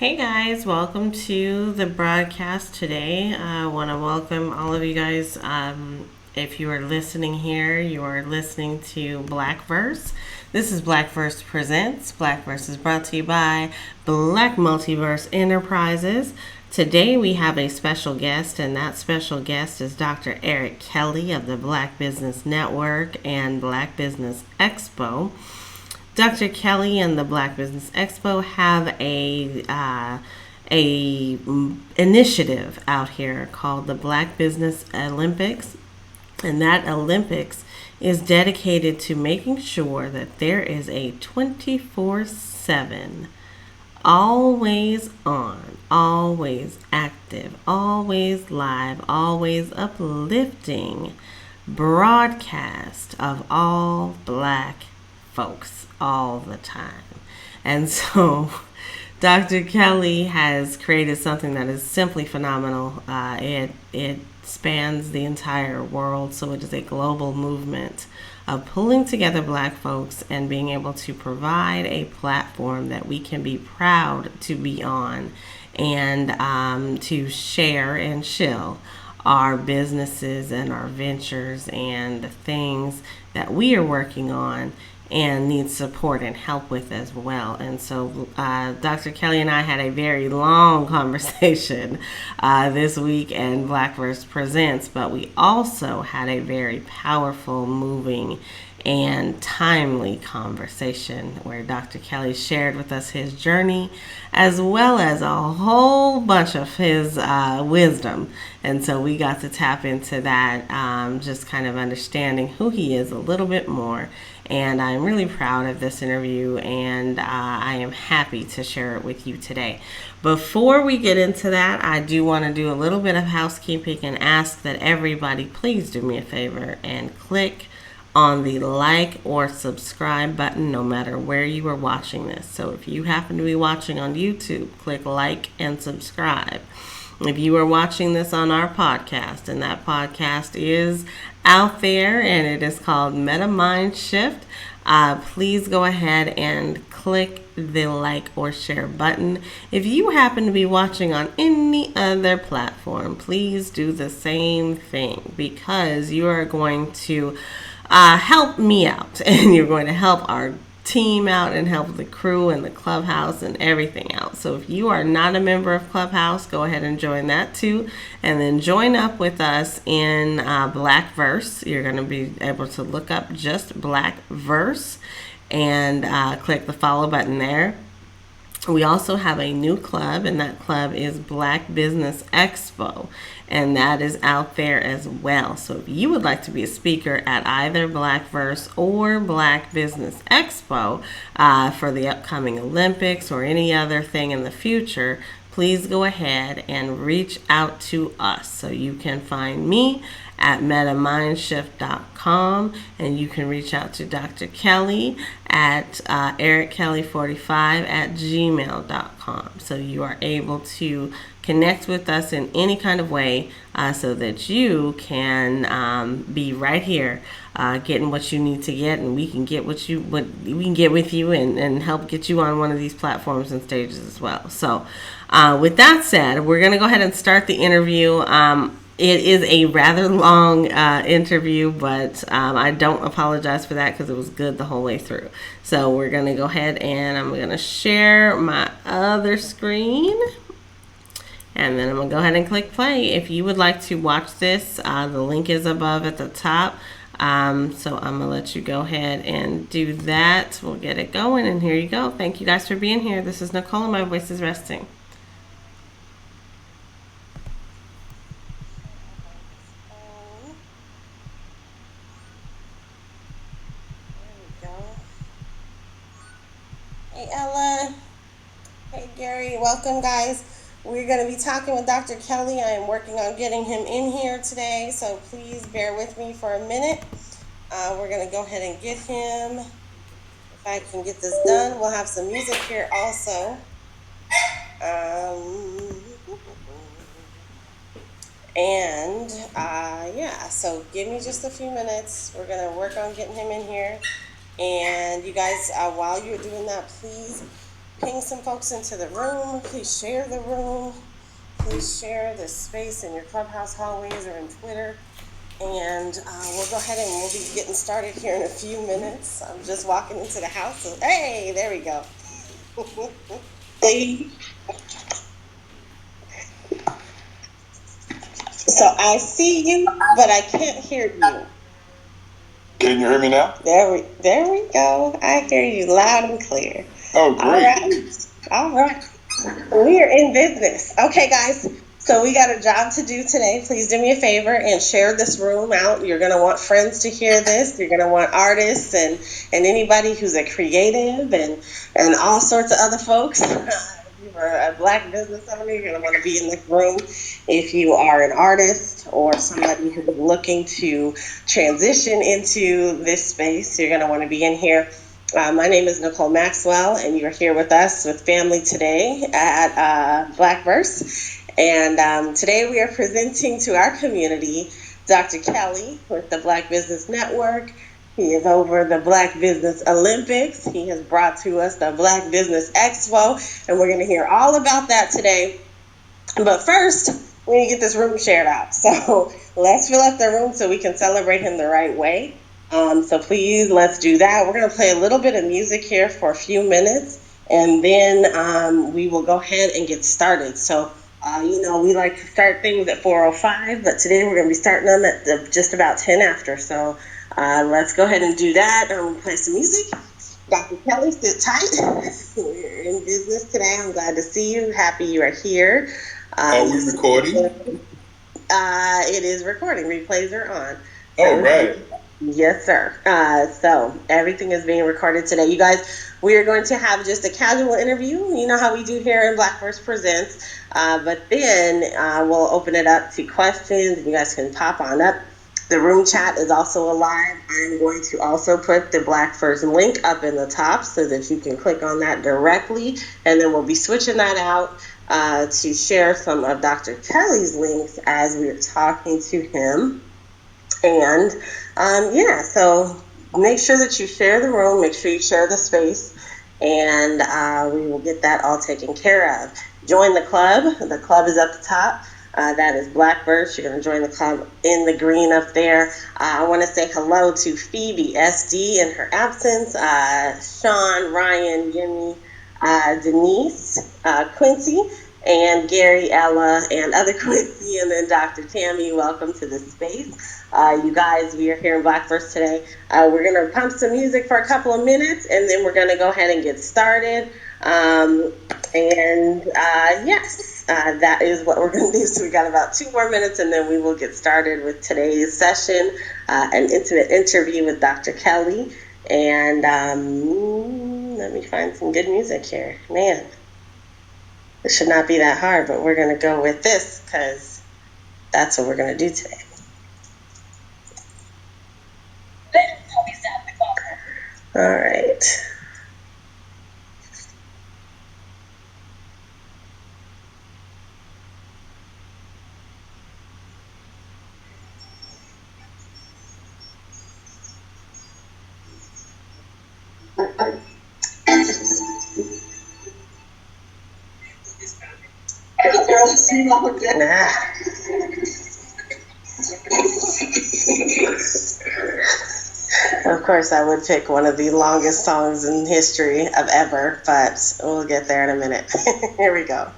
Hey guys, welcome to the broadcast today. I want to welcome all of you guys. If you are listening here, you are listening to Blackverse. This is Blackverse Presents. Blackverse is brought to you by Black Multiverse Enterprises. Today we have a special guest, and that special guest is Dr. Eric Kelly of the Black Business Network and Black Business Expo. Dr. Kelly and the Black Business Expo have a initiative out here called the Black Business Olympics, and that Olympics is dedicated to making sure that there is a 24/7, always on, always active, always live, always uplifting broadcast of all Black folks all the time. And so Dr. Kelly has created something that is simply phenomenal. It spans the entire world, so it is a global movement of pulling together Black folks and being able to provide a platform that we can be proud to be on, and to share and shill our businesses and our ventures and the things that we are working on and need support and help with as well. And so Dr. Kelly and I had a very long conversation this week in Blackverse Presents, but we also had a very powerful, moving, and timely conversation where Dr. Kelly shared with us his journey as well as a whole bunch of his wisdom. And so we got to tap into that, just kind of understanding who he is a little bit more. And I'm really proud of this interview, and I am happy to share it with you today. Before we get into that, I do want to do a little bit of housekeeping and ask that everybody please do me a favor and click on the like or subscribe button no matter where you are watching this. So if you happen to be watching on YouTube, click like and subscribe. If you are watching this on our podcast, and that podcast is out there and it is called Meta Mind Shift, please go ahead and click the like or share button. If you happen to be watching on any other platform, please do the same thing, because you are going to help me out, and you're going to help our team out and help the crew and the Clubhouse and everything out. So if you are not a member of Clubhouse, go ahead and join that too, and then join up with us in Blackverse. You're going to be able to look up just Blackverse and click the follow button there. We also have a new club, and that club is Black Business Expo, and that is out there as well. So if you would like to be a speaker at either Blackverse or Black Business Expo for the upcoming Olympics or any other thing in the future, please go ahead and reach out to us. So you can find me at metamindshift.com, and you can reach out to Dr. Kelly at erickelly45@gmail.com. So you are able to connect with us in any kind of way, so that you can be right here getting what you need to get, and we can get what we can get with you, and help get you on one of these platforms and stages as well. So with that said, we're going to go ahead and start the interview. It is a rather long interview, but I don't apologize for that, because it was good the whole way through. So we're going to go ahead, and I'm going to share my other screen, and then I'm going to go ahead and click play. If you would like to watch this, the link is above at the top. So I'm going to let you go ahead and do that. We'll get it going, and here you go. Thank you guys for being here. This is Nicole, and my voice is resting. Hey Ella, hey Gary, welcome guys. We're going to be talking with Dr. Kelly. I am working on getting him in here today, so please bear with me for a minute. We're going to go ahead and get him. If I can get this done, we'll have some music here also. Yeah, so give me just a few minutes. We're going to work on getting him in here. And you guys, while you're doing that, please ping some folks into the room. Please share the room. Please share this space in your Clubhouse hallways or in Twitter. And we'll go ahead and we'll be getting started here in a few minutes. I'm just walking into the house. So, hey, there we go. So I see you, but I can't hear you. Can you hear me now? There we go. I hear you loud and clear. Oh, great. All right. We are in business. Okay, guys. So we got a job to do today. Please do me a favor and share this room out. You're going to want friends to hear this. You're going to want artists and anybody who's a creative and all sorts of other folks. If you're a Black business owner, you're going to want to be in this room. If you are an artist or somebody who's looking to transition into this space, you're going to want to be in here. My name is Nicole Maxwell, and you're here with us with family today at Blackverse. And today we are presenting to our community Dr. Kelly with the Black Business Network. He is over the Black Business Olympics. He has brought to us the Black Business Expo, and we're going to hear all about that today. But first, we need to get this room shared out. So let's fill up the room so we can celebrate him the right way. So please, let's do that. We're going to play a little bit of music here for a few minutes, and then we will go ahead and get started. So, we like to start things at 4:05, but today we're going to be starting them at just about 10 after. So let's go ahead and do that. We'll play some music. Dr. Kelly, sit tight. We're in business today. I'm glad to see you. Happy you are here. Are we recording? It is recording. Replays are on. Oh, right. Yes, sir. So everything is being recorded today. You guys, we are going to have just a casual interview. You know how we do here in Blackverse Presents. But then we'll open it up to questions. You guys can pop on up. The room chat is also alive. I'm going to also put the Blackverse link up in the top so that you can click on that directly. And then we'll be switching that out to share some of Dr. Kelly's links as we're talking to him. And so make sure that you share the room, make sure you share the space, and we will get that all taken care of. Join the club. The club is at the top. That is Blackverse. You're going to join the club in the green up there. I want to say hello to Phoebe SD in her absence, Sean, Ryan, Jimmy, Denise, Quincy, and Gary, Ella, and other Quincy, and then Dr. Tammy. Welcome to the space. You guys, we are here in Blackverse today. We're going to pump some music for a couple of minutes, and then we're going to go ahead and get started. That is what we're going to do. So we got about 2 more minutes, and then we will get started with today's session, an intimate interview with Dr. Kelly. And let me find some good music here. Man, it should not be that hard, but we're going to go with this because that's what we're going to do today. All right. Of course, I would pick one of the longest songs in history of ever, but we'll get there in a minute. Here we go.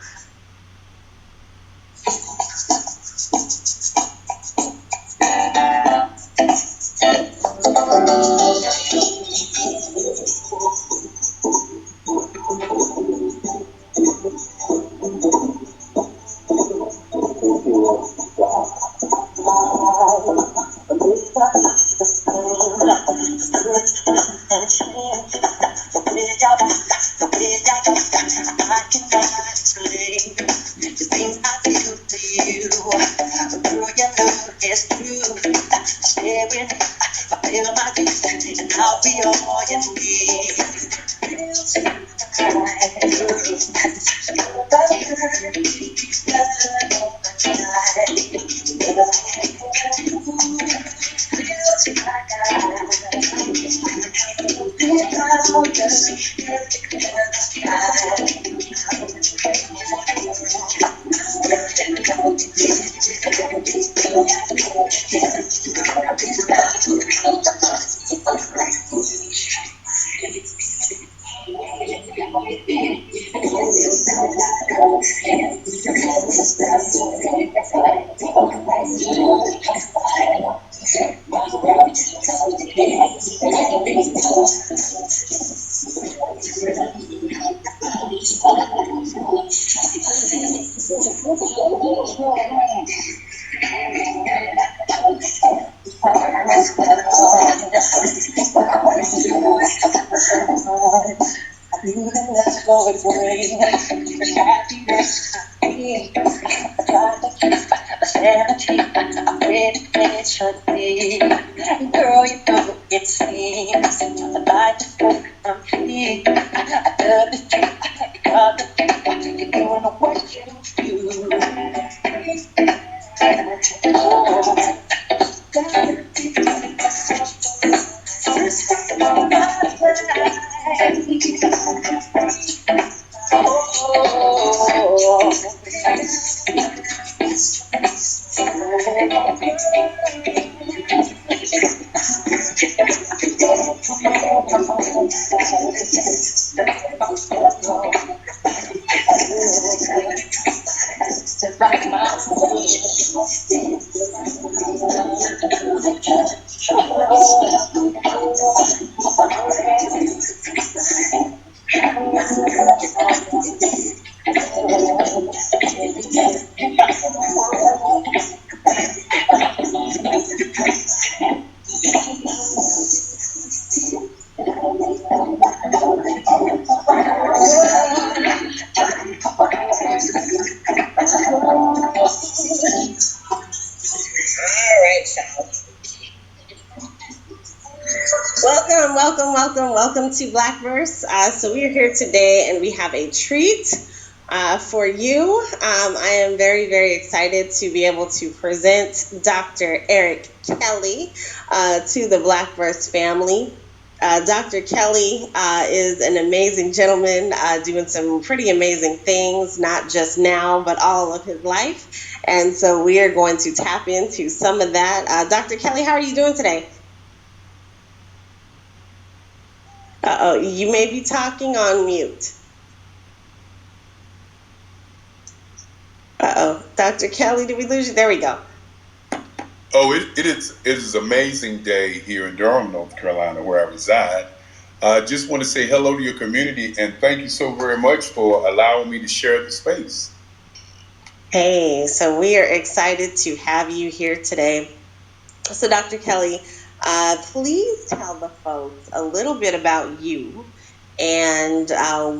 Girl, you know it seems the light is so complete. I love the street, you're doing what you do. Welcome to Blackverse. So we are here today and we have a treat for you. I am very, very excited to be able to present Dr. Eric Kelly to the Blackverse family. Dr. Kelly is an amazing gentleman doing some pretty amazing things, not just now, but all of his life. And so we are going to tap into some of that. Dr. Kelly, how are you doing today? Uh-oh, you may be talking on mute. Uh-oh, Dr. Kelly, did we lose you? There we go. Oh, it is an amazing day here in Durham, North Carolina, where I reside. I just want to say hello to your community and thank you so very much for allowing me to share the space. Hey, so we are excited to have you here today. So, Dr. Kelly, please tell the folks a little bit about you and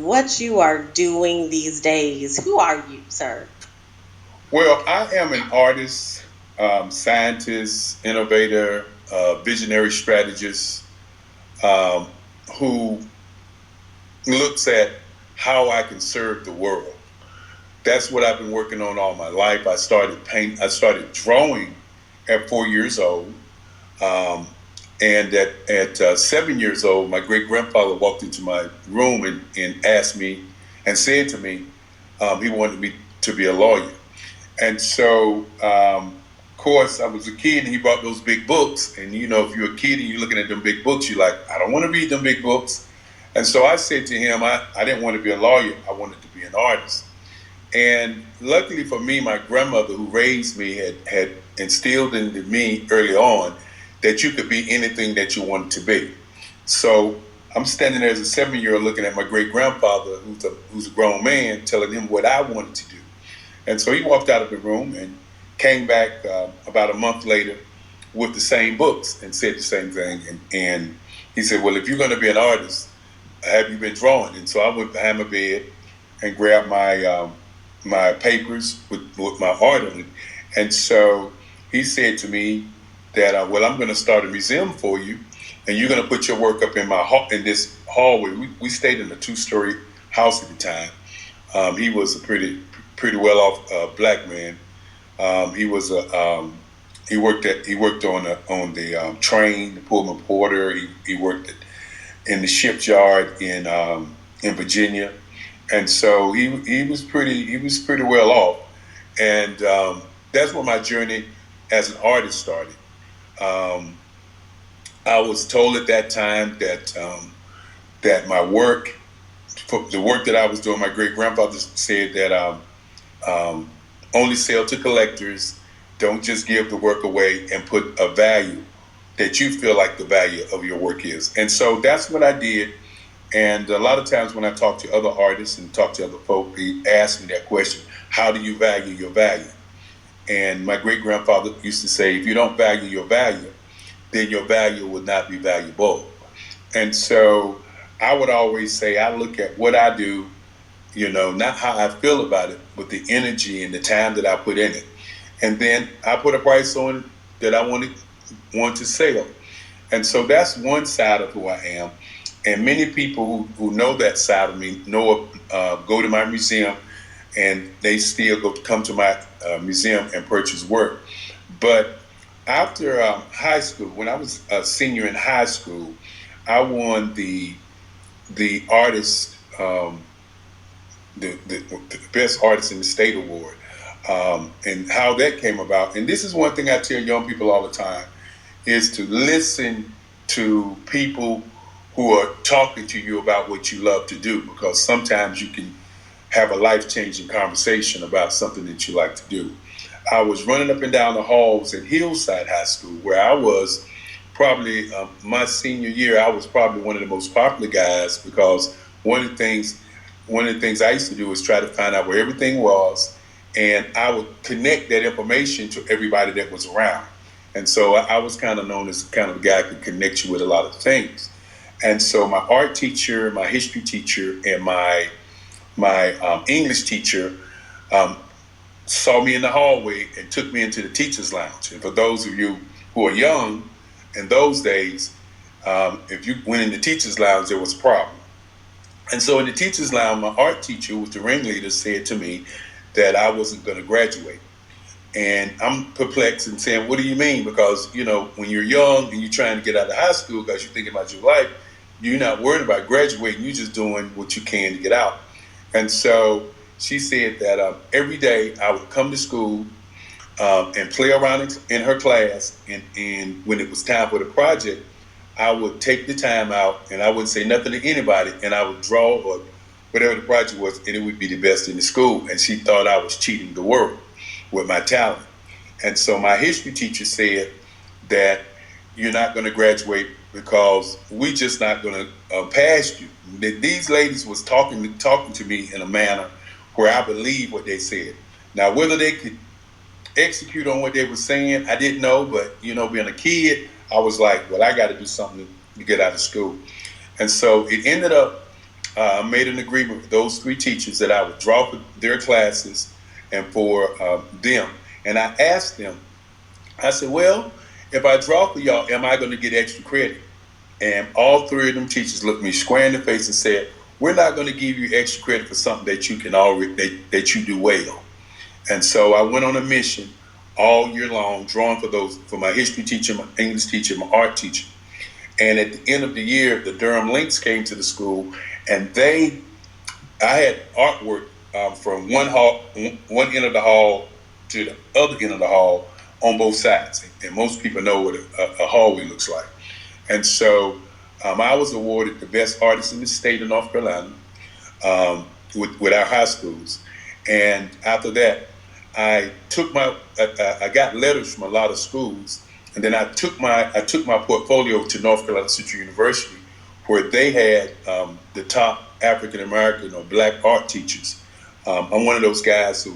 what you are doing these days. Who are you, sir? Well, I am an artist, scientist, innovator, visionary strategist who looks at how I can serve the world. That's what I've been working on all my life. I started drawing at 4 years old. And at 7 years old, my great grandfather walked into my room and asked me and said to me, he wanted me to be a lawyer. And so, of course, I was a kid and he brought those big books. And, you know, if you're a kid and you're looking at them big books, you're like, I don't want to read them big books. And so I said to him, I didn't want to be a lawyer. I wanted to be an artist. And luckily for me, my grandmother who raised me had instilled into me early on that you could be anything that you wanted to be. So I'm standing there as a 7-year-old looking at my great grandfather, who's a grown man, telling him what I wanted to do. And so he walked out of the room and came back about a month later with the same books and said the same thing. And he said, well, if you're going to be an artist, have you been drawing? And so I went behind my bed and grabbed my papers with my art on it. And so he said to me that, well, I'm going to start a museum for you, and you're going to put your work up in this hallway. We stayed in a 2-story house at the time. He was a pretty well-off black man. He worked on the train, the Pullman Porter. He worked in the shipyard in Virginia. And so he was pretty well off, and that's where my journey as an artist started. I was told at that time that my work, the work that I was doing, my great grandfather said that only sell to collectors. Don't just give the work away, and put a value that you feel like the value of your work is. And so that's what I did. And a lot of times when I talk to other artists and talk to other folk, they ask me that question: how do you value your value? And my great grandfather used to say, if you don't value your value, then your value will not be valuable. And so I would always say, I look at what I do, not how I feel about it, but the energy and the time that I put in it. And then I put a price on it that I want to sell. And so that's one side of who I am. And many people who know that side of me go to my museum, and they still come to my museum and purchase work. But after high school, when I was a senior in high school, I won the artist the best artist in the state award, and how that came about. And this is one thing I tell young people all the time: is to listen to people who are talking to you about what you love to do, because sometimes you can have a life-changing conversation about something that you like to do. I was running up and down the halls at Hillside High School, where I was probably my senior year. I was probably one of the most popular guys, because one of the things one of the things I used to do was try to find out where everything was, and I would connect that information to everybody that was around. And so I was kind of known as kind of a guy who could connect you with a lot of things. And so my art teacher, my history teacher, and my English teacher um, saw me in the hallway and took me into the teachers' lounge. And for those of you who are young, in those days, if you went in the teachers' lounge, there was a problem. And so in the teachers' lounge, my art teacher, who was the ringleader, said to me that I wasn't going to graduate. And I'm perplexed and saying, what do you mean? Because, when you're young and you're trying to get out of high school because you're thinking about your life, you're not worried about graduating. You're just doing what you can to get out. And so she said that every day I would come to school and play around in her class. And when it was time for the project, I would take the time out and I wouldn't say nothing to anybody, and I would draw or whatever the project was, and it would be the best in the school. And she thought I was cheating the world with my talent. And so my history teacher said that you're not going to graduate because we just not going to pass you. These ladies was talking to me in a manner where I believed what they said. Now, whether they could execute on what they were saying, I didn't know. But being a kid, I was like, well, I got to do something to get out of school. And so it ended up, I made an agreement with those three teachers that I would draw for their classes and for them. And I asked them, I said, well, if I draw for y'all, am I going to get extra credit? And all three of them teachers looked me square in the face and said, we're not going to give you extra credit for something that you can already, that you do well. And so I went on a mission all year long, drawing for my history teacher, my English teacher, my art teacher. And at the end of the year, the Durham Lynx came to the school, and I had artwork from one end of the hall to the other end of the hall on both sides. And most people know what a hallway looks like. And so I was awarded the best artist in the state of North Carolina with our high schools. And after that, I got letters from a lot of schools, and then I took my portfolio to North Carolina Central University, where they had the top African American or Black art teachers. I'm one of those guys who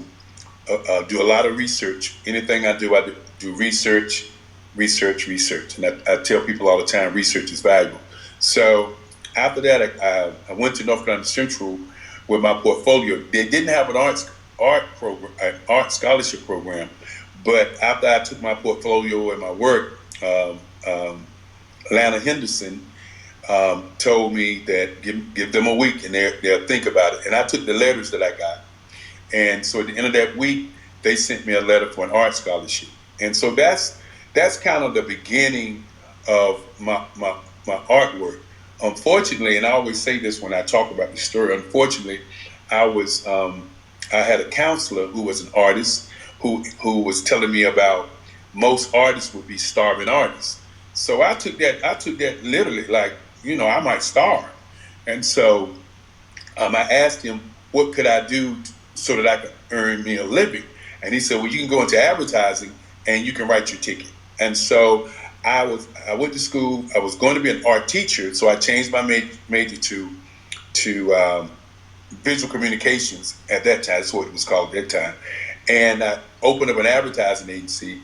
do a lot of research. Anything I do research, and I tell people all the time, research is valuable. So after that, I went to North Carolina Central with my portfolio. They didn't have an art scholarship program, but after I took my portfolio and my work, Lana Henderson told me that give them a week and they'll think about it. And I took the letters that I got, and so at the end of that week, they sent me a letter for an art scholarship. And so that's kind of the beginning of my artwork. Unfortunately, and I always say this when I talk about the story, unfortunately, I had a counselor who was an artist who was telling me about most artists would be starving artists. So I took that literally, like, I might starve. And so I asked him, what could I do so that I could earn me a living? And he said, well, you can go into advertising and you can write your ticket. And so I went to school. I was going to be an art teacher, so I changed my major to visual communications at that time. That's what it was called at that time. And I opened up an advertising agency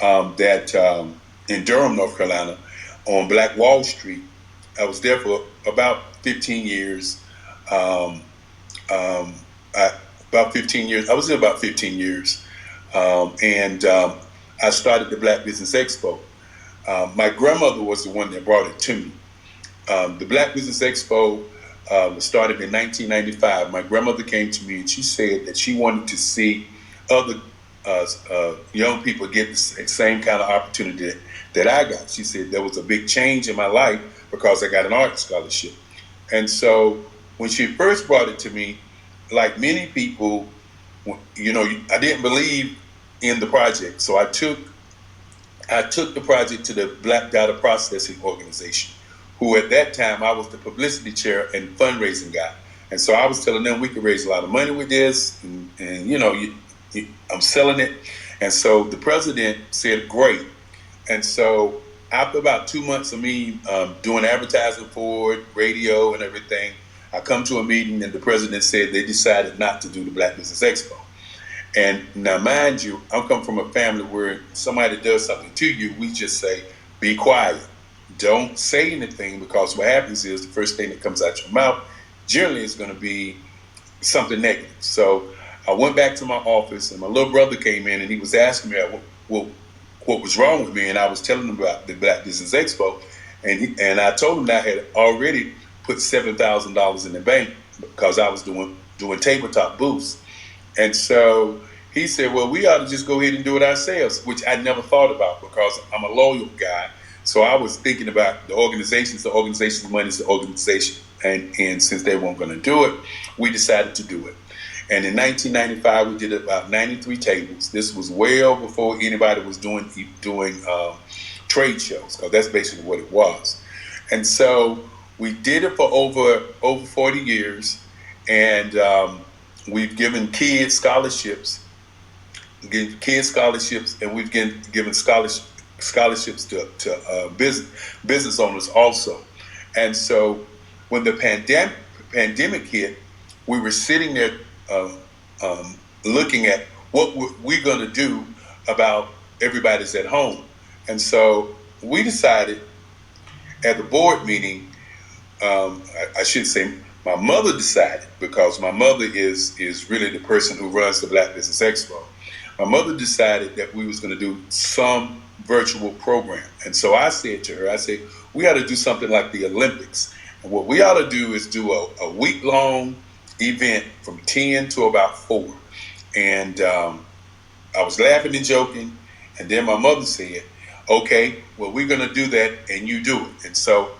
that in Durham, North Carolina, on Black Wall Street. I was there for about 15 years. Um, um, about 15 years. I was there about 15 years. And I started the Black Business Expo. My grandmother was the one that brought it to me. The Black Business Expo was started in 1995. My grandmother came to me and she said that she wanted to see other young people get the same kind of opportunity that I got. She said there was a big change in my life because I got an art scholarship. And so when she first brought it to me, like many people, I didn't believe in the project. So I took the project to the Black Data Processing Organization, who at that time I was the publicity chair and fundraising guy. And so I was telling them we could raise a lot of money with this, and I'm selling it. And so the president said, great. And so after about 2 months of me doing advertising for it, radio and everything, I come to a meeting and the president said they decided not to do the Black Business Expo. And now, mind you, I'm coming from a family where somebody does something to you, we just say, be quiet. Don't say anything, because what happens is the first thing that comes out your mouth generally is going to be something negative. So I went back to my office and my little brother came in and he was asking me what was wrong with me. And I was telling him about the Black Business Expo. And I told him that I had already put $7,000 in the bank because I was doing tabletop booths. And so he said, well, we ought to just go ahead and do it ourselves, which I never thought about because I'm a loyal guy. So I was thinking about the organization's money is the organization. And since they weren't going to do it, we decided to do it. And in 1995, we did about 93 tables. This was well before anybody was doing trade shows, because that's basically what it was. And so we did it for over 40 years. And we've given kids scholarships, and we've given scholarships to business owners also. And so when the pandemic hit, we were sitting there looking at what we're going to do about everybody's at home. And so we decided at the board meeting, I should say my mother decided, because my mother is really the person who runs the Black Business Expo. My mother decided that we was going to do some virtual program. And so I said to her, I said, we ought to do something like the Olympics. And what we ought to do is do a week-long event from 10 to about 4. And I was laughing and joking. And then my mother said, okay, well, we're going to do that and you do it. And so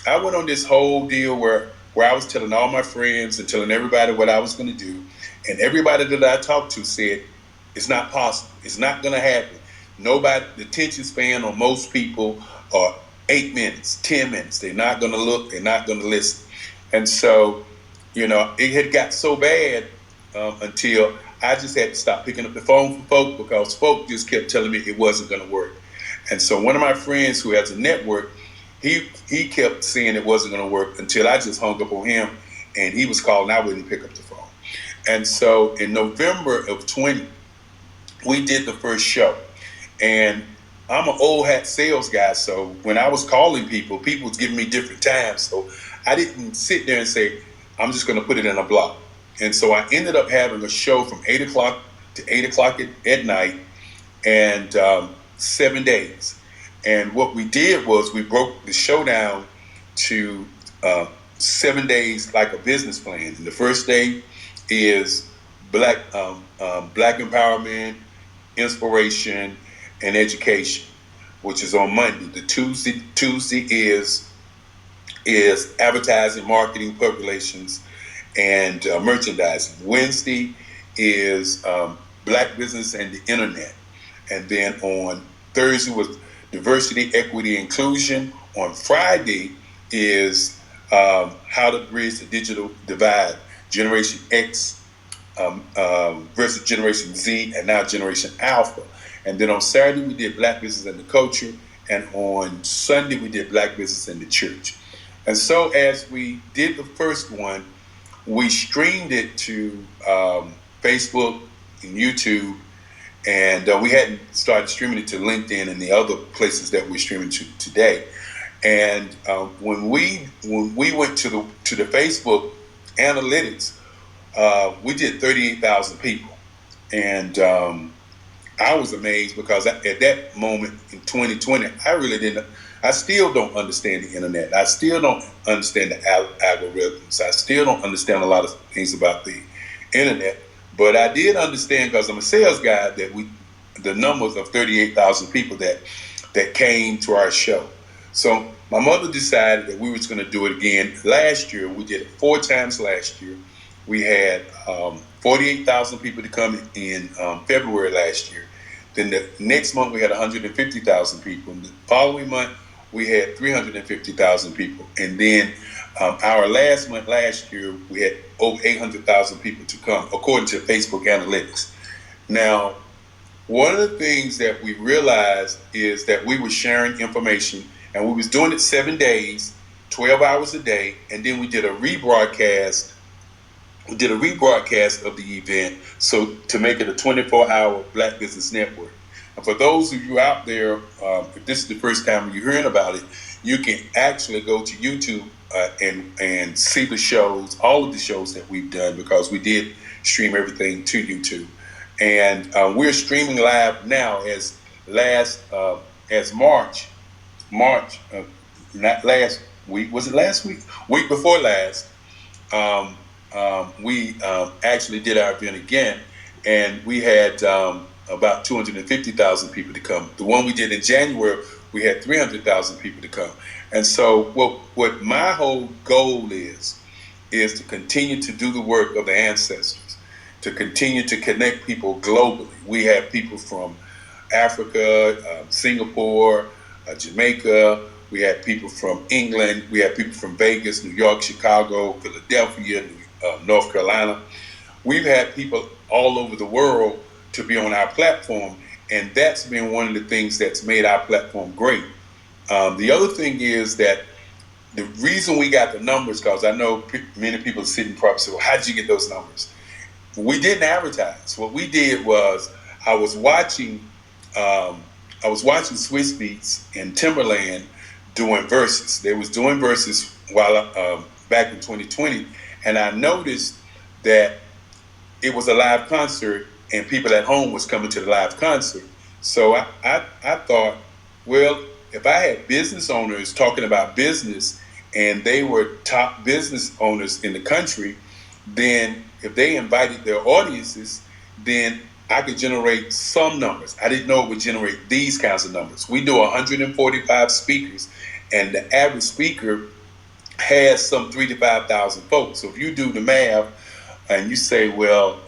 I went on this whole deal where I was telling all my friends and telling everybody what I was going to do. And everybody that I talked to said, it's not possible. It's not going to happen. Nobody, the attention span on most people are 8 minutes, 10 minutes. They're not going to look. They're not going to listen. And so, it had got so bad until I just had to stop picking up the phone for folk, because folk just kept telling me it wasn't going to work. And so one of my friends who has a network, he kept saying it wasn't going to work until I just hung up on him, and he was calling. I wouldn't pick up the phone. And so in November of 20, we did the first show. And I'm an old hat sales guy, so when I was calling people was giving me different times. So I didn't sit there and say, I'm just going to put it in a block. And so I ended up having a show from 8 o'clock to 8 o'clock at night, and 7 days. And what we did was we broke the show down to 7 days like a business plan. And the first day is black empowerment, inspiration, and education, which is on Monday. The Tuesday is advertising, marketing, public relations, and merchandising. Wednesday is black business and the internet. And then on Thursday was diversity, equity, inclusion. On Friday is how to bridge the digital divide, Generation X versus Generation Z, and now Generation Alpha. And then on Saturday, we did Black Business and the Culture. And on Sunday, we did Black Business in the Church. And so as we did the first one, we streamed it to Facebook and YouTube. And we hadn't started streaming it to LinkedIn and the other places that we're streaming to today. And when we went to the Facebook analytics, we did 38,000 people, and I was amazed because at that moment in 2020, I still don't understand the internet. I still don't understand the algorithms. I still don't understand a lot of things about the internet. But I did understand, because I'm a sales guy, that the numbers of 38,000 people that came to our show. So my mother decided that we was going to do it again. Last year, we did it 4 times last year. We had 48,000 people to come in February last year. Then the next month, we had 150,000 people. And the following month, we had 350,000 people. And then our last month last year, we had over 800,000 people to come, according to Facebook analytics. Now, one of the things that we realized is that we were sharing information, and we was doing it 7 days, 12 hours a day, and then we did a rebroadcast. We did a rebroadcast of the event, so to make it a 24-hour Black Business Network. And for those of you out there, if this is the first time you're hearing about it, you can actually go to YouTube and see the shows, all of the shows that we've done, because we did stream everything to YouTube. And we're streaming live now as March, not last week, was it last week? Week before last, we actually did our event again, and we had about 250,000 people to come. The one we did in January, we had 300,000 people to come. And so what my whole goal is to continue to do the work of the ancestors, to continue to connect people globally. We have people from Africa, Singapore, Jamaica. We have people from England. We have people from Vegas, New York, Chicago, Philadelphia, North Carolina. We've had people all over the world to be on our platform, and that's been one of the things that's made our platform great. The other thing is that the reason we got the numbers, because I know many people are sitting probably say, well, how did you get those numbers? We didn't advertise. What we did was I was watching Swiss Beats and Timberland doing verses. They was doing verses while back in 2020, and I noticed that it was a live concert and people at home was coming to the live concert. So I thought, well, if I had business owners talking about business and they were top business owners in the country, then if they invited their audiences, then I could generate some numbers. I didn't know it would generate these kinds of numbers. We do 145 speakers, and the average speaker has some 3,000 to 5,000 folks. So if you do the math and you say, well,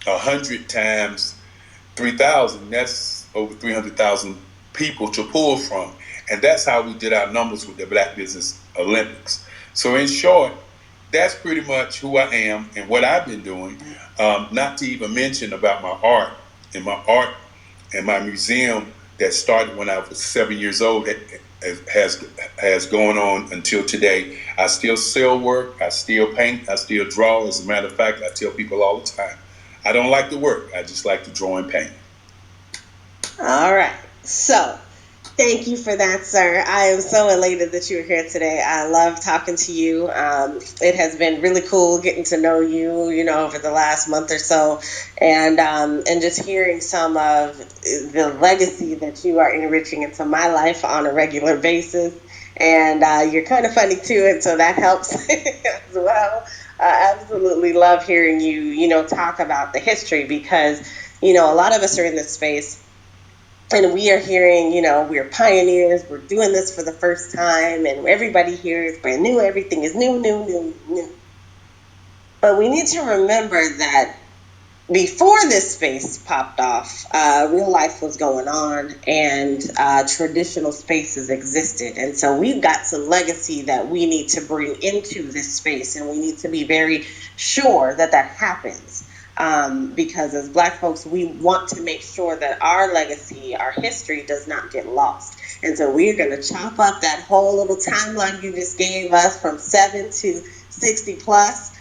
100 times 3,000, that's over 300,000 people to pull from. And that's how we did our numbers with the Black Business Olympics. So in short, that's pretty much who I am and what I've been doing. Not to even mention about my art and my museum that started when I was 7 years old has gone on until today. I still sell work, I still paint, I still draw. As a matter of fact, I tell people all the time, I don't like to work, I just like to draw and paint. All right. So thank you for that, sir. I am so elated that you're here today. I love talking to you. It has been really cool getting to know you, over the last month or so, and just hearing some of the legacy that you are enriching into my life on a regular basis. And you're kind of funny too, and so that helps as well. I absolutely love hearing you, talk about the history, because, a lot of us are in this space and we are hearing, we're pioneers, we're doing this for the first time, and everybody here is brand new, everything is new. But we need to remember that before this space popped off, real life was going on, and traditional spaces existed. And so we've got some legacy that we need to bring into this space, and we need to be very sure that that happens. Because as Black folks, we want to make sure that our legacy, our history does not get lost. And so we're going to chop up that whole little timeline you just gave us from 7 to 60 plus.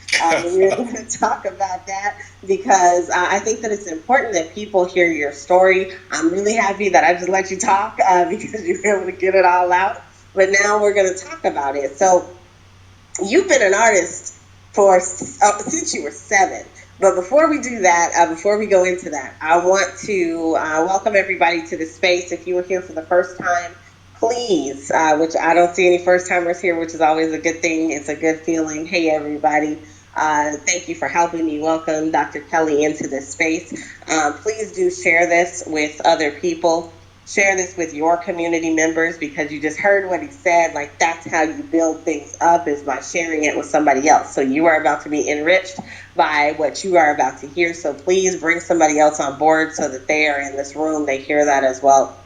We're going to talk about that because I think that it's important that people hear your story. I'm really happy that I just let you talk because you were able to get it all out. But now we're going to talk about it. So you've been an artist for since you were 7. But before we do that, before we go into that, I want to welcome everybody to the space. If you were here for the first time, please, which I don't see any first timers here, which is always a good thing. It's a good feeling. Hey, everybody. Thank you for helping me welcome Dr. Kelly into this space. Please do share this with other people. Share this with your community members because you just heard what he said. Like, that's how you build things up, is by sharing it with somebody else. So you are about to be enriched by what you are about to hear. So please bring somebody else on board so that they are in this room. They hear that as well.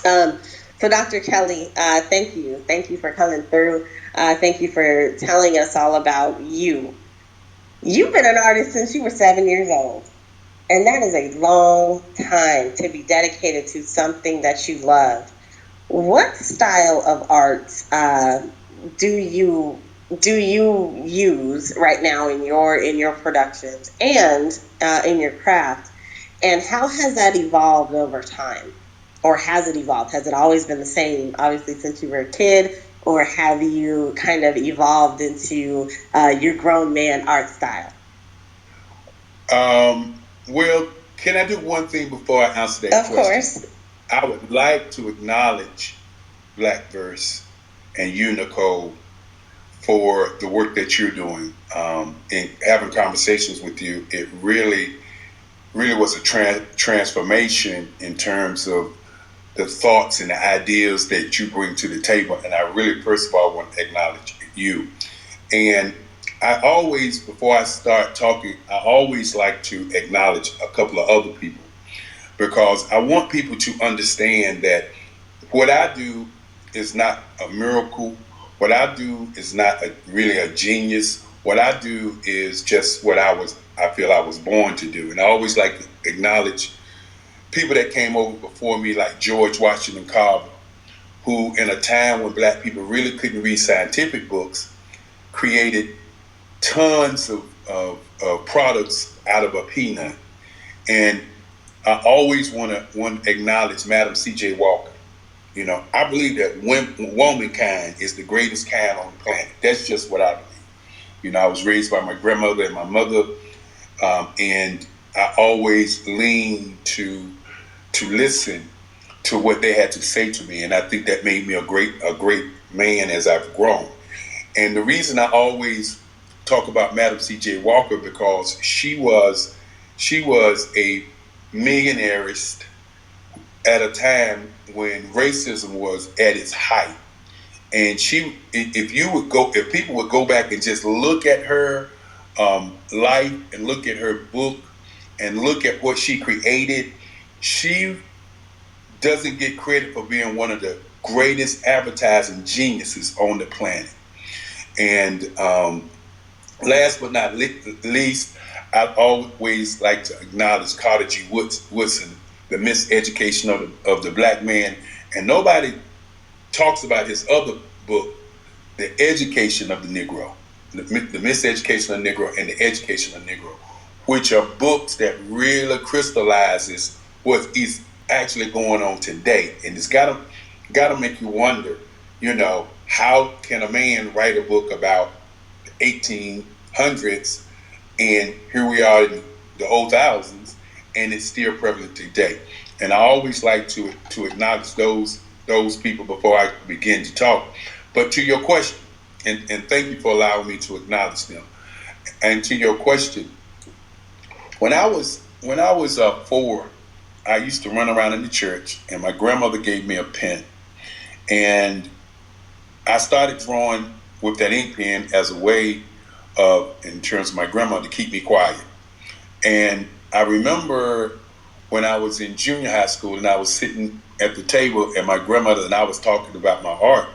So Dr. Kelly, thank you. Thank you for coming through. Thank you for telling us all about you. You've been an artist since you were 7 years old. And that is a long time to be dedicated to something that you love. What style of art do you use right now in your productions and in your craft? And how has that evolved over time? Or has it evolved? Has it always been the same, obviously, since you were a kid? Or have you kind of evolved into your grown man art style? Well, can I do one thing before I answer that question? Of course. I would like to acknowledge Blackverse and you, Nicole, for the work that you're doing. And having conversations with you, it really was a transformation in terms of the thoughts and the ideas that you bring to the table. And I really, first of all, want to acknowledge you. And I always, before I start talking, I always like to acknowledge a couple of other people because I want people to understand that what I do is not a miracle. What I do is not really a genius. What I do is just what I feel I was born to do. And I always like to acknowledge people that came over before me, like George Washington Carver, who in a time when Black people really couldn't read scientific books, created tons of products out of a peanut. And I always want to acknowledge Madam C.J. Walker. You know, I believe that womankind is the greatest kind on the planet. That's just what I believe. You know, I was raised by my grandmother and my mother, and I always leaned to listen to what they had to say to me, and I think that made me a great man as I've grown. And the reason I always talk about Madam C.J. Walker because she was a millionairist at a time when racism was at its height. And if people would go back and just look at her life and look at her book and look at what she created, she doesn't get credit for being one of the greatest advertising geniuses on the planet. And last but not least, I always like to acknowledge Carter G. Woodson, the miseducation of the Black man. And nobody talks about his other book, The Education of the Negro, the Miseducation of the Negro and The Education of the Negro, which are books that really crystallizes what is actually going on today. And it's got to make you wonder, you know, how can a man write a book about the 1800s and here we are in the 2000s and it's still prevalent today. And I always like to acknowledge those people before I begin to talk. But to your question, and thank you for allowing me to acknowledge them. And to your question, when I was 4, I used to run around in the church, and my grandmother gave me a pen, and I started drawing with that ink pen as a way of, in terms of my grandmother, to keep me quiet. And I remember when I was in junior high school and I was sitting at the table and my grandmother and I was talking about my art.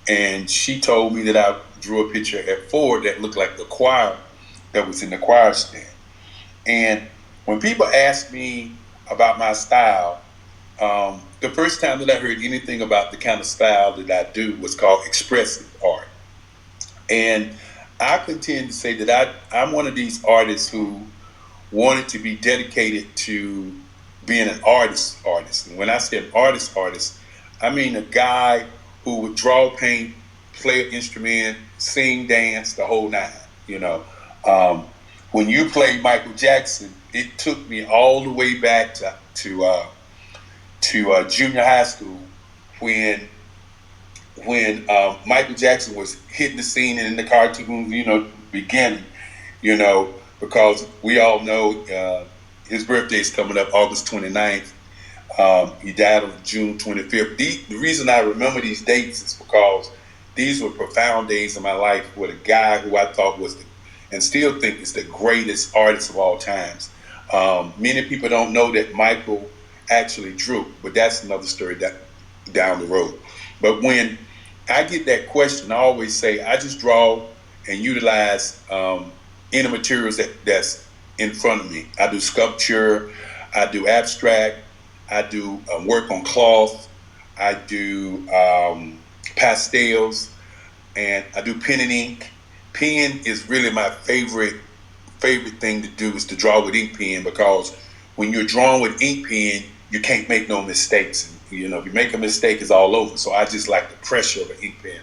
And she told me that I drew a picture at 4 that looked like the choir that was in the choir stand. And when people ask me about my style, the first time that I heard anything about the kind of style that I do was called expressive art. And I continue to say that I'm one of these artists who wanted to be dedicated to being an artist. And when I say an artist, I mean a guy who would draw, paint, play an instrument, sing, dance, the whole nine. You know, um, when you play Michael Jackson, it took me all the way back to junior high school when Michael Jackson was hitting the scene in the cartoon, beginning, because we all know his birthday is coming up August 29th. He died on June 25th. The reason I remember these dates is because these were profound days in my life with a guy who I thought was, and still think is the greatest artist of all times. Many people don't know that Michael actually drew, but that's another story down the road. But when I get that question, I always say I just draw and utilize any materials that's in front of me. I do sculpture, I do abstract, I do work on cloth, I do pastels, and I do pen and ink. Pen is really my favorite thing to do is to draw with ink pen, because when you're drawing with ink pen, you can't make no mistakes. And, if you make a mistake, it's all over. So I just like the pressure of an ink pen.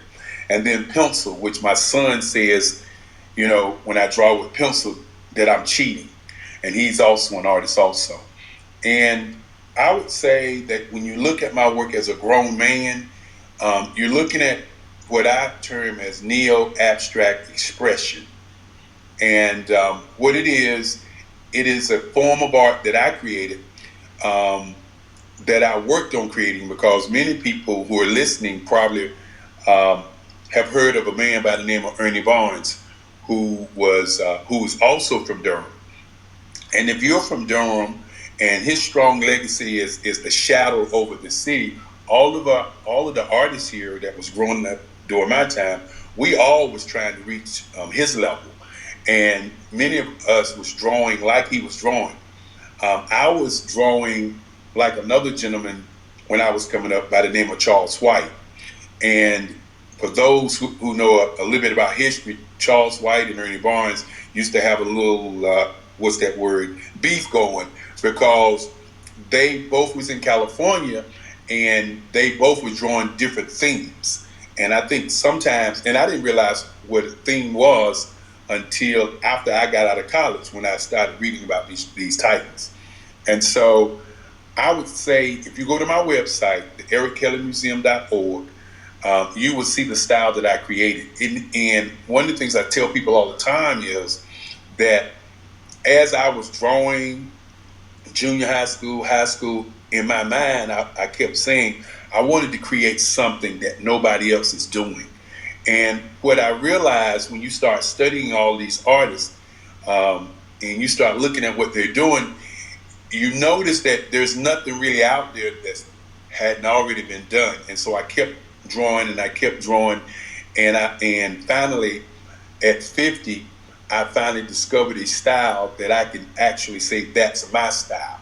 And then pencil, which my son says, when I draw with pencil, that I'm cheating. And he's also an artist also. And I would say that when you look at my work as a grown man, you're looking at what I term as neo-abstract expression. And what it is a form of art that I created, that I worked on creating, because many people who are listening probably um, have heard of a man by the name of Ernie Barnes, who's also from Durham. And if you're from Durham, and his strong legacy is the shadow over the city, all of the artists here that was growing up during my time, we all was trying to reach his level, and many of us was drawing like he was drawing. I was drawing like another gentleman when I was coming up by the name of Charles White. And for those who know a little bit about history, Charles White and Ernie Barnes used to have a little, what's that word, beef going, because they both was in California and they both were drawing different themes. And I think sometimes, and I didn't realize what a theme was until after I got out of college, when I started reading about these titans. And so I would say, if you go to my website, the erickellymuseum.org, you will see the style that I created. And one of the things I tell people all the time is that as I was drawing junior high school, in my mind, I kept saying I wanted to create something that nobody else is doing. And what I realized when you start studying all these artists, and you start looking at what they're doing, you notice that there's nothing really out there that hadn't already been done. And so I kept drawing and I kept drawing, and finally at 50, I finally discovered a style that I can actually say that's my style.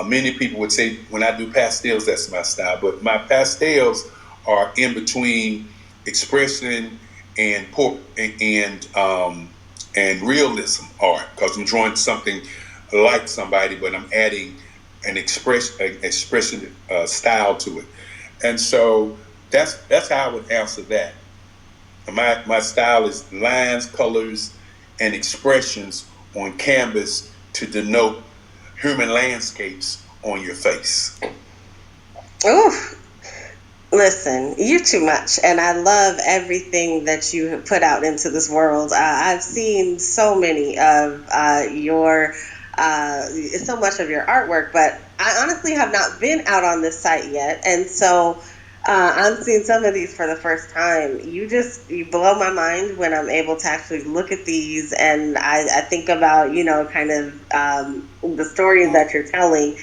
Many people would say when I do pastels, that's my style, but my pastels are in between expression and and realism art, because I'm drawing something like somebody, but I'm adding an expression style to it. And so that's how I would answer that. My style is lines, colors, and expressions on canvas to denote human landscapes on your face. Ooh, listen, you're too much, and I love everything that you have put out into this world. I've seen so many of so much of your artwork, but I honestly have not been out on this site yet, and so I'm seeing some of these for the first time. You blow my mind when I'm able to actually look at these, and I think about, kind of the stories that you're telling.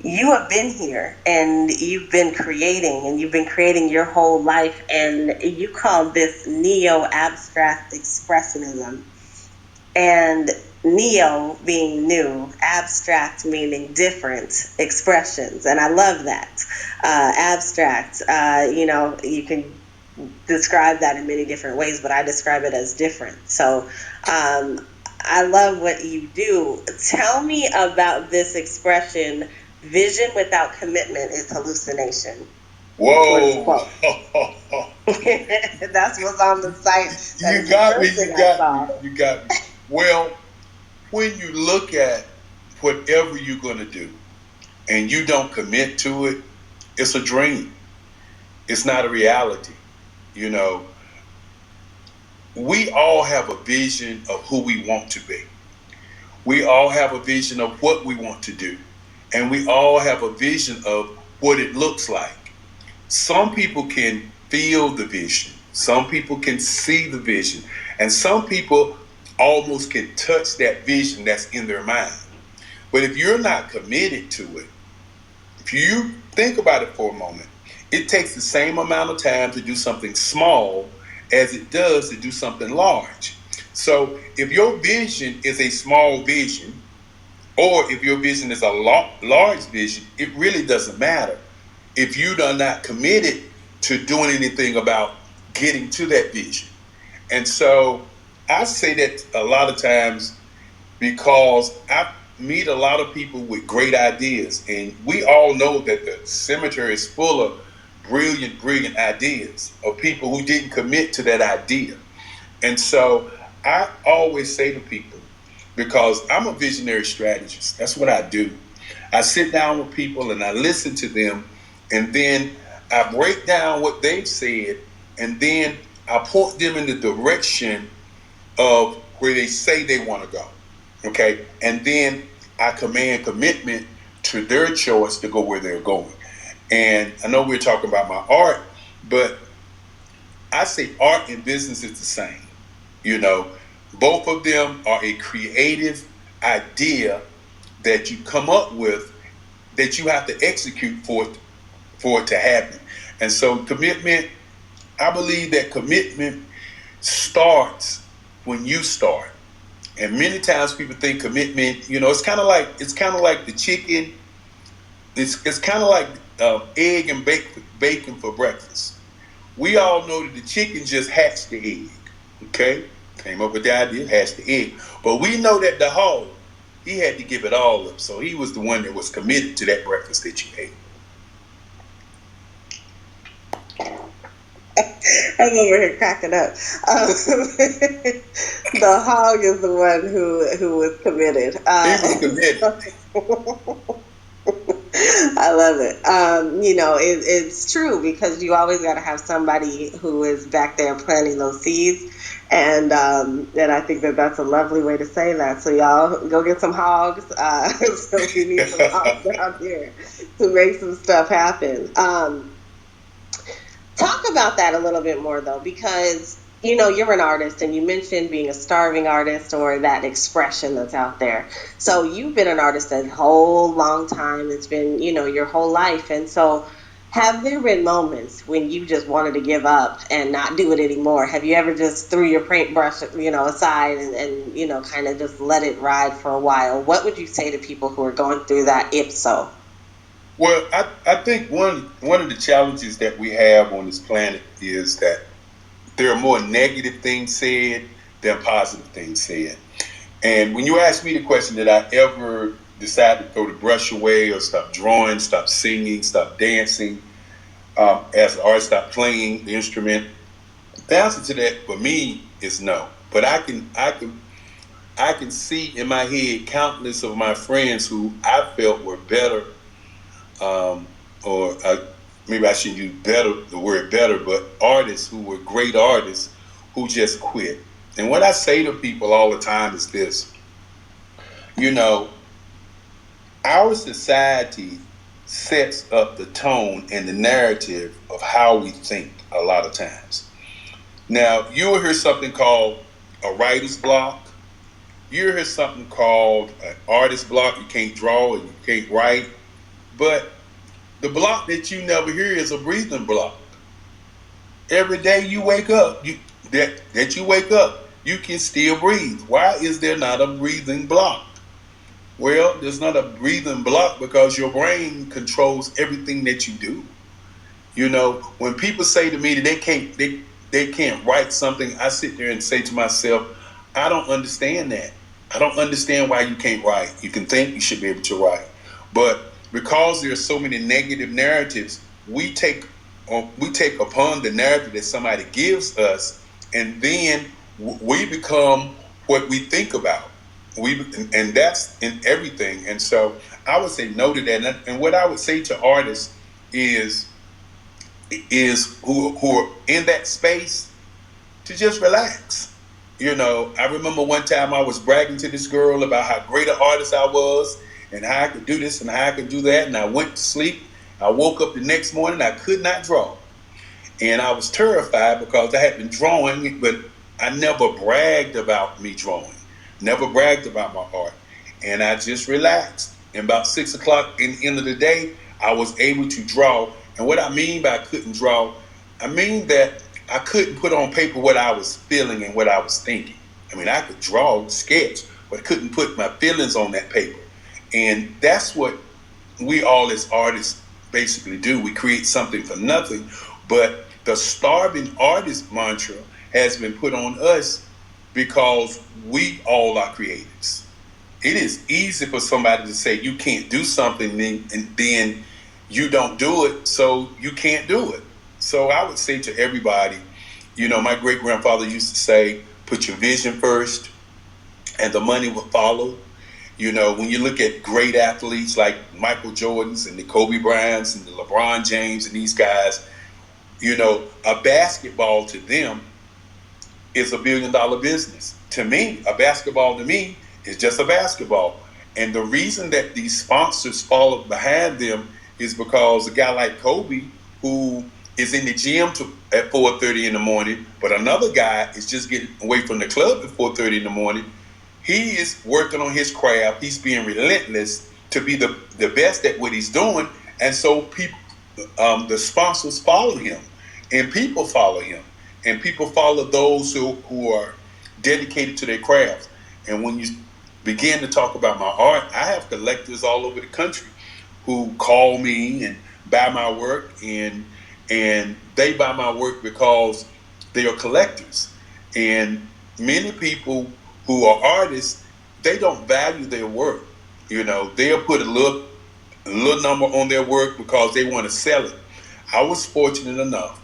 You have been here and you've been creating your whole life, and you call this neo abstract expressionism. And neo being new, abstract meaning different expressions. And I love that. Abstract, you can describe that in many different ways, but I describe it as different. So I love what you do. Tell me about this expression: vision without commitment is hallucination. Whoa. That's what's on the site. That You is the got me, first thing you I got me, saw. you got me. Well, when you look at whatever you're going to do and you don't commit to it, it's a dream. It's not a reality. You know, we all have a vision of who we want to be. We all have a vision of what we want to do. And we all have a vision of what it looks like. Some people can feel the vision. Some people can see the vision. And some people almost can touch that vision that's in their mind. But if you're not committed to it, if you think about it for a moment, it takes the same amount of time to do something small as it does to do something large. So if your vision is a small vision, or if your vision is a large vision, it really doesn't matter if you are not committed to doing anything about getting to that vision. And so I say that a lot of times because I meet a lot of people with great ideas, and we all know that the cemetery is full of brilliant ideas of people who didn't commit to that idea. And so I always say to people, because I'm a visionary strategist, that's what I do. I sit down with people and I listen to them, and then I break down what they've said, and then I point them in the direction of where they say they want to go. Okay. And then I command commitment to their choice to go where they're going. And I know we're talking about my art, but I say art and business is the same. You know, both of them are a creative idea that you come up with that you have to execute for it to happen. And so commitment, I believe that commitment starts when you start. And many times people think commitment, it's kind of like the chicken. It's kind of like egg and bacon for breakfast. We all know that the chicken just hatched the egg. Okay, came up with the idea, hatched the egg. But we know that the hog, he had to give it all up. So he was the one that was committed to that breakfast that you ate. I'm over here cracking up. The hog is the one who was committed. He was committed. I love it. It's true because you always got to have somebody who is back there planting those seeds, and I think that that's a lovely way to say that. So y'all go get some hogs. So we need some hogs out here to make some stuff happen. Talk about that a little bit more though, because you're an artist and you mentioned being a starving artist or that expression that's out there. So you've been an artist a whole long time. It's been, your whole life. And so have there been moments when you just wanted to give up and not do it anymore? Have you ever just threw your paintbrush, aside and kind of just let it ride for a while? What would you say to people who are going through that, if so? Well, I think one of the challenges that we have on this planet is that there are more negative things said than positive things said. And when you ask me the question, did I ever decide to throw the brush away or stop drawing, stop singing, stop dancing, as an artist, stop playing the instrument? The answer to that for me is no. But I can see in my head countless of my friends who I felt were better, um, or maybe I shouldn't use better the word better, but artists who were great artists who just quit. And what I say to people all the time is this: you know, our society sets up the tone and the narrative of how we think a lot of times. Now, you will hear something called a writer's block. You hear something called an artist block. You can't draw and you can't write. But the block that you never hear is a breathing block. Every day you wake up, you wake up, you can still breathe. Why is there not a breathing block? Well, there's not a breathing block because your brain controls everything that you do. You know, when people say to me that they can't write something, I sit there and say to myself, I don't understand that. I don't understand why you can't write. You can think, you should be able to write. But because there's so many negative narratives, we take upon the narrative that somebody gives us, and then we become what we think about. And that's in everything. And so I would say no to that. And what I would say to artists is who are in that space to just relax. You know, I remember one time I was bragging to this girl about how great an artist I was and how I could do this and how I could do that. And I went to sleep. I woke up the next morning. I could not draw. And I was terrified because I had been drawing, but I never bragged about me drawing, never bragged about my art. And I just relaxed. And about 6 o'clock in the end of the day, I was able to draw. And what I mean by I couldn't draw, I mean that I couldn't put on paper what I was feeling and what I was thinking. I mean, I could draw, sketch, but I couldn't put my feelings on that paper. And that's what we all as artists basically do. We create something for nothing, but the starving artist mantra has been put on us because we all are creatives. It is easy for somebody to say you can't do something and then you don't do it, so you can't do it. So I would say to everybody, you know, my great grandfather used to say, put your vision first and the money will follow. You know, when you look at great athletes like Michael Jordans and the Kobe Bryants and the LeBron James and these guys, you know, a basketball to them is $1 billion business. To me, a basketball to me is just a basketball. And the reason that these sponsors follow behind them is because a guy like Kobe, who is in the gym at 4:30 in the morning, but another guy is just getting away from the club at 4:30 in the morning. He is working on his craft. He's being relentless to be the best at what he's doing. And so people, the sponsors follow him, and people follow him, and people follow those who are dedicated to their craft. And when you begin to talk about my art, I have collectors all over the country who call me and buy my work, and they buy my work because they are collectors. And many people who are artists, they don't value their work. You know, they'll put a little number on their work because they want to sell it. I was fortunate enough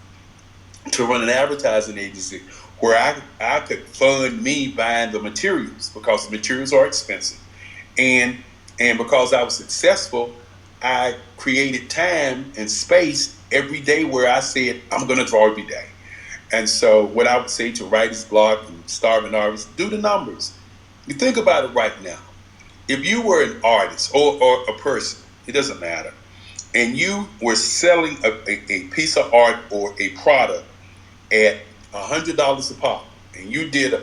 to run an advertising agency where I could fund me buying the materials because the materials are expensive. And because I was successful, I created time and space every day where I said, I'm going to draw every day. And so what I would say to writer's block and starving artists, do the numbers. You think about it right now. If you were an artist or a person, it doesn't matter, and you were selling a piece of art or a product at $100 a pop, and you did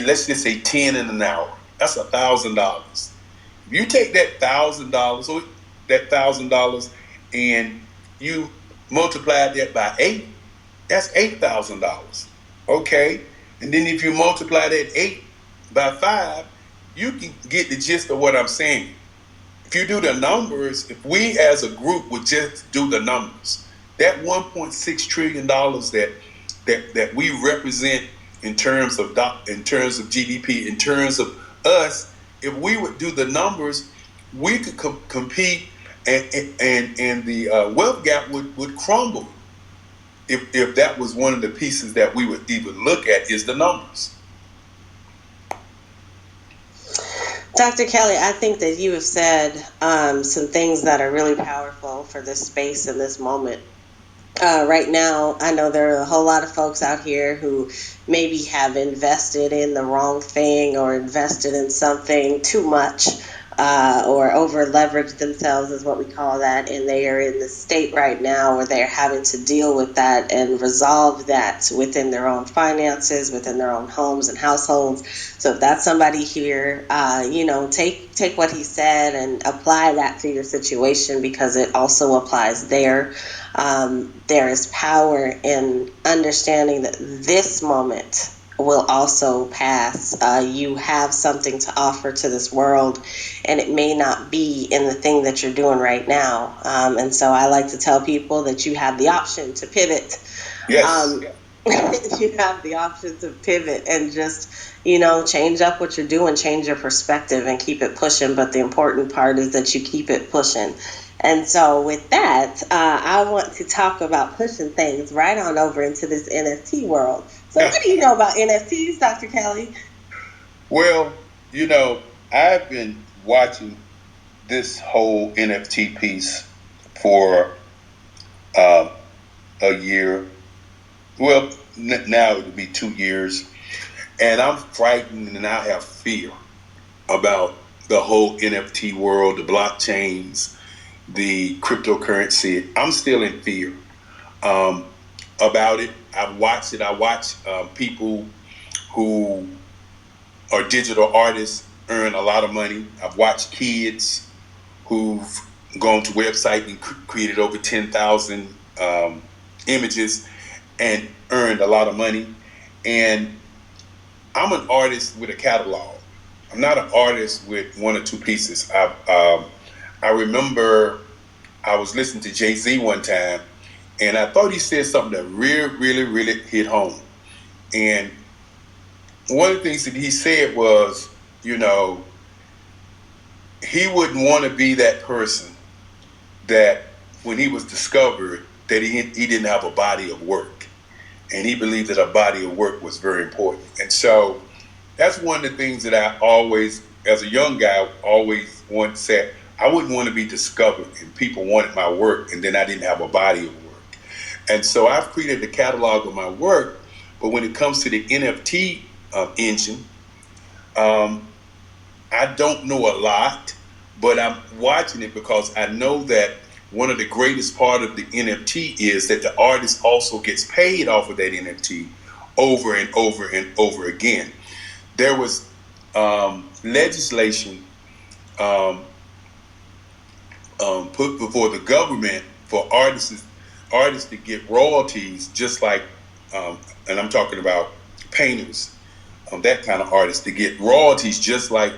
let's just say 10 in an hour, that's $1,000. If you take that $1,000 and you multiply that by 8, that's $8,000. Okay, and then if you multiply that 8 by 5, you can get the gist of what I'm saying. If you do the numbers, if we as a group would just do the numbers, that $1.6 trillion that we represent in terms of GDP, in terms of us, if we would do the numbers, we could compete, and the wealth gap would crumble. If that was one of the pieces that we would even look at, is the numbers. Dr. Kelly, I think that you have said some things that are really powerful for this space and this moment. Right now, I know there are a whole lot of folks out here who maybe have invested in the wrong thing or invested in something too much. or over leverage themselves is what we call that, and they are in the state right now where they're having to deal with that and resolve that within their own finances, within their own homes and households. So if that's somebody here, take what he said and apply that to your situation, because it also applies there. There is power in understanding that this moment will also pass. You have something to offer to this world, and it may not be in the thing that you're doing right now. And so I like to tell people that you have the option to pivot. Yes. You have the option to pivot and just, change up what you're doing, change your perspective, and keep it pushing. But the important part is that you keep it pushing. And so, with that, I want to talk about pushing things right on over into this NFT world. So, what do you know about NFTs, Dr. Kelly? Well, I've been watching this whole NFT piece for uh, a year. Well, now it'll be 2 years. And I'm frightened and I have fear about the whole NFT world, the blockchains, the cryptocurrency. I'm still in fear about it. I've watched it. I watch people who are digital artists earn a lot of money. I've watched kids who've gone to website and created over 10,000 images and earned a lot of money. And I'm an artist with a catalog. I'm not an artist with one or two pieces. I remember I was listening to Jay-Z one time, and I thought he said something that really, really, really hit home. And one of the things that he said was, he wouldn't want to be that person that when he was discovered that he didn't have a body of work. And he believed that a body of work was very important. And so that's one of the things that I always, as a young guy, always said, I wouldn't want to be discovered and people wanted my work and then I didn't have a body of work. And so I've created the catalog of my work, but when it comes to the NFT engine, I don't know a lot, but I'm watching it because I know that one of the greatest part of the NFT is that the artist also gets paid off of that NFT over and over and over again. There was legislation put before the government for artists to get royalties, just like, and I'm talking about painters, that kind of artists to get royalties, just like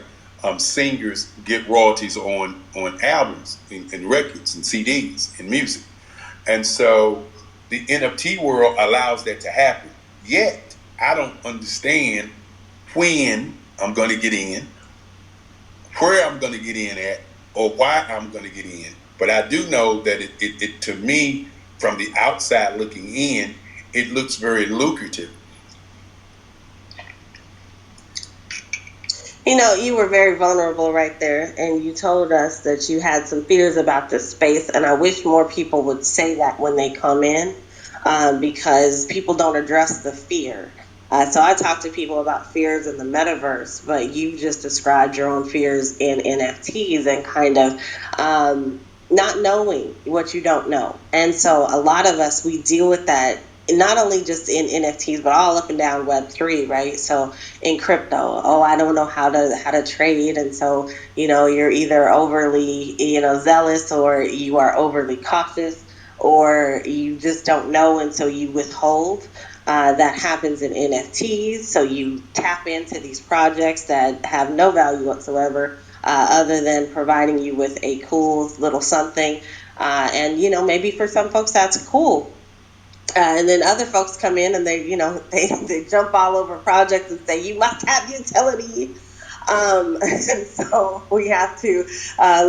singers get royalties on albums and records and CDs and music. And so the NFT world allows that to happen. Yet I don't understand when I'm going to get in, where I'm going to get in at, or why I'm going to get in. But I do know that it to me, from the outside looking in, it looks very lucrative. You were very vulnerable right there, and you told us that you had some fears about this space, and I wish more people would say that when they come in, because people don't address the fear. So I talk to people about fears in the metaverse, but you just described your own fears in NFTs and kind of not knowing what you don't know. And so a lot of us, we deal with that not only just in NFTs, but all up and down Web3, right? So in crypto, oh, I don't know how to trade, and so you're either overly zealous, or you are overly cautious, or you just don't know, and so you withhold. That happens in NFTs. So you tap into these projects that have no value whatsoever, other than providing you with a cool little something. And maybe for some folks that's cool. And then other folks come in and they jump all over projects and say you must have utility. And so we have to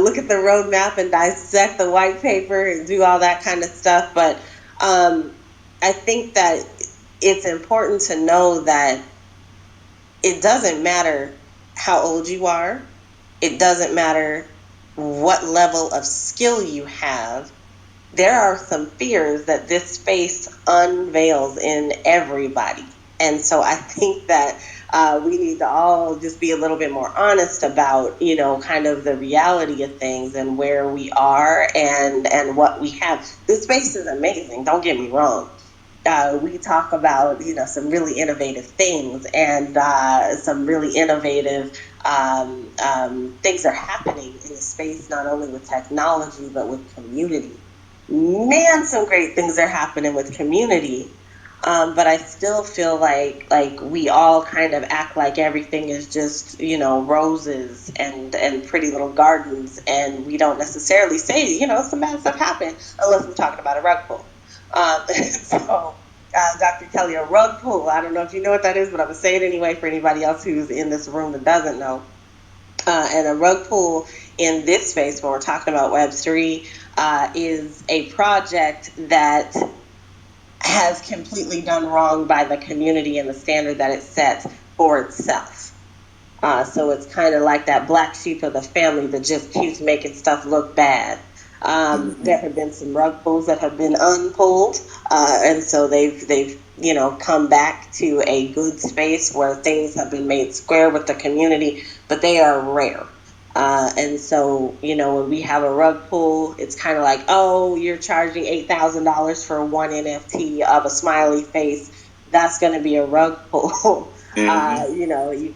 look at the roadmap and dissect the white paper and do all that kind of stuff. But I think that it's important to know that it doesn't matter how old you are. It doesn't matter what level of skill you have. There are some fears that this space unveils in everybody. And so I think that we need to all just be a little bit more honest about, kind of the reality of things and where we are and what we have. This space is amazing. Don't get me wrong. We talk about, some really innovative things and some really innovative things are happening in the space, not only with technology, but with community. Man, some great things are happening with community. But I still feel like we all kind of act like everything is just, roses and pretty little gardens, and we don't necessarily say, some bad stuff happened unless we're talking about a rug pull. So, Dr. Kelly, a rug pull. I don't know if you know what that is, but I'm gonna say it anyway for anybody else who's in this room that doesn't know. And a rug pull in this space, when we're talking about Web3, is a project that has completely done wrong by the community and the standard that it sets for itself. So it's kind of like that black sheep of the family that just keeps making stuff look bad. There have been some rug pulls that have been unpulled, and so they've come back to a good space where things have been made square with the community, but they are rare. And so, when we have a rug pull, it's kind of like, oh, you're charging $8,000 for one NFT of a smiley face. That's going to be a rug pull. You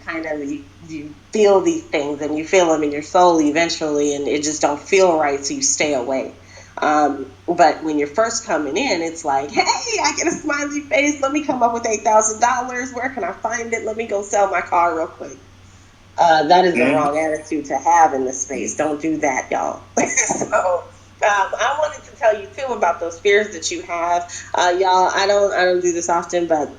kind of you feel these things and you feel them in your soul eventually, and it just don't feel right, so you stay away. But when you're first coming in, it's like, hey, I get a smiley face. Let me come up with $8,000. Where can I find it? Let me go sell my car real quick. That is the wrong attitude to have in this space. Don't do that, y'all. So I wanted to tell you too about those fears that you have, y'all. I don't do this often, but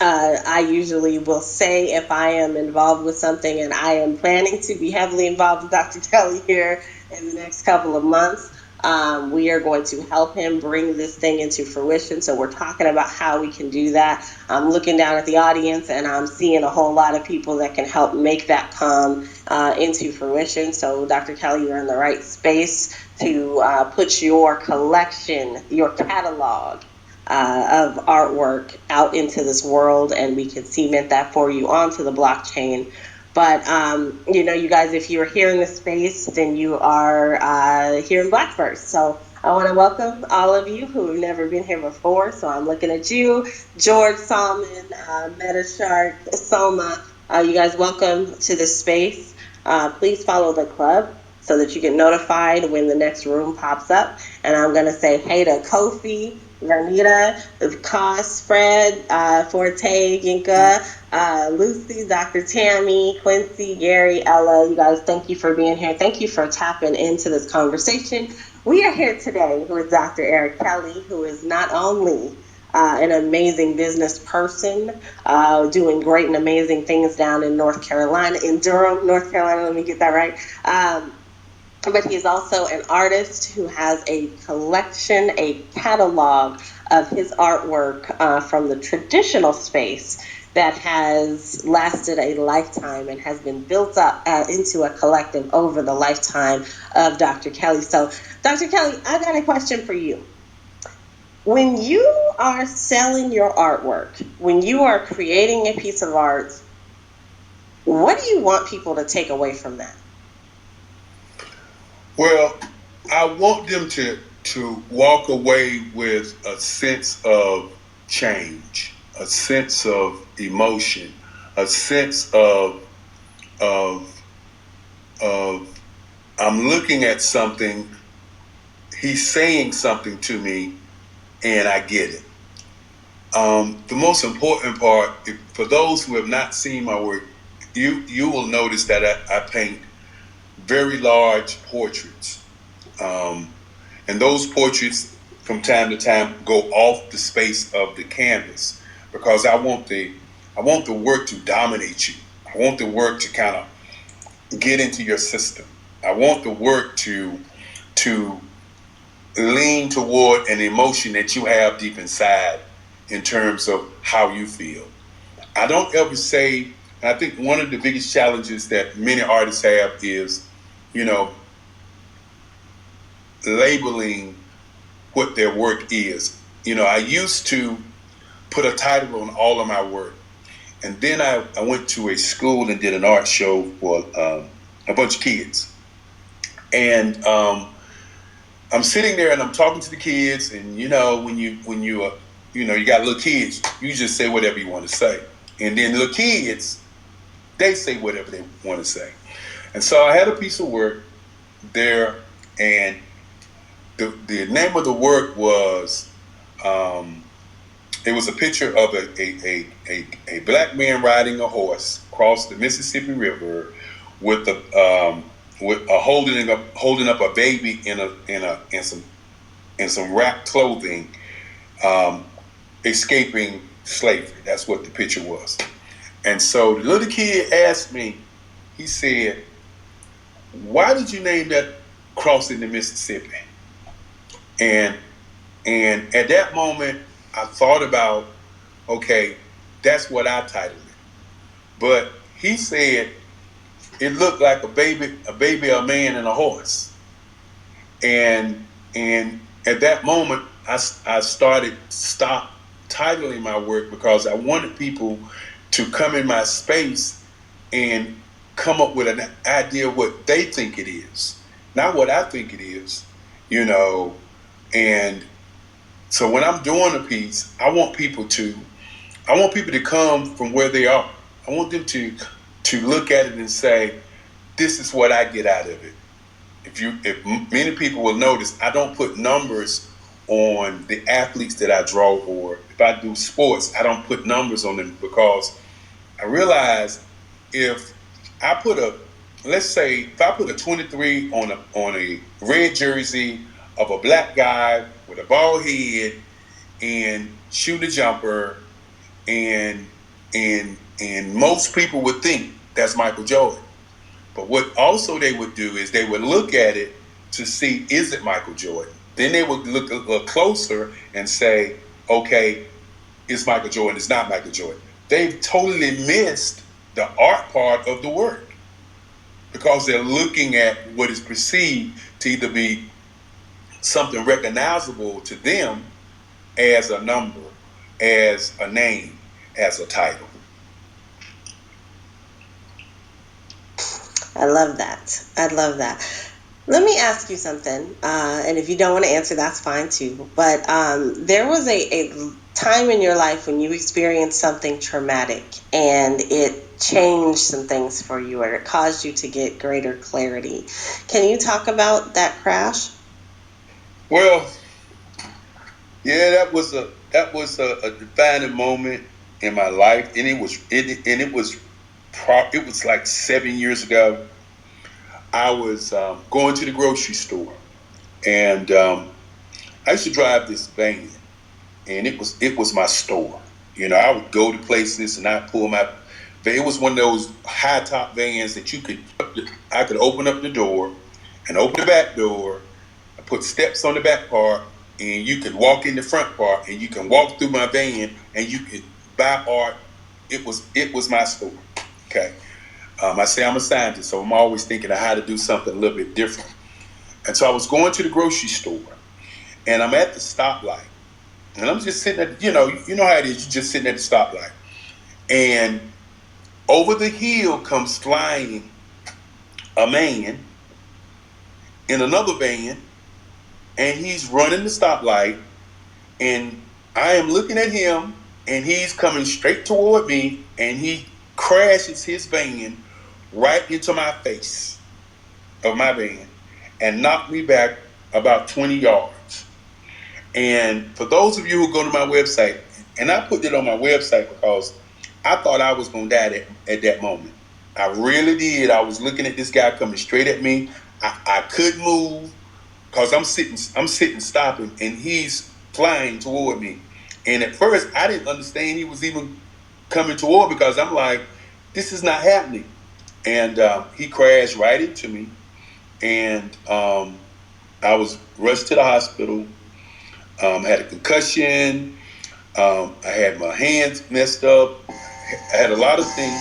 I usually will say if I am involved with something, and I am planning to be heavily involved with Dr. Kelly here in the next couple of months. We are going to help him bring this thing into fruition. So we're talking about how we can do that. I'm looking down at the audience and I'm seeing a whole lot of people that can help make that come into fruition. So Dr. Kelly, you're in the right space to put your collection, your catalog of artwork out into this world, and we can cement that for you onto the blockchain. But you guys, if you're here in the space, then you are here in Blackverse. So I want to welcome all of you who have never been here before. So I'm looking at you, George, Salmon, Metashark, Soma. You guys, welcome to this space. Please follow the club so that you get notified when the next room pops up. And I'm going to say hey to Kofi, Vernita, Cos, Fred, Forte, Ginka, Lucy, Dr. Tammy, Quincy, Gary, Ella. You guys, thank you for being here. Thank you for tapping into this conversation. We are here today with Dr. Eric Kelly, who is not only an amazing business person, doing great and amazing things down in North Carolina, in Durham, North Carolina. Let me get that right. But he's also an artist who has a collection, a catalog of his artwork from the traditional space that has lasted a lifetime and has been built up into a collective over the lifetime of Dr. Kelly. So, Dr. Kelly, I got a question for you. When you are selling your artwork, when you are creating a piece of art, what do you want people to take away from that? Well, I want them to walk away with a sense of change, a sense of emotion, a sense of I'm looking at something, he's saying something to me, and I get it. The most important part, for those who have not seen my work, you will notice that I paint very large portraits. And those portraits from time to time go off the space of the canvas because I want the work to dominate you. I want the work to kind of get into your system. I want the work to lean toward an emotion that you have deep inside in terms of how you feel. I don't ever say, I think one of the biggest challenges that many artists have is, labeling what their work is. I used to put a title on all of my work. And then I went to a school and did an art show for a bunch of kids. And I'm sitting there and I'm talking to the kids, and you know, when you got little kids, you just say whatever you want to say. And then little kids, they say whatever they want to say. And so I had a piece of work there, and the name of the work was it was a picture of a black man riding a horse across the Mississippi River with holding up a baby in some wrapped clothing, escaping slavery. That's what the picture was. And so the little kid asked me, he said, "Why did you name that crossing the Mississippi?" And at that moment, I thought about, okay, that's what I titled it. But he said it looked like a baby, a man, and a horse. And at that moment, I stopped titling my work because I wanted people to come in my space and come up with an idea of what they think it is, not what I think it is, you know. And so when I'm doing a piece, I want people to come from where they are. I want them to look at it and say, "This is what I get out of it." If many people will notice, I don't put numbers on the athletes that I draw, or if I do sports, I don't put numbers on them, because I realize if I put if I put a 23 on a red jersey of a black guy with a bald head and shoot a jumper, and most people would think that's Michael Jordan. But what also they would do is they would look at it to see, is it Michael Jordan? Then they would look a little closer and say, okay, it's Michael Jordan, it's not Michael Jordan. They've totally missed the art part of the work because they're looking at what is perceived to either be something recognizable to them as a number, as a name, as a title. I love that. I love that. Let me ask you something, and if you don't want to answer, that's fine too. But there was a time in your life when you experienced something traumatic, and it changed some things for you, or it caused you to get greater clarity. Can you talk about that crash? Well, yeah, that was a defining moment in my life, and it was like 7 years ago. I was going to the grocery store, and I used to drive this van, and it was my store. You know, I would go to places and I pull my. It was one of those high top vans that I could open up the door, and open the back door. I put steps on the back part, and you could walk in the front part, and you can walk through my van, and you could buy art. It was my store. Okay. I say I'm a scientist, so I'm always thinking of how to do something a little bit different. And so I was going to the grocery store, and I'm at the stoplight, and I'm just sitting at, you know how it is, you're just sitting at the stoplight. And over the hill comes flying a man in another van, and he's running the stoplight, and I am looking at him, and he's coming straight toward me, and he crashes his van right into my face of my van and knocked me back about 20 yards. And for those of you who go to my website, and I put it on my website because I thought I was going to die at that moment. I really did. I was looking at this guy coming straight at me. I couldn't move because I'm sitting stopping, and he's flying toward me. And at first, I didn't understand he was even coming toward, because I'm like, this is not happening. And he crashed right into me, and I was rushed to the hospital. I had a concussion. I had my hands messed up. I had a lot of things.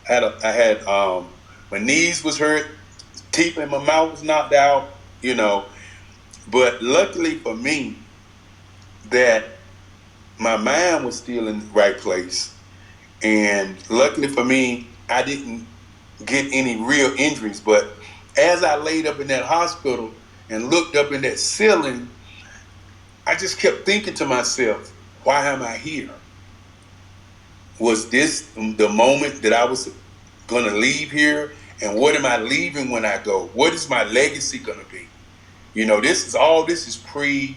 I had my knees was hurt, teeth in my mouth was knocked out, But luckily for me, that my mind was still in the right place. And luckily for me, I didn't get any real injuries. But as I laid up in that hospital and looked up in that ceiling, I just kept thinking to myself, why am I here? Was this the moment that I was going to leave here? And what am I leaving when I go? What is my legacy going to be? You know, this is pre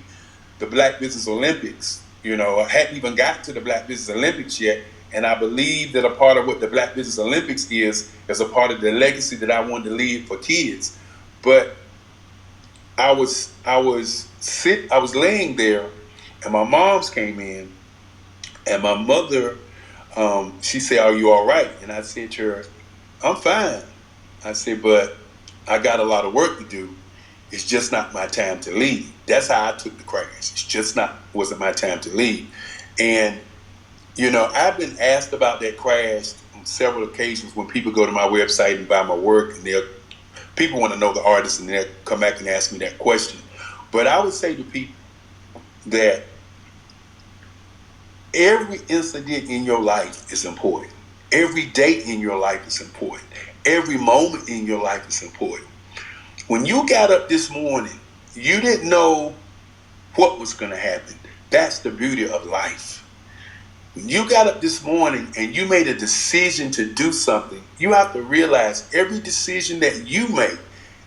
the Black Business Olympics. You know, I hadn't even got to the Black Business Olympics yet. And I believe that a part of what the Black Business Olympics is a part of the legacy that I wanted to leave for kids. But I was laying there, and my mom's came in, and my mother, she said, "Are you all right?" And I said to her, "I'm fine." I said, "But I got a lot of work to do. It's just not my time to leave." That's how I took the crash. Wasn't my time to leave. And, you know, I've been asked about that crash on several occasions when people go to my website and buy my work, and people want to know the artist, and they'll come back and ask me that question. But I would say to people that every incident in your life is important. Every day in your life is important. Every moment in your life is important. When you got up this morning, you didn't know what was going to happen. That's the beauty of life. When you got up this morning and you made a decision to do something, you have to realize every decision that you make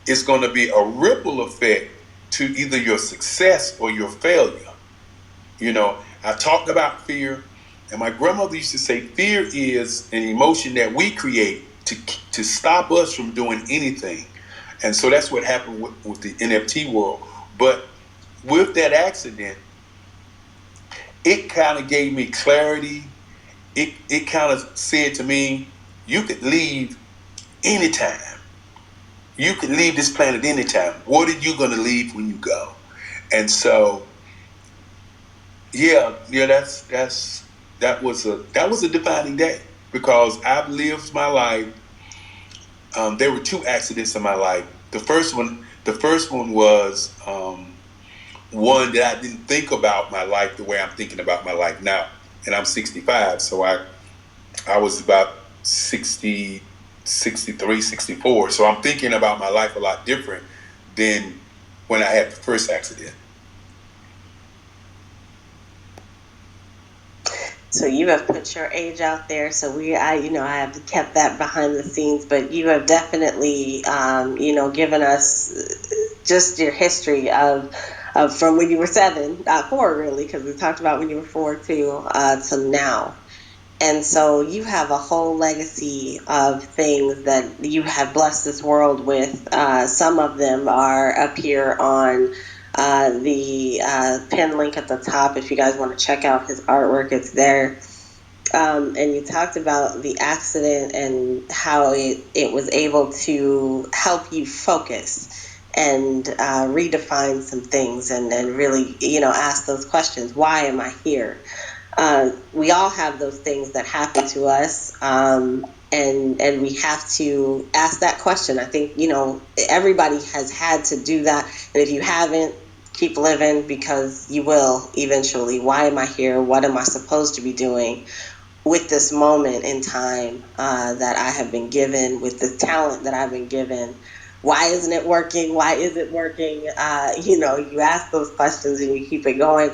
is going to be a ripple effect to either your success or your failure. You know, I talked about fear, and my grandmother used to say fear is an emotion that we create to stop us from doing anything. And so that's what happened with the NFT world. But with that accident, it kind of gave me clarity. It kind of said to me, you could leave anytime. You could leave this planet anytime. What are you going to leave when you go? And so, yeah, that was a defining day, because I've lived my life. There were two accidents in my life. The first one was one that I didn't think about my life the way I'm thinking about my life now. And I'm 65, so I was about 60, 63, 64. So I'm thinking about my life a lot different than when I had the first accident. So you have put your age out there. So I have kept that behind the scenes, but you have definitely, given us just your history of from when you were 7, not 4 really, because we talked about when you were 4 to now. And so you have a whole legacy of things that you have blessed this world with. Some of them are up here on the pin link at the top. If you guys want to check out his artwork, it's there. And you talked about the accident and how it was able to help you focus and redefine some things, and really, ask those questions. Why am I here? We all have those things that happen to us, and we have to ask that question. I think everybody has had to do that, and if you haven't, keep living, because you will eventually. Why am I here? What am I supposed to be doing with this moment in time that I have been given, with the talent that I've been given? Why isn't it working? Why is it working? You ask those questions and you keep it going.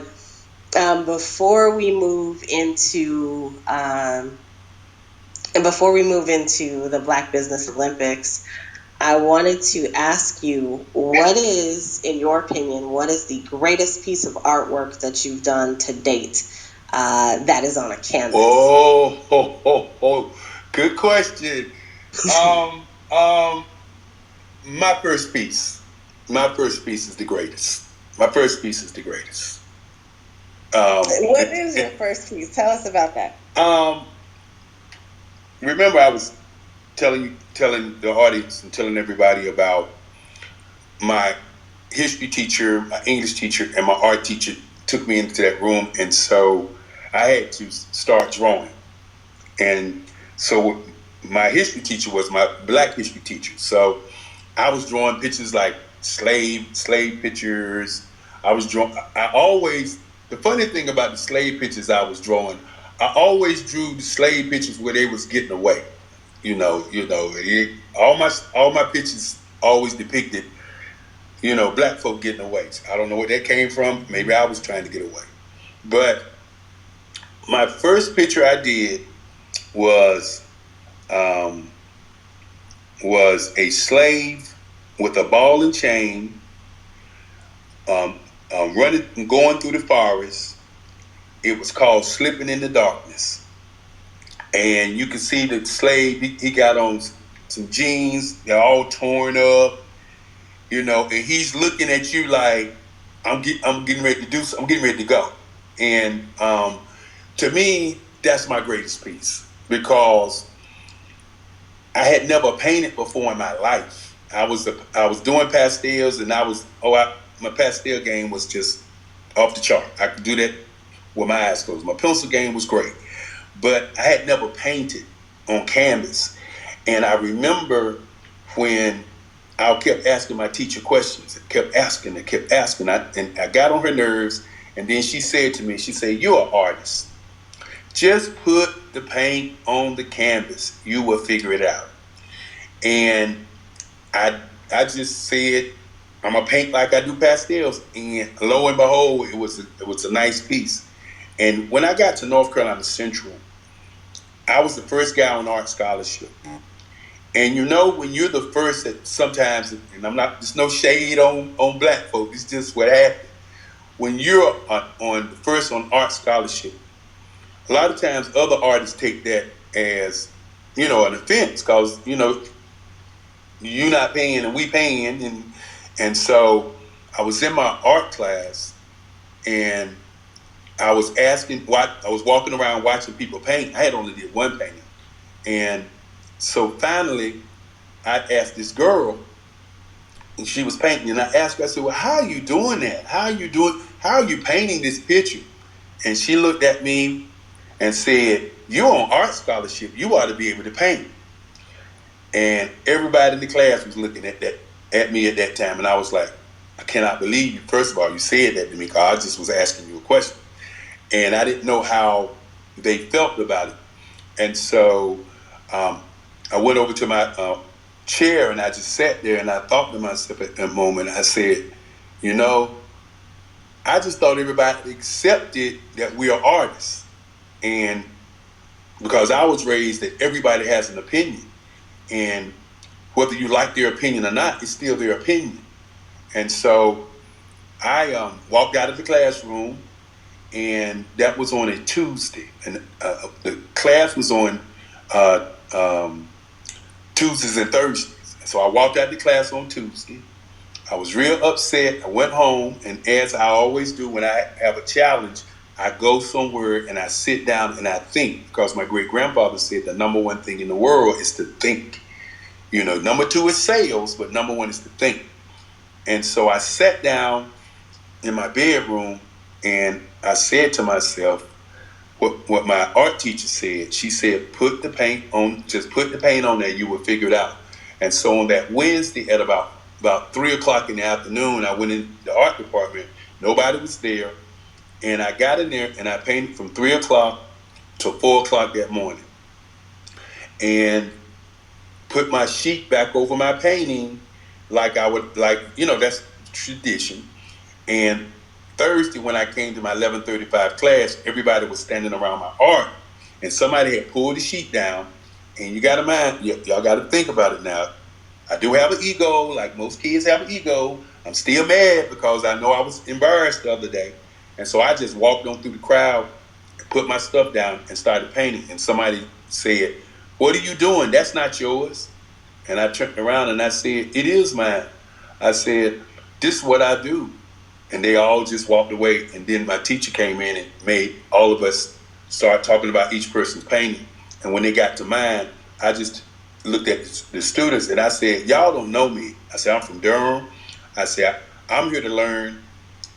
Before we move into the Black Business Olympics, I wanted to ask you, what is, in your opinion, what is the greatest piece of artwork that you've done to date that is on a canvas? Oh, good question. My first piece. My first piece is the greatest. My first piece is the greatest. What is your first piece? Tell us about that. Remember, I was telling the audience and telling everybody about my history teacher, my English teacher, and my art teacher took me into that room, and so I had to start drawing. And so my history teacher was my Black history teacher. So I was drawing pictures like slave pictures. I always the funny thing about the slave pictures I was drawing, I always drew the slave pictures where they was getting away. All my pictures always depicted, black folk getting away. I don't know where that came from. Maybe I was trying to get away. But my first picture I did was a slave with a ball and chain, running, going through the forest. It was called Slipping in the Darkness. And you can see the slave, he got on some jeans, they're all torn up, and he's looking at you like, I'm getting ready to do something, I'm getting ready to go. And to me, that's my greatest piece, because I had never painted before in my life. I was doing pastels, and my pastel game was just off the chart. I could do that with my eyes closed. My pencil game was great, but I had never painted on canvas. And I remember when I kept asking my teacher questions. I kept asking. And I got on her nerves. And then she said to me, "You're an artist. Just put the paint on the canvas. You will figure it out." And I just said, "I'm gonna paint like I do pastels." And lo and behold, it was a nice piece. And when I got to North Carolina Central, I was the first guy on art scholarship. And when you're the first, that sometimes, and there's no shade on black folk, it's just what happened. When you're on the first on art scholarship, a lot of times other artists take that as, an offense, because, you're not paying and we paying. And so I was in my art class, and I was walking around watching people paint. I had only did one painting. And so finally, I asked this girl, and she was painting, and I asked her, I said, "Well, how are you doing that? How are you painting this picture?" And she looked at me and said, "You're on art scholarship. You ought to be able to paint." And everybody in the class was looking at me at that time, and I was like, "I cannot believe you. First of all, you said that to me, because I just was asking you a question." And I didn't know how they felt about it. And so I went over to my chair, and I just sat there, and I thought to myself at that moment, I said, I just thought everybody accepted that we are artists. And because I was raised that everybody has an opinion, and whether you like their opinion or not, it's still their opinion. And so I walked out of the classroom, and that was on a Tuesday, and the class was on Tuesdays and Thursdays. So I walked out of the class on Tuesday. I was real upset. I went home, and as I always do when I have a challenge, I go somewhere and I sit down and I think, because my great grandfather said the number one thing in the world is to think. Number two is sales, but number one is to think. And so I sat down in my bedroom, and I said to myself what my art teacher said. She said, just put the paint on there, you will figure it out. And so on that Wednesday at about 3:00 in the afternoon, I went in the art department. Nobody was there. And I got in there and I painted from 3:00 to 4:00 that morning. And put my sheet back over my painting like I would, that's tradition. And Thursday, when I came to my 11:35 class, everybody was standing around my art, and somebody had pulled the sheet down. And you got to mind, y'all got to think about it now. I do have an ego, like most kids have an ego. I'm still mad because I know I was embarrassed the other day. And so I just walked on through the crowd, put my stuff down, and started painting. And somebody said, "What are you doing? That's not yours." And I turned around and I said, "It is mine." I said, "This is what I do." And they all just walked away. And then my teacher came in and made all of us start talking about each person's painting. And when they got to mine, I just looked at the students and I said, "Y'all don't know me." I said, "I'm from Durham." I said, "I'm here to learn."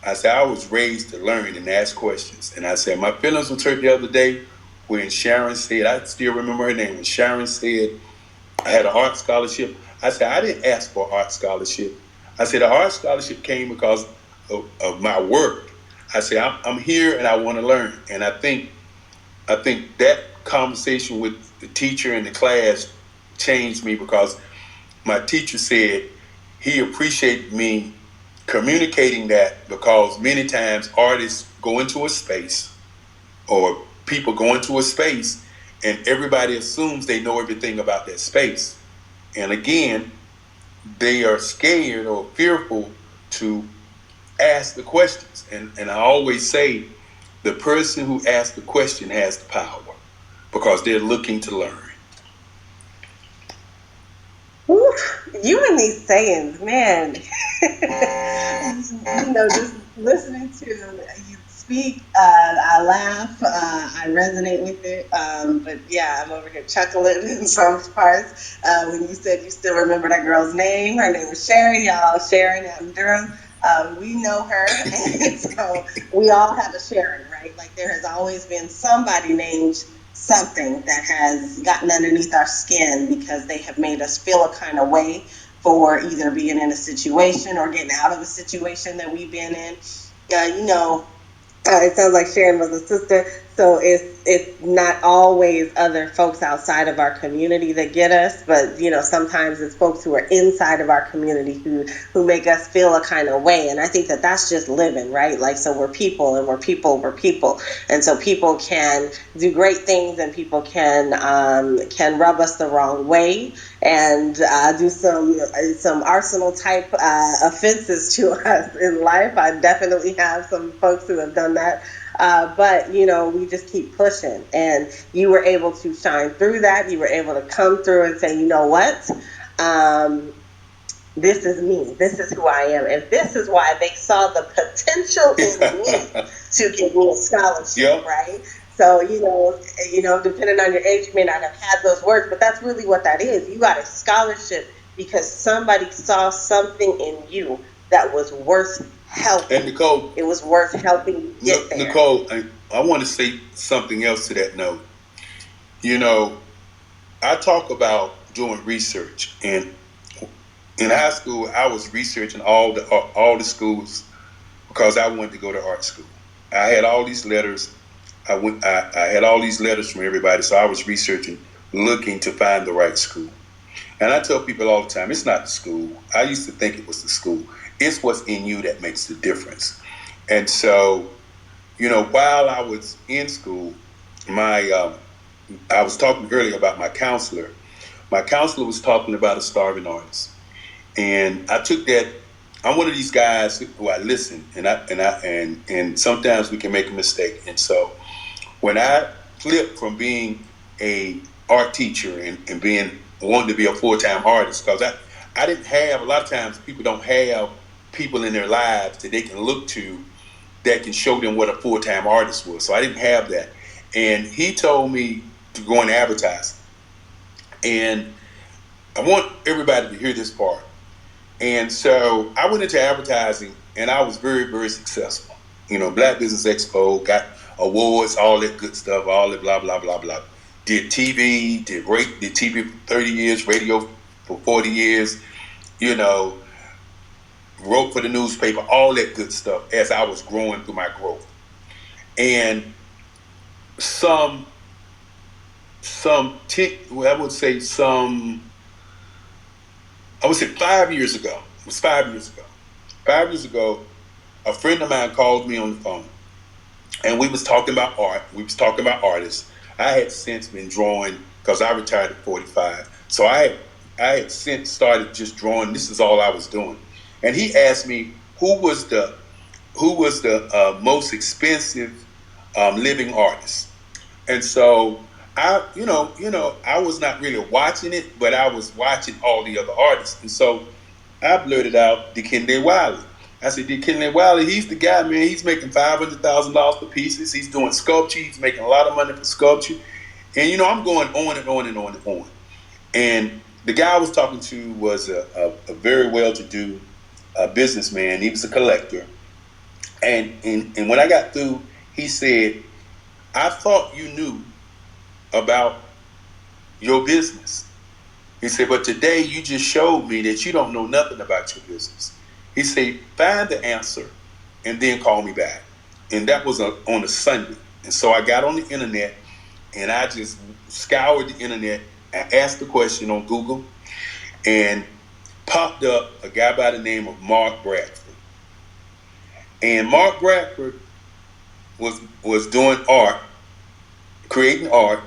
I said, "I was raised to learn and ask questions." And I said, "My feelings were hurt the other day when Sharon said," I still remember her name, when Sharon said, I had an art scholarship. I said, "I didn't ask for an art scholarship." I said, "The art scholarship came because of my work." I say, I'm here and I want to learn. And I think that conversation with the teacher in the class changed me, because my teacher said he appreciated me communicating that, because many times artists go into a space, or people go into a space, and everybody assumes they know everything about that space. And again, they are scared or fearful to ask the questions. And I always say the person who asks the question has the power, because they're looking to learn. Whew, you and these sayings, man. Just listening to you speak, I laugh, I resonate with it. But yeah, I'm over here chuckling in some parts. When you said you still remember that girl's name, her name was Sharon, y'all. Sharon out in Durham. We know her, and so we all have a Sharon, right? Like there has always been somebody named something that has gotten underneath our skin because they have made us feel a kind of way for either being in a situation or getting out of a situation that we've been in. It sounds like Sharon was a sister, so it's not always other folks outside of our community that get us, but sometimes it's folks who are inside of our community who make us feel a kind of way. And I think that that's just living, right? Like, so we're people, and we're people, and so people can do great things, and people can rub us the wrong way, and do some arsenal type offenses to us in life. I definitely have some folks who have done that. But we just keep pushing, and you were able to shine through that. You were able to come through and say, you know what? This is me. This is who I am, and this is why they saw the potential in me to give me a scholarship, yep. Right? So depending on your age, you may not have had those words, but that's really what that is. You got a scholarship because somebody saw something in you that was worth helping. And Nicole, it was worth helping you get there. Nicole, I want to say something else to that note. I talk about doing research, and in high school, I was researching all the schools because I wanted to go to art school. I had all these letters. I had all these letters from everybody, so I was researching, looking to find the right school. And I tell people all the time, it's not the school. I used to think it was the school. It's what's in you that makes the difference. And so, while I was in school, I was talking earlier about my counselor. My counselor was talking about a starving artist. And I took that. I'm one of these guys who I listen, and sometimes we can make a mistake. And so when I flipped from being a art teacher and being wanting to be a full-time artist, because I didn't have, a lot of times people don't have people in their lives that they can look to that can show them what a full-time artist was. So I didn't have that. And he told me to go and advertise. And I want everybody to hear this part. And so I went into advertising, and I was very, very successful. Black Business Expo, got awards, all that good stuff, all that blah, blah, blah, blah. Did TV, did TV for 30 years, radio for 40 years, wrote for the newspaper, all that good stuff as I was growing through my growth. And I would say 5 years ago. It was 5 years ago. 5 years ago, a friend of mine called me on the phone, and we was talking about art. We was talking about artists. I had since been drawing because I retired at 45. So I had since started just drawing. This is all I was doing. And he asked me who was the most expensive living artist. And so I was not really watching it, but I was watching all the other artists. And so I blurted out Dikembe Wiley. I said, Dikembe Wiley, he's the guy, man. He's making $500,000 for pieces. He's doing sculpture. He's making a lot of money for sculpture. And, I'm going on and on and on and on. And the guy I was talking to was a very well-to-do businessman. He was a collector. And when I got through, he said, I thought you knew about your business. He said, but today you just showed me that you don't know nothing about your business. He said, find the answer and then call me back. and that was on a Sunday. And so I got on the internet and I just scoured the internet and asked the question on Google, and popped up a guy by the name of Mark Bradford. And Mark Bradford was doing art, creating art,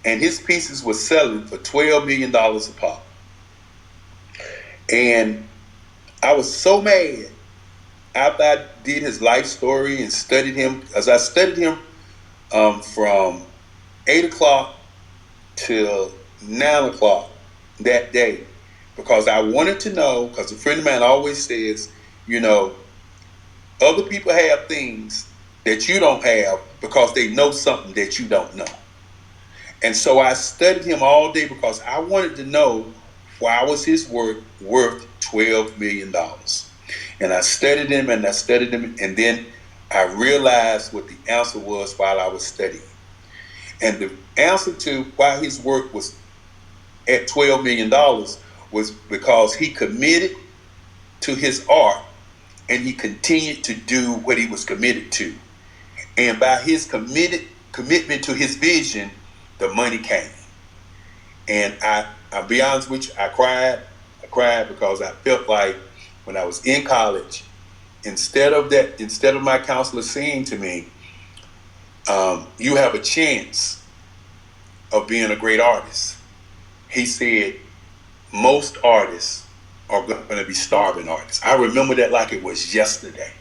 and his pieces were selling for $12 million a pop. And I was so mad after I did his life story and studied him, as I studied him from 8 o'clock till 9 o'clock that day, because I wanted to know, because a friend of mine always says, you know, other people have things that you don't have because they know something that you don't know. And so I studied him all day because I wanted to know, why was his work worth $12 million? And I studied him and I studied him, and then I realized what the answer was while I was studying. And the answer to why his work was at $12 million was because he committed to his art and he continued to do what he was committed to. And by his commitment to his vision, the money came. And I'll be honest with you, I cried. I cried because I felt like when I was in college, instead of my counselor saying to me, you have a chance of being a great artist, he said, most artists are going to be starving artists. I remember that like it was yesterday.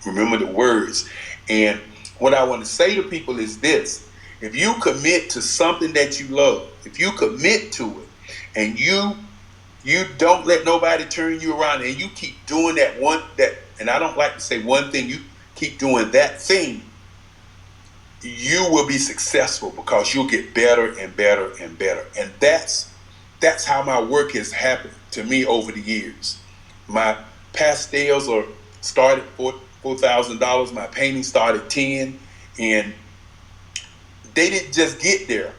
Remember the words. And what I want to say to people is this: if you commit to something that you love, if you commit to it, and you don't let nobody turn you around, and you keep doing and I don't like to say one thing, you keep doing that thing, you will be successful because you'll get better and better and better. And that's how my work has happened to me over the years. My pastels started $4,000. My paintings started $10,000, and they didn't just get there.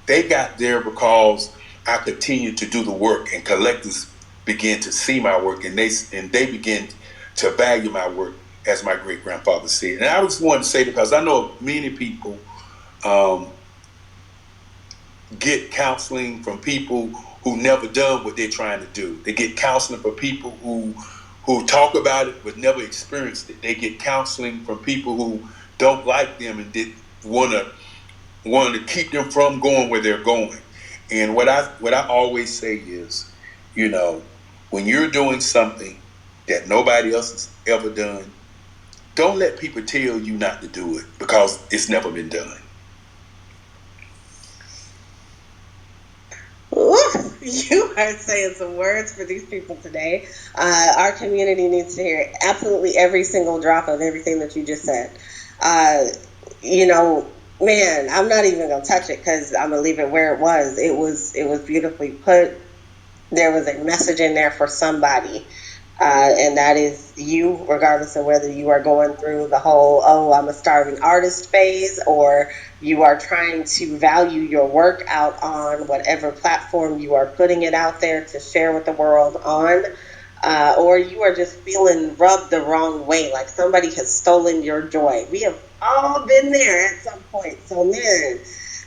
They got there because I continued to do the work, and collectors began to see my work, and they began to value my work, as my great grandfather said. And I just wanted to say, because I know many people get counseling from people who never done what they're trying to do. They get counseling from people who talk about it but never experienced it. They get counseling from people who don't like them and did want to keep them from going where they're going. And what I always say is, you know, when you're doing something that nobody else has ever done, don't let people tell you not to do it, because it's never been done. Ooh, you are saying some words for these people today. Our community needs to hear absolutely every single drop of everything that you just said. You know, man, I'm not even gonna touch it because I'm gonna leave it where it was. It was beautifully put. There was a message in there for somebody. And that is you, regardless of whether you are going through the whole, oh, I'm a starving artist phase, or you are trying to value your work out on whatever platform you are putting it out there to share with the world on, or you are just feeling rubbed the wrong way, like somebody has stolen your joy. We have all been there at some point. So, man,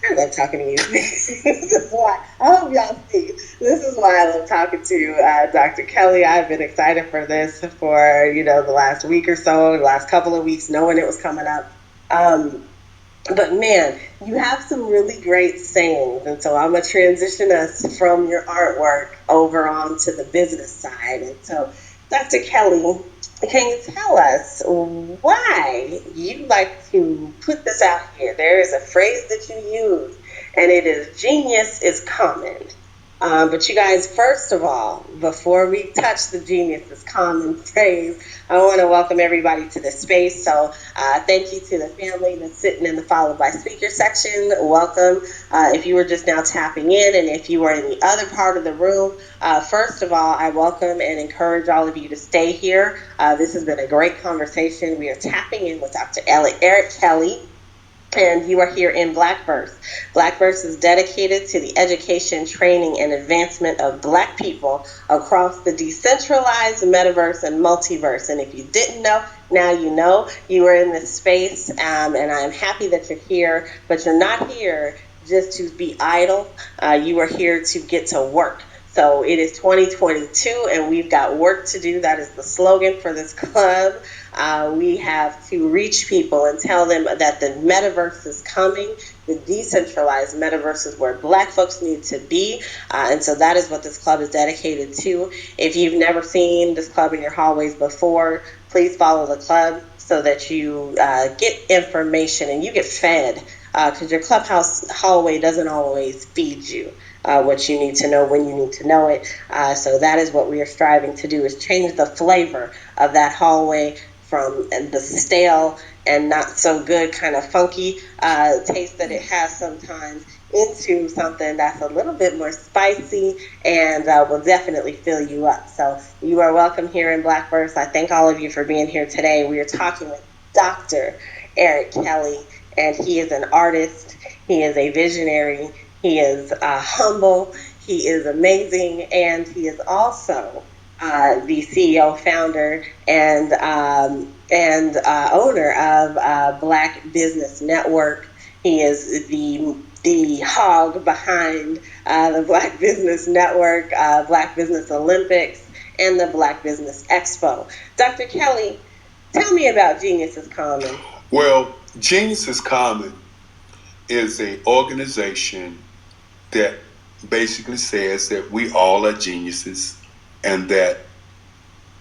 I love talking to you. This is why. I hope y'all see. This is why I love talking to Dr. Kelly. I've been excited for this for the last week or so, the last couple of weeks, knowing it was coming up. But man, you have some really great sayings, and so I'm gonna transition us from your artwork over onto the business side. And so, Dr. Kelly, can you tell us why you like to put this out here? There is a phrase that you use, and it is "genius is common." But you guys, first of all, before we touch the genius is common phrase, I want to welcome everybody to the space. So thank you to the family that's sitting in the followed by speaker section. Welcome. If you were just now tapping in, and if you are in the other part of the room, first of all, I welcome and encourage all of you to stay here. This has been a great conversation. We are tapping in with Dr. Eric Kelly. and you are here in Blackverse. Blackverse is dedicated to the education, training, and advancement of Black people across the decentralized metaverse and multiverse. And if you didn't know, now you know. You are in this space, and I'm happy that you're here, but you're not here just to be idle. You are here to get to work. So it is 2022 and we've got work to do. That is the slogan for this club. We have to reach people and tell them that the metaverse is coming. The decentralized metaverse is where Black folks need to be. And so that is what this club is dedicated to. If you've never seen this club in your hallways before, please follow the club so that you get information and you get fed, because your Clubhouse hallway doesn't always feed you what you need to know when you need to know it. So that is what we are striving to do, is change the flavor of that hallway from the stale and not so good kind of funky taste that it has sometimes into something that's a little bit more spicy and will definitely fill you up. So you are welcome here in Blackverse. I thank all of you for being here today. We are talking with Dr. Eric Kelly, and he is an artist. He is a visionary. He is humble. He is amazing, and he is also the CEO, founder, and owner of Black Business Network. He is the hog behind the Black Business Network, Black Business Olympics, and the Black Business Expo. Dr. Kelly, tell me about Genius is Common. Well, Genius is Common is an organization that basically says that we all are geniuses and that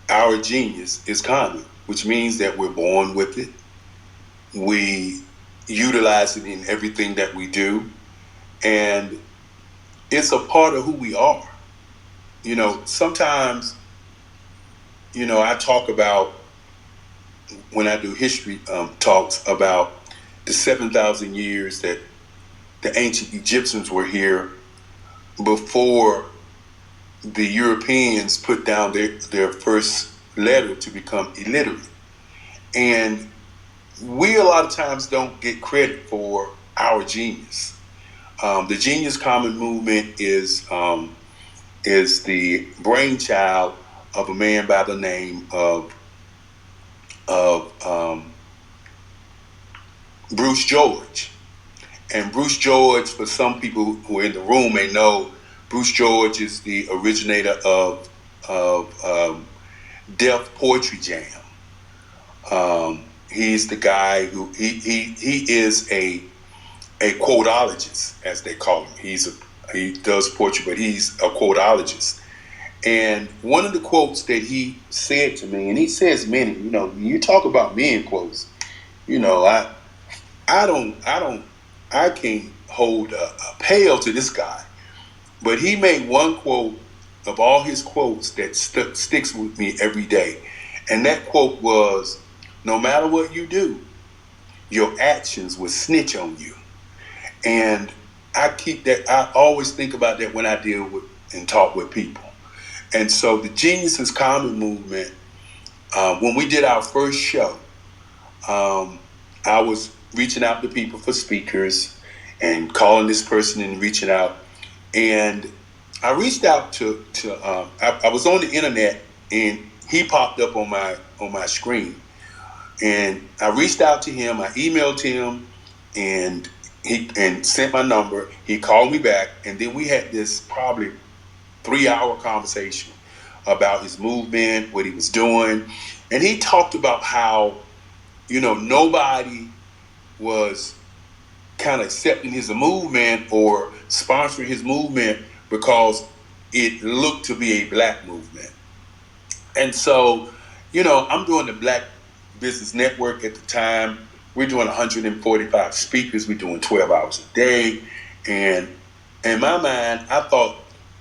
our genius is common, which means that we're born with it. We utilize it in everything that we do, and it's a part of who we are. You know, sometimes, you know, I talk about, when I do history talks about the 7,000 years that the ancient Egyptians were here before the Europeans put down their first letter to become illiterate. And we a lot of times don't get credit for our genius. The Genius Common movement is the brainchild of a man by the name of Bruce George. And Bruce George, for some people who are in the room may know, Bruce George is the originator of Def Poetry Jam. He's the guy who he is a quotologist, as they call him. He does poetry, but he's a quotologist. And one of the quotes that he said to me, and he says many, you know, you talk about men quotes, you know, I can't hold a pail to this guy. But he made one quote of all his quotes that sticks with me every day. And that quote was, no matter what you do, your actions will snitch on you. And I always think about that when I deal with and talk with people. And so the Genius is Common movement, when we did our first show, I was reaching out to people for speakers and calling this person and reaching out. And I reached out to I was on the internet and he popped up on my screen. And I reached out to him, I emailed him, and he sent my number. He called me back, and then we had this probably 3-hour conversation about his movement, what he was doing. And he talked about how, you know, nobody was kind of accepting his movement or sponsoring his movement because it looked to be a Black movement. And so, you know, I'm doing the Black Business Network at the time. We're doing 145 speakers. We're doing 12 hours a day. And in my mind, I thought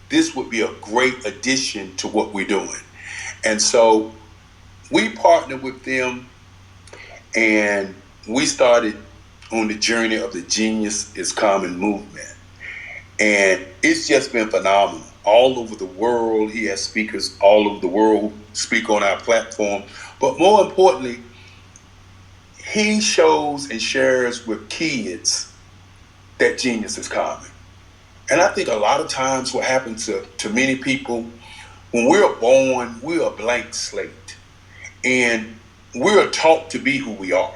this would be a great addition to what we're doing. And so we partnered with them and we started on the journey of the Genius is Common movement. And it's just been phenomenal. All over the world, he has speakers all over the world who speak on our platform. But more importantly, he shows and shares with kids that genius is common. And I think a lot of times what happens to many people, when we're born, we're a blank slate. And we're taught to be who we are.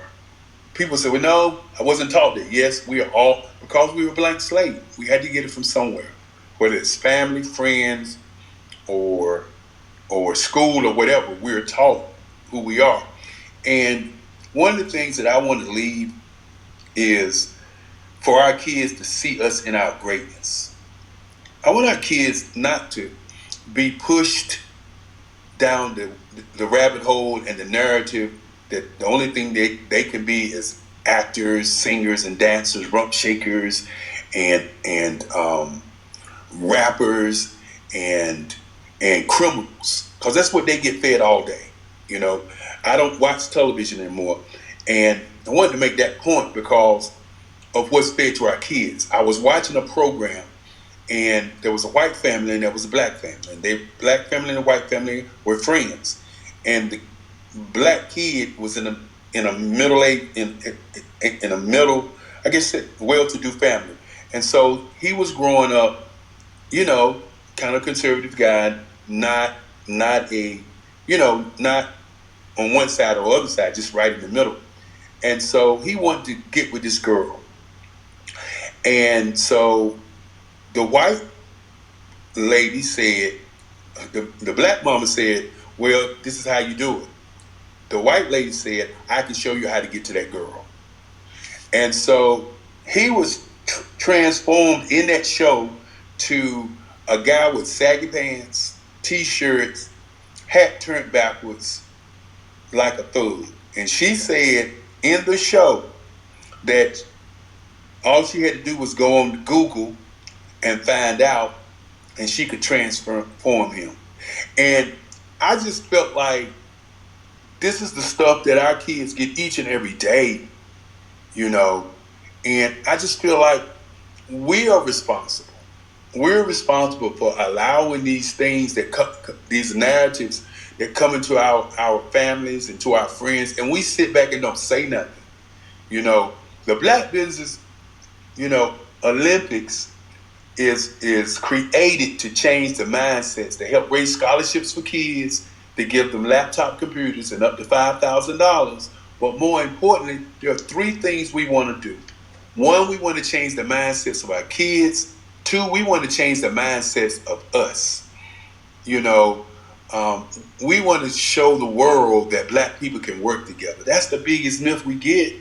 People say, well, no, I wasn't taught that. Yes, we are all, because we were a blank slate. We had to get it from somewhere, whether it's family, friends, or school or whatever. We're taught who we are. And one of the things that I want to leave is for our kids to see us in our greatness. I want our kids not to be pushed down the rabbit hole and the narrative that the only thing they can be is actors, singers, and dancers, rump shakers, and rappers, and criminals, because that's what they get fed all day. You know, I don't watch television anymore, and I wanted to make that point because of what's fed to our kids. I was watching a program, and there was a white family and there was a black family, and the black family and the white family were friends, and the black kid was in a middle age in a middle, I guess, well-to-do family, and so he was growing up, you know, kind of conservative guy, not a, you know, not on one side or other side, just right in the middle, and so he wanted to get with this girl, and so the white lady said, the black mama said, well, this is how you do it. The white lady said, I can show you how to get to that girl. And so he was transformed in that show to a guy with saggy pants, t-shirts, hat turned backwards, like a thug. And she said in the show that all she had to do was go on Google and find out, and she could transform him. And I just felt like this is the stuff that our kids get each and every day, you know. And I just feel like we are responsible. We're responsible for allowing these things these narratives that come into our families and to our friends, and we sit back and don't say nothing. You know, the Black Business, you know, Olympics is created to change the mindsets, to help raise scholarships for kids, to give them laptop computers and up to $5,000. But more importantly, there are three things we want to do. One, we want to change the mindsets of our kids. Two, we want to change the mindsets of us. You know, we want to show the world that Black people can work together. That's the biggest myth we get,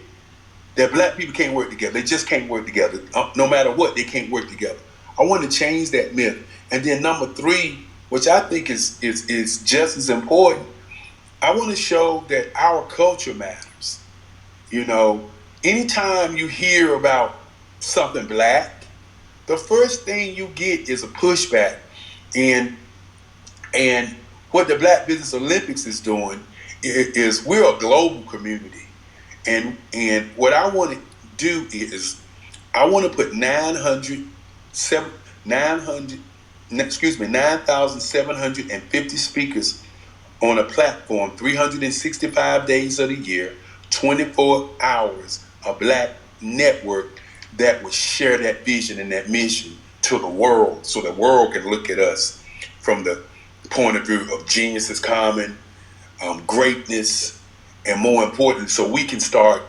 that Black people can't work together. They just can't work together. No matter what, they can't work together. I want to change that myth. And then number three, which I think is just as important, I want to show that our culture matters. You know, anytime you hear about something Black, the first thing you get is a pushback. And what the Black Business Olympics is doing is we're a global community. And what I want to do is I want to put 9,750 speakers on a platform 365 days of the year, 24 hours, a Black network that would share that vision and that mission to the world, so the world can look at us from the point of view of genius is common, greatness, and more important, so we can start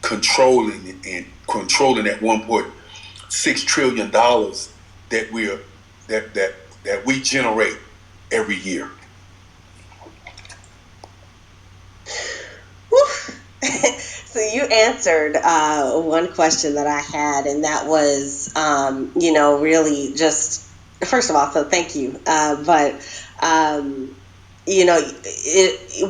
controlling that $1.6 trillion that we generate every year. So you answered one question that I had, and that was, you know, really just, first of all, so thank you. You know,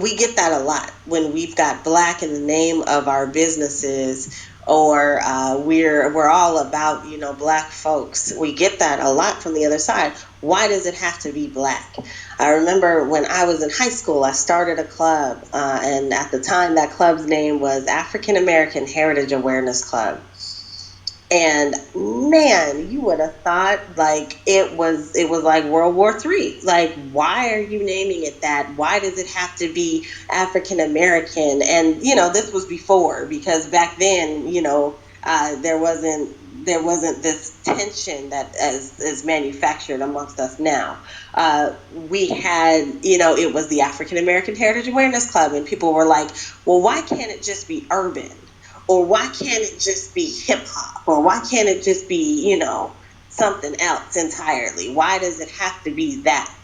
we get that a lot when we've got Black in the name of our businesses, or we're all about, you know, Black folks. We get that a lot from the other side. Why does it have to be Black? I remember when I was in high school, I started a club, and at the time that club's name was African American Heritage Awareness Club. And man, you would have thought like it was like World War III. Like, why are you naming it that? Why does it have to be African American? And this was before, because back then, there wasn't this tension that is manufactured amongst us now. We had, it was the African American Heritage Awareness Club, and people were like, well, why can't it just be urban? Or why can't it just be hip hop? Or why can't it just be, something else entirely? Why does it have to be that?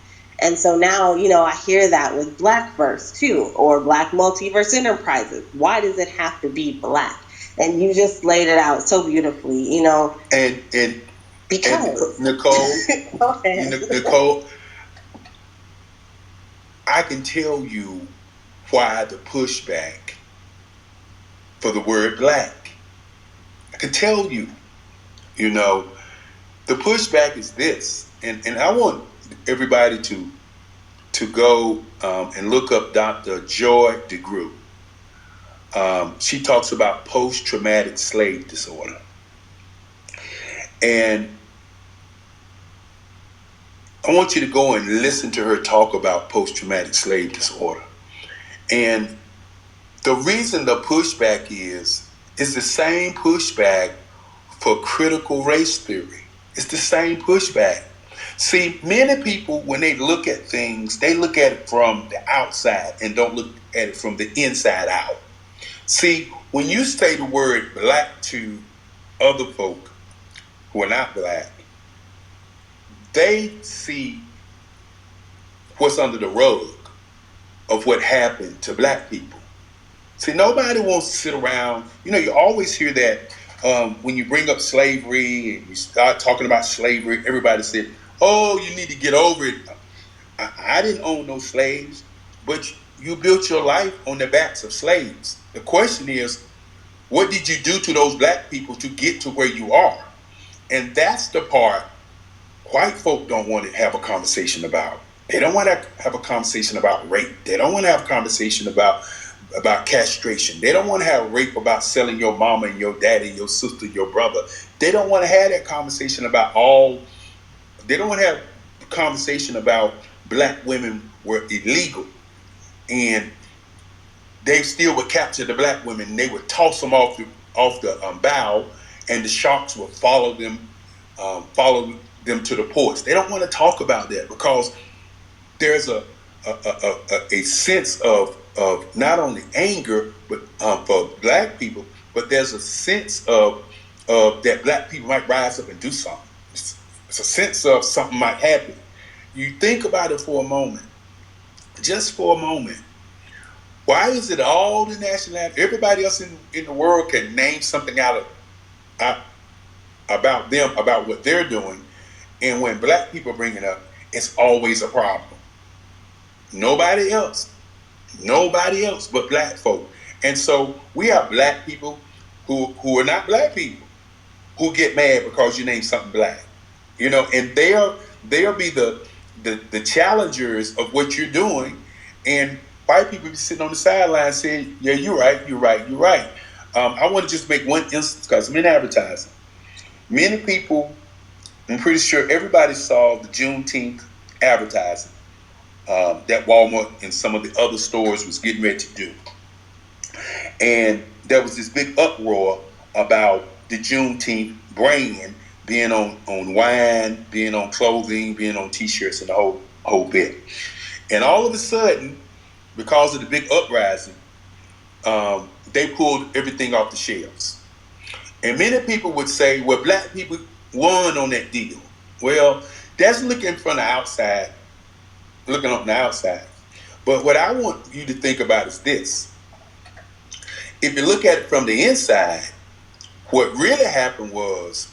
And so now, I hear that with Blackverse too, or Black Multiverse Enterprises. Why does it have to be Black? And you just laid it out so beautifully, And because. Nicole, Go ahead. Nicole, I can tell you why the pushback for the word Black. I can tell you, the pushback is this, and I want everybody to go and look up Dr. Joy DeGruy. She talks about post-traumatic slave disorder. And I want you to go and listen to her talk about post-traumatic slave disorder. And the reason the pushback is the same pushback for critical race theory. It's the same pushback. See, many people, when they look at things, they look at it from the outside and don't look at it from the inside out. See, when you say the word Black to other folk who are not Black, they see what's under the rug of what happened to Black people. See, nobody wants to sit around. You always hear that when you bring up slavery and you start talking about slavery, everybody said, oh, you need to get over it. I didn't own no slaves, but you built your life on the backs of slaves. The question is, what did you do to those Black people to get to where you are? And that's the part white folk don't want to have a conversation about. They don't want to have a conversation about rape. They don't want to have a conversation about castration. They don't want to have rape about selling your mama and your daddy, your sister, your brother. They don't want to have that conversation about they don't want to have a conversation about Black women were illegal and they still would capture the Black women and they would toss them off the bow, and the sharks would follow them to the ports. They don't want to talk about that because there's a sense of not only anger, but for Black people, but there's a sense of that Black people might rise up and do something. It's a sense of something might happen. You think about it for a moment, just for a moment. Why is it all the nationality, everybody else in the world can name something out about them, about what they're doing, and when Black people bring it up, it's always a problem. Nobody else but Black folk. And so we have Black people who are not Black people who get mad because you name something Black, and they'll be the challengers of what you're doing, and white people be sitting on the sideline saying, yeah, you're right. I want to just make one instance, because I'm in advertising. Many people, I'm pretty sure everybody saw the Juneteenth advertising that Walmart and some of the other stores was getting ready to do. And there was this big uproar about the Juneteenth brand being on wine, being on clothing, being on T-shirts, and the whole bit. And all of a sudden, because of the big uprising, they pulled everything off the shelves. And many people would say, well, Black people won on that deal. Well, that's looking from the outside, looking on the outside. But what I want you to think about is this. If you look at it from the inside, what really happened was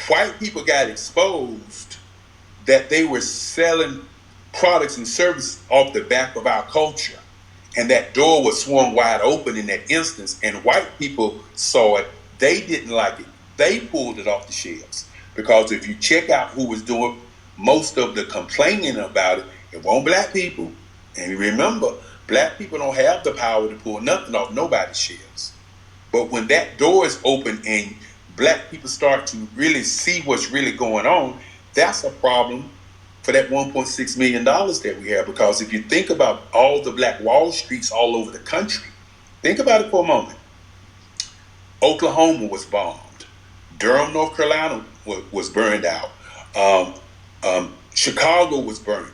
white people got exposed that they were selling products and services off the back of our culture. And that door was swung wide open in that instance. And white people saw it. They didn't like it. They pulled it off the shelves. Because if you check out who was doing most of the complaining about it, it wasn't Black people. And remember, Black people don't have the power to pull nothing off nobody's shelves. But when that door is open and black people start to really see what's really going on, that's a problem for that $1.6 million that we have. Because if you think about all the black Wall Streets all over the country, think about it for a moment. Oklahoma was bombed. Durham, North Carolina was burned out. Chicago was burned.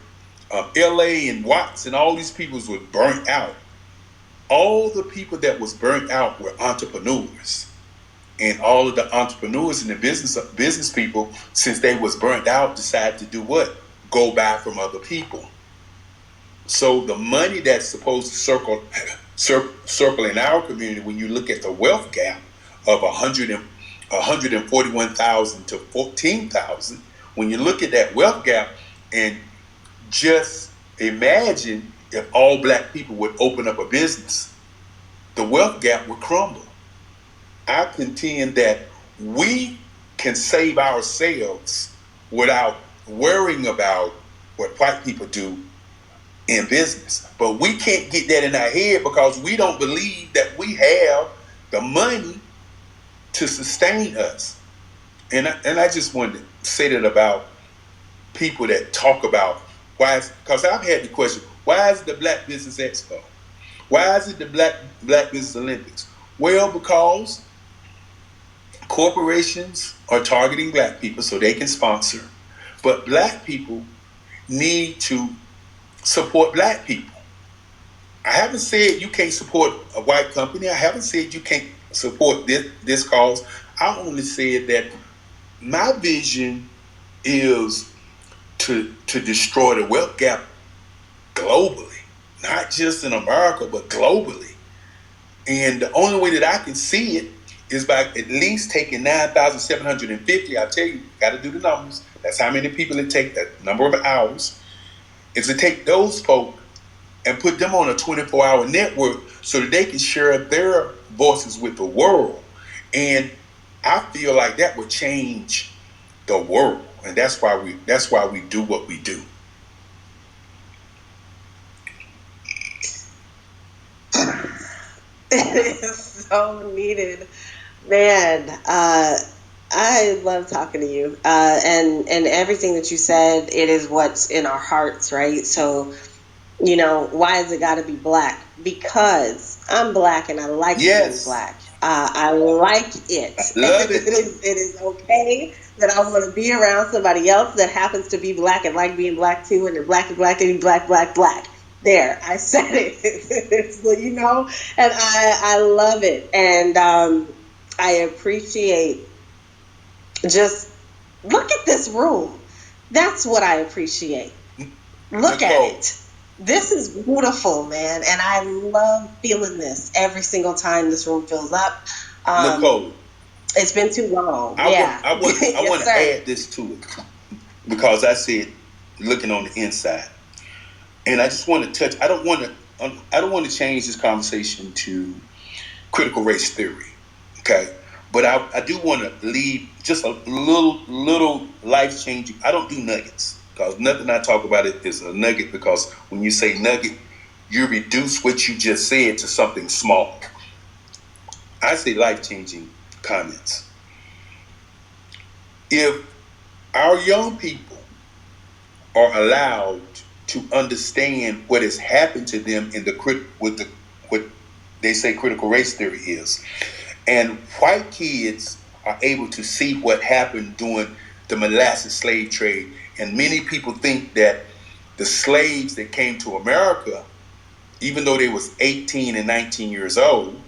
LA and Watts and all these people were burnt out. All the people that was burnt out were entrepreneurs. And all of the entrepreneurs and the business people, since they was burnt out, decided to do what? Go buy from other people. So the money that's supposed to circle in our community, when you look at the wealth gap of 141,000 to 14,000, when you look at that wealth gap and just imagine if all black people would open up a business, the wealth gap would crumble. I contend that we can save ourselves without worrying about what white people do in business. But we can't get that in our head because we don't believe that we have the money to sustain us. And I just wanted to say that about people that talk about why, because I've had the question, why is the Black Business Expo? Why is it the Black Business Olympics? Well, because corporations are targeting black people so they can sponsor, but black people need to support black people. I haven't said you can't support a white company. I haven't said you can't support this cause. I only said that my vision is to destroy the wealth gap globally, not just in America, but globally. And the only way that I can see it is by at least taking 9,750. I tell you, got to do the numbers. That's how many people it takes, that number of hours, is to take those folk and put them on a 24-hour network so that they can share their voices with the world. And I feel like that would change the world. And that's why we do what we do. It is so needed, man. I love talking to you, and everything that you said. It is what's in our hearts, right? So, why has it got to be black? Because I'm black and I like being black. I like it. I love it. It is okay that I want to be around somebody else that happens to be black and like being black too, and they're black and black and black, black, black. There, I said it. So, and I love it, and I appreciate. Just look at this room. That's what I appreciate. Look at it. This is beautiful, man, and I love feeling this every single time this room fills up. Nicole, it's been too long. I want to add this to it because I said looking on the inside. And I just want to touch. I don't want to change this conversation to critical race theory, okay? But I do want to leave just a little life changing. I don't do nuggets because nothing I talk about it is a nugget. Because when you say nugget, you reduce what you just said to something small. I say life changing comments. If our young people are allowed to understand what has happened to them in what they say critical race theory is, and white kids are able to see what happened during the molasses slave trade, and many people think that the slaves that came to America, even though they was 18 and 19 years old,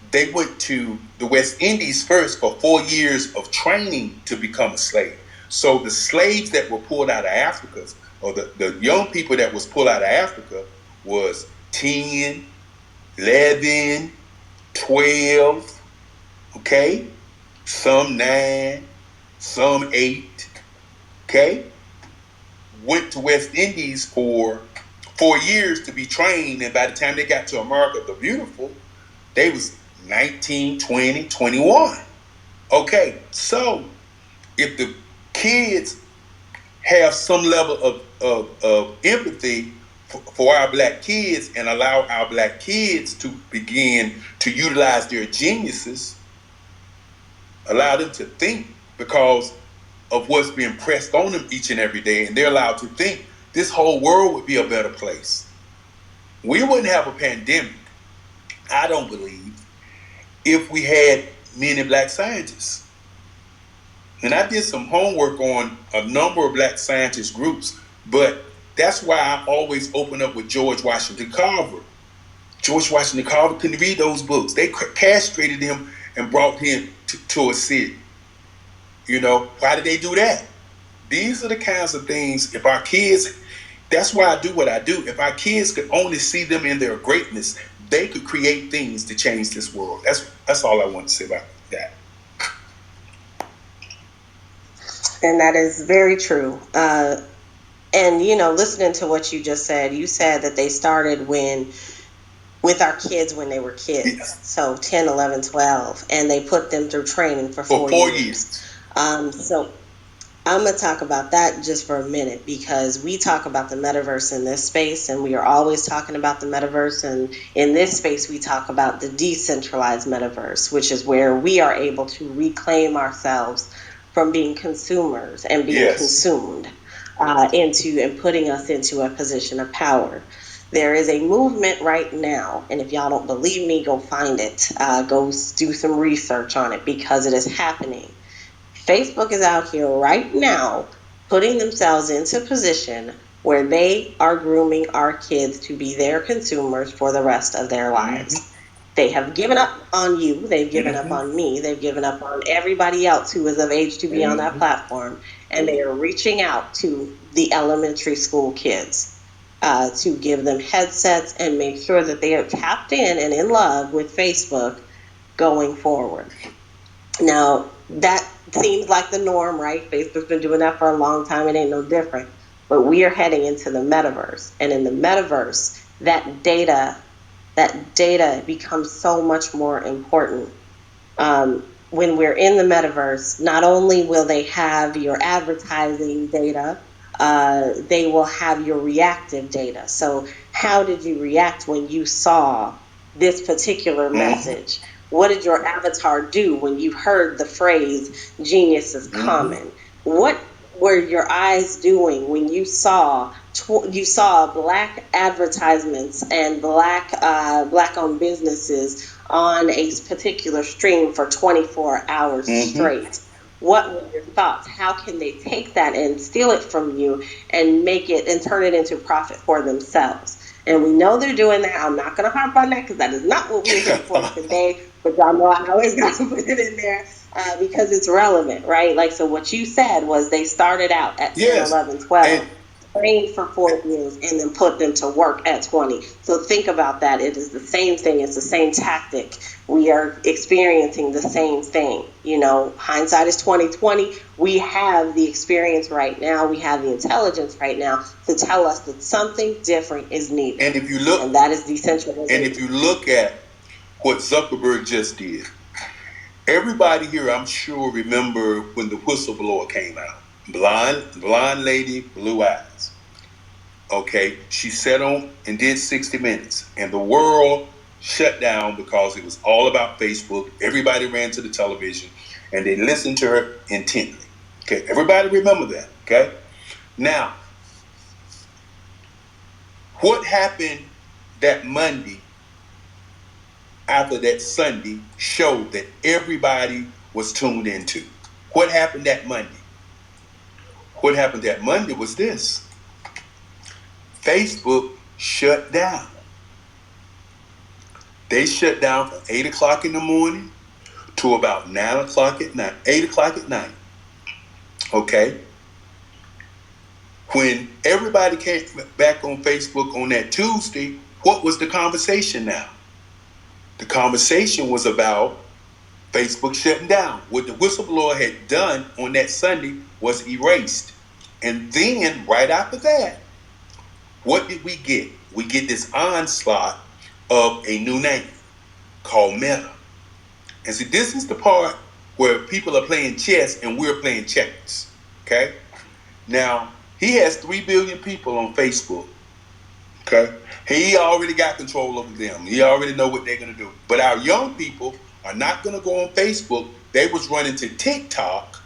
they went to the West Indies first for 4 years of training to become a slave. So the slaves that were pulled out of Africa, or the young people that was pulled out of Africa, was 10, 11, 12, okay? Some 9, some 8, okay? Went to West Indies for 4 years to be trained, and by the time they got to America the Beautiful, they was 19, 20, 21. Okay, so if the kids have some level of empathy for our black kids and allow our black kids to begin to utilize their geniuses, allow them to think because of what's being pressed on them each and every day, and they're allowed to think, this whole world would be a better place. We wouldn't have a pandemic, I don't believe, if we had many black scientists. And I did some homework on a number of black scientist groups, but that's why I always open up with George Washington Carver. George Washington Carver couldn't read those books. They castrated him and brought him to a city. Why did they do that? These are the kinds of things, if our kids, that's why I do what I do. If our kids could only see them in their greatness, they could create things to change this world. That's all I want to say about that. And that is very true. And, listening to what you just said, you said that they started with our kids when they were kids. Yes. So 10, 11, 12. And they put them through training for 4 years. So I'm going to talk about that just for a minute, because we talk about the metaverse in this space, and we are always talking about the metaverse. And in this space, we talk about the decentralized metaverse, which is where we are able to reclaim ourselves from being consumers and being consumed and putting us into a position of power. There is a movement right now, and if y'all don't believe me, go find it. Go do some research on it, because it is happening. Facebook is out here right now putting themselves into position where they are grooming our kids to be their consumers for the rest of their lives. Mm-hmm. They have given up on you. They've given up on me. They've given up on everybody else who is of age to be on that platform. And they are reaching out to the elementary school kids to give them headsets and make sure that they are tapped in and in love with Facebook going forward. Now, that seems like the norm, right? Facebook's been doing that for a long time. It ain't no different. But we are heading into the metaverse. And in the metaverse, that data becomes so much more important. When we're in the metaverse, not only will they have your advertising data, they will have your reactive data. So how did you react when you saw this particular message? What did your avatar do when you heard the phrase "genius is common"? What were your eyes doing when you saw black advertisements and black-owned businesses on a particular stream for 24 hours straight? What were your thoughts? How can they take that and steal it from you and make it and turn it into profit for themselves? And we know they're doing that. I'm not going to harp on that, because that is not what we're here for today. But y'all know I always got to put it in there because it's relevant, right? Like, so what you said was they started out at 10, 11, 12, trained for 4 years, and then put them to work at 20. So think about that. It is the same thing. It's the same tactic. We are experiencing the same thing. Hindsight is 2020. We have the experience right now. We have the intelligence right now to tell us that something different is needed. And if you look, and that is decentralization. And if you look at what Zuckerberg just did, everybody here, I'm sure, remember when the whistleblower came out. Blonde lady, blue eyes. Okay, she sat on and did 60 Minutes, and the world shut down because it was all about Facebook. Everybody ran to the television, and they listened to her intently. Okay, everybody remember that. Okay, now, what happened that Monday after that Sunday show that everybody was tuned into? What happened that Monday? What happened that Monday was this. Facebook shut down. They shut down from 8 o'clock in the morning to about 9 o'clock at night, 8 o'clock at night. Okay? When everybody came back on Facebook on that Tuesday, what was the conversation now? The conversation was about Facebook shutting down. What the whistleblower had done on that Sunday was erased. And then, right after that, what did we get? We get this onslaught of a new name called Meta. And see, this is the part where people are playing chess and we're playing checkers. Okay? Now, he has 3 billion people on Facebook. Okay? He already got control over them. He already know what they're going to do. But our young people are not going to go on Facebook they was running to TikTok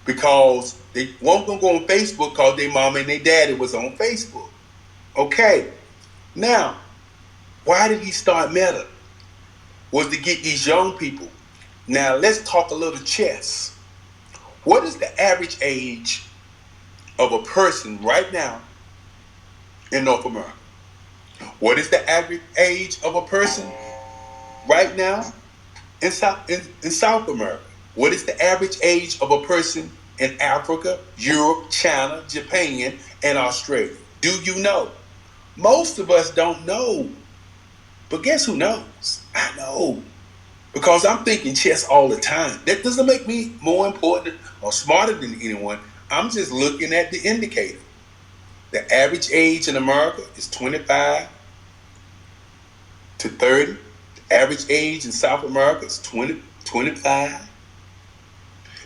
because they weren't going to go on Facebook because their mama and their daddy was on Facebook. Okay, now, why did he start Meta? Was to get these young people. Now, let's talk a little chess. What is the average age of a person right now in North America? What is the average age of a person right now in South America? What is the average age of a person in Africa, Europe, China, Japan, and Australia? Do you know? Most of us don't know. But guess who knows? I know. Because I'm thinking chess all the time. That doesn't make me more important or smarter than anyone. I'm just looking at the indicator. The average age in America is 25 to 30. The average age in South America is 25.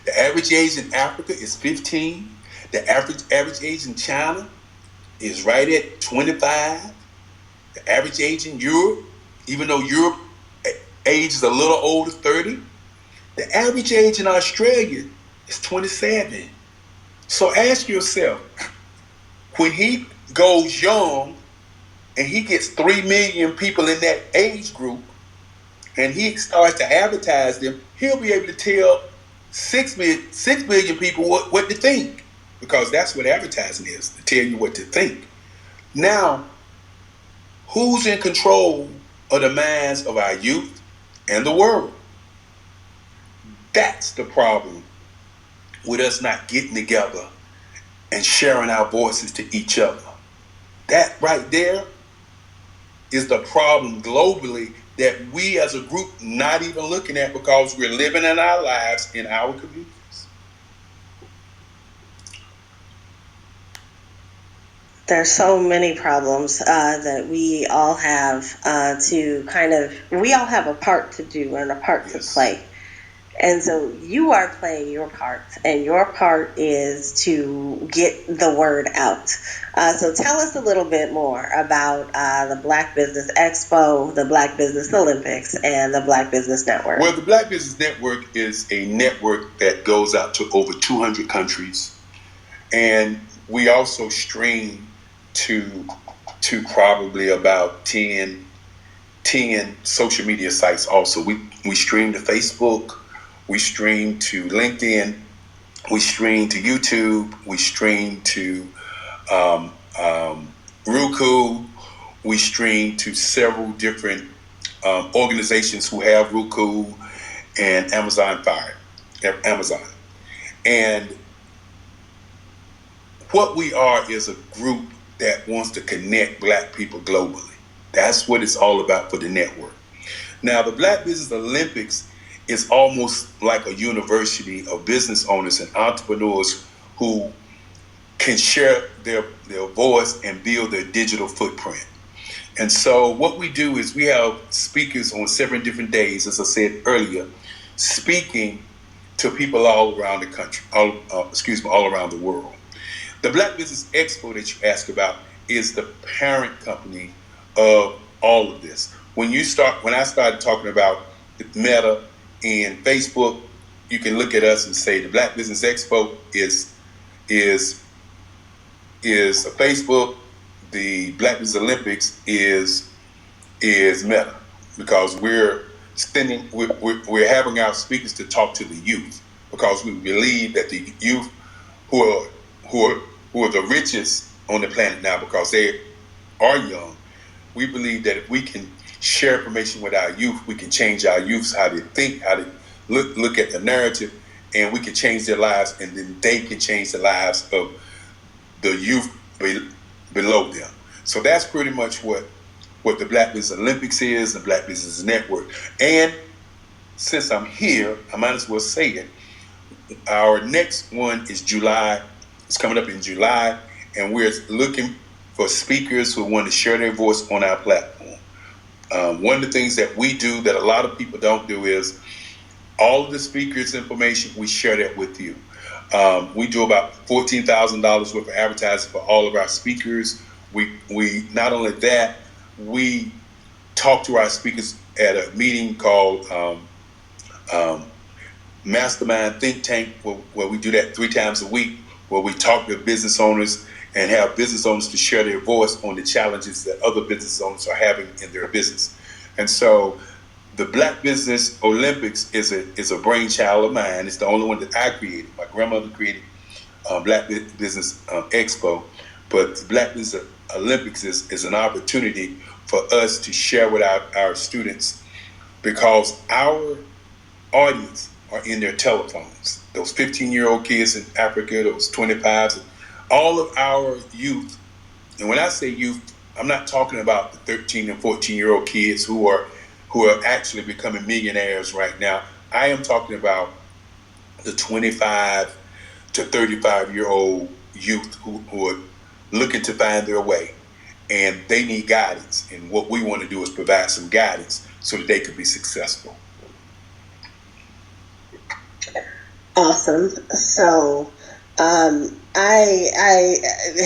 The average age in Africa is 15. The average age in China is right at 25. The average age in Europe, even though Europe age is a little older, 30. The average age in Australia is 27. So ask yourself, when he goes young and he gets 3 million people in that age group and he starts to advertise them, he'll be able to tell 6 million people what to think, because that's what advertising is, to tell you what to think. Now, who's in control of the minds of our youth and the world? That's the problem with us not getting together and sharing our voices to each other. That right there is the problem globally that we as a group not even looking at, because we're living in our lives in our communities. There's so many problems that we all have we all have a part to do and a part to play. And so you are playing your part, and your part is to get the word out. So tell us a little bit more about the Black Business Expo, the Black Business Olympics, and the Black Business Network. Well, the Black Business Network is a network that goes out to over 200 countries. And we also stream to probably about 10 social media sites also. We stream to Facebook, we stream to LinkedIn, we stream to YouTube, we stream to Roku, we stream to several different organizations who have Roku and Amazon Fire, Amazon. And what we are is a group that wants to connect Black people globally. That's what it's all about for the network. Now, the Black Business Olympics is almost like a university of business owners and entrepreneurs who can share their voice and build their digital footprint. And so what we do is we have speakers on 7 different days, as I said earlier, speaking to people all around the country, all around the world. The Black Business Expo that you asked about is the parent company of all of this. When I started talking about Meta and Facebook, you can look at us and say the Black Business Expo is a Facebook. The Black Business Olympics is Meta, because we're having our speakers to talk to the youth, because we believe that the youth who are the richest on the planet now, because they are young. We believe that if we can share information with our youth, we can change our youth, how they think, how they look at the narrative, and we can change their lives, and then they can change the lives of the youth below them. So that's pretty much what the Black Business Olympics is, the Black Business Network. And since I'm here, I might as well say it. Our next one is July. It's coming up in July, and we're looking for speakers who want to share their voice on our platform. One of the things that we do that a lot of people don't do is all of the speakers' information, we share that with you. We do about $14,000 worth of advertising for all of our speakers. We not only that, we talk to our speakers at a meeting called mastermind think tank where we do that 3 times a week, where we talk to business owners and have business owners to share their voice on the challenges that other business owners are having in their business. And so the Black Business Olympics is a brainchild of mine. It's the only one that I created. My grandmother created Black Business Expo, but the Black Business Olympics is an opportunity for us to share with our students, because our audience are in their telephones. Those 15-year-old kids in Africa, those 25s, all of our youth. And when I say youth, I'm not talking about the 13 and 14-year-old kids who are actually becoming millionaires right now. I am talking about the 25 to 35-year-old youth who are looking to find their way, and they need guidance. And what we want to do is provide some guidance so that they can be successful. Awesome. So I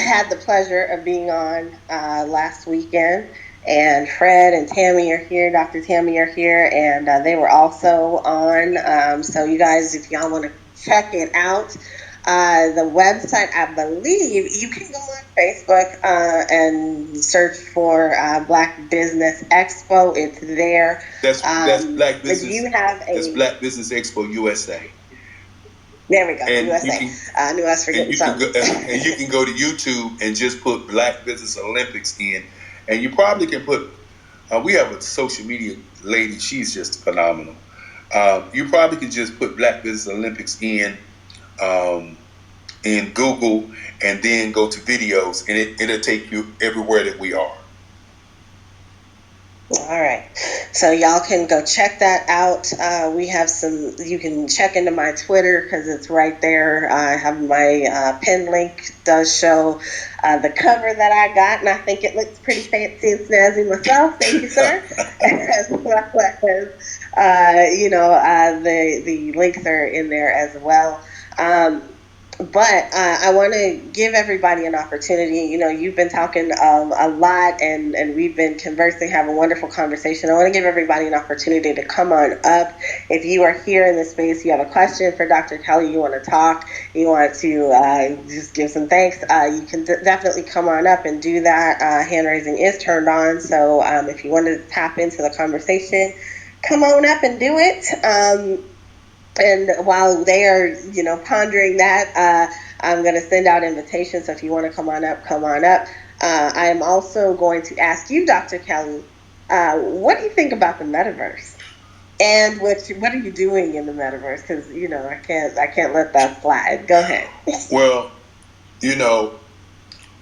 had the pleasure of being on last weekend, and Fred and Tammy are here. Dr. Tammy are here, and they were also on. So you guys, if y'all want to check it out, the website, I believe you can go on Facebook and search for Black Business Expo. It's there. That's Black Business. If you have that's Black Business Expo USA. There we go. And USA. I knew I was forgetting something. And you can go to YouTube and just put Black Business Olympics in, and you probably can put. We have a social media lady. She's just phenomenal. You probably can just put Black Business Olympics in Google, and then go to videos, and it'll take you everywhere that we are. All right. So y'all can go check that out. We have you can check into my Twitter because it's right there. I have my pin link does show the cover that I got, and I think it looks pretty fancy and snazzy myself. Thank you, sir. As well as, the links are in there as well. But I want to give everybody an opportunity. You've been talking a lot, and we've been conversing, have a wonderful conversation. I want to give everybody an opportunity to come on up. If you are here in this space, you have a question for Dr. Kelly, you want to talk, you want to just give some thanks, you can definitely come on up and do that. Hand raising is turned on, so if you want to tap into the conversation, come on up and do it. And while they are, pondering that, I'm going to send out invitations. So if you want to come on up, come on up. I am also going to ask you, Dr. Kelly, what do you think about the metaverse? And what are you doing in the metaverse? Because I can't let that slide. Go ahead. Well,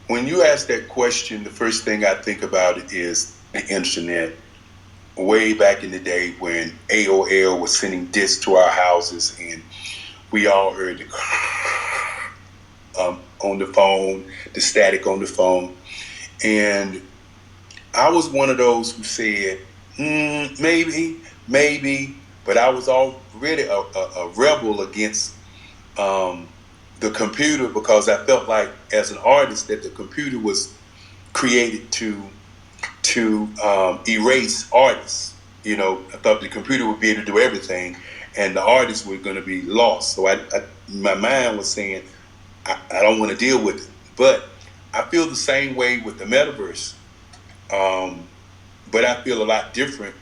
when you ask that question, the first thing I think about it is the internet. Way back in the day when AOL was sending discs to our houses, and we all heard the on the phone, the static on the phone. And I was one of those who said, maybe, but I was already a rebel against the computer, because I felt like, as an artist, that the computer was created to erase artists. I thought the computer would be able to do everything, and the artists were going to be lost. So my mind was saying, I don't want to deal with it. But I feel the same way with the metaverse. But I feel a lot different.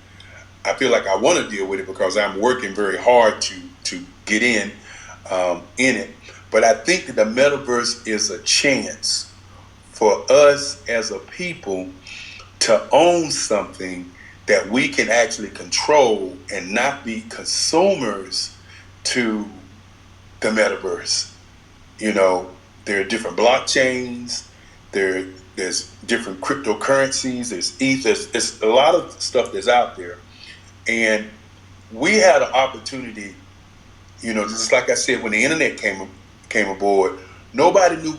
I feel like I want to deal with it because I'm working very hard to get in it. But I think that the metaverse is a chance for us as a people to own something that we can actually control and not be consumers to the metaverse. There are different blockchains, there's different cryptocurrencies, there's ETH, there's a lot of stuff that's out there. And we had an opportunity, just like I said, when the internet came aboard, nobody knew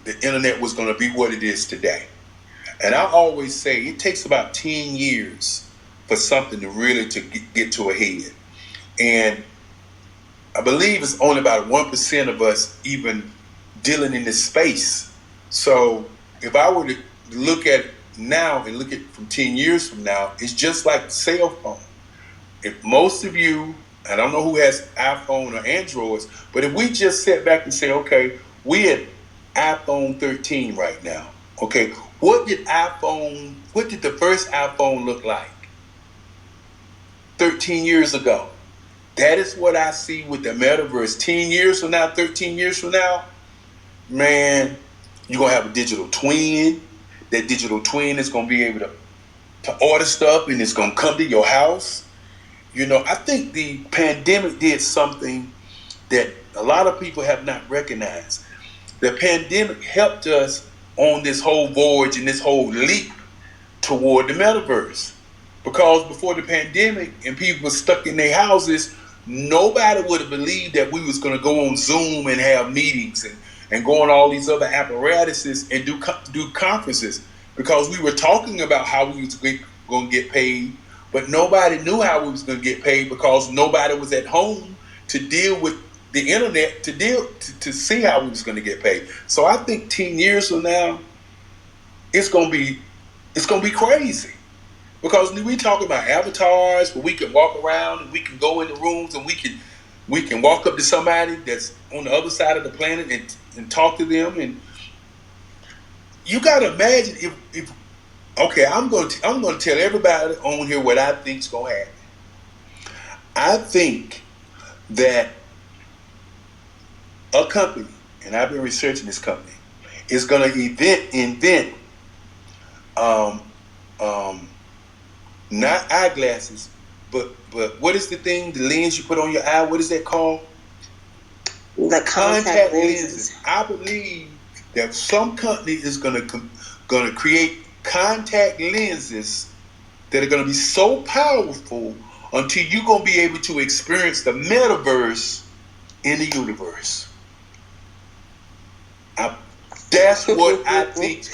the internet was going to be what it is today. And I always say it takes about 10 years for something to really get to a head. And I believe it's only about 1% of us even dealing in this space. So if I were to look at it now and look at it from 10 years from now, it's just like the cell phone. If most of you I don't know who has iPhone or Androids, but if we just sit back and say, okay, we at iPhone 13 right now. Okay, what did the first iPhone look like 13 years ago? That is what I see with the metaverse. 10 years from now, 13 years from now, man, you're going to have a digital twin. That digital twin is going to be able to order stuff and it's going to come to your house. You know, I think the pandemic did something that a lot of people have not recognized. The pandemic helped us on this whole voyage and this whole leap toward the metaverse. Because before the pandemic and people were stuck in their houses, nobody would have believed that we was going to go on Zoom and have meetings and go on all these other apparatuses and do conferences. Because we were talking about how we was going to get paid, but nobody knew how we was going to get paid because nobody was at home to deal with the internet to see how we was going to get paid. So I think 10 years from now, it's going to be crazy. Because we talk about avatars where we can walk around and we can go into rooms and we can walk up to somebody that's on the other side of the planet and talk to them. And you got to imagine if okay, I'm going to tell everybody on here what I think's going to happen. I think that a company, and I've been researching this company, is going to invent not eyeglasses, but what is the thing, the lens you put on your eye? What is that called? The contact lenses. I believe that some company is going to create contact lenses that are going to be so powerful until you're going to be able to experience the metaverse in the universe. That's what I think.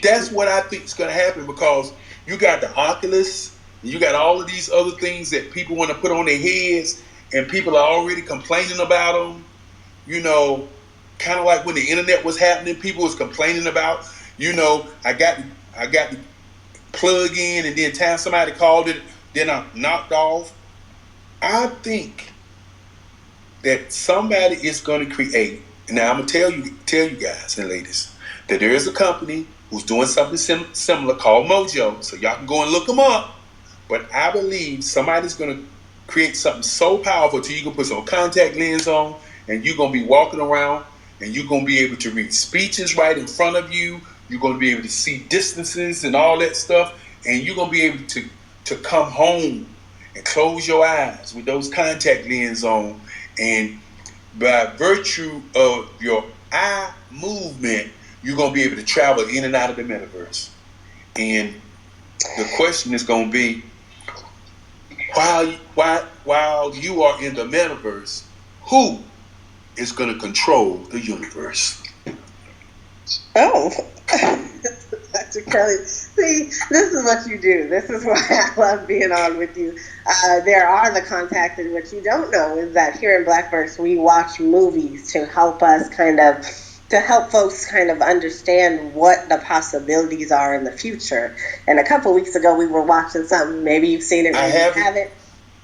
That's what I think is going to happen, because you got the Oculus, and you got all of these other things that people want to put on their heads, and people are already complaining about them. You know, kind of like when the internet was happening, people was complaining about, you know, I got to plug in, and then time somebody called it, then I'm knocked off. I think that somebody is going to create. Now I'm gonna tell you guys and ladies that there is a company who's doing something similar called Mojo, so y'all can go and look them up. But I believe somebody's gonna create something so powerful till you can put some contact lens on, and you're gonna be walking around, and you're gonna be able to read speeches right in front of you. You're gonna be able to see distances and all that stuff, and you're gonna be able to come home and close your eyes with those contact lenses on, and by virtue of your eye movement, you're going to be able to travel in and out of the metaverse. And the question is going to be, while you are in the metaverse, who is going to control the universe? Oh, Dr. Kelly. See, this is what you do. This is why I love being on with you. There are the contacts, and what you don't know is that here in Blackverse, we watch movies to help us to help folks kind of understand what the possibilities are in the future. And a couple weeks ago, we were watching something. Maybe you've seen it, maybe you haven't,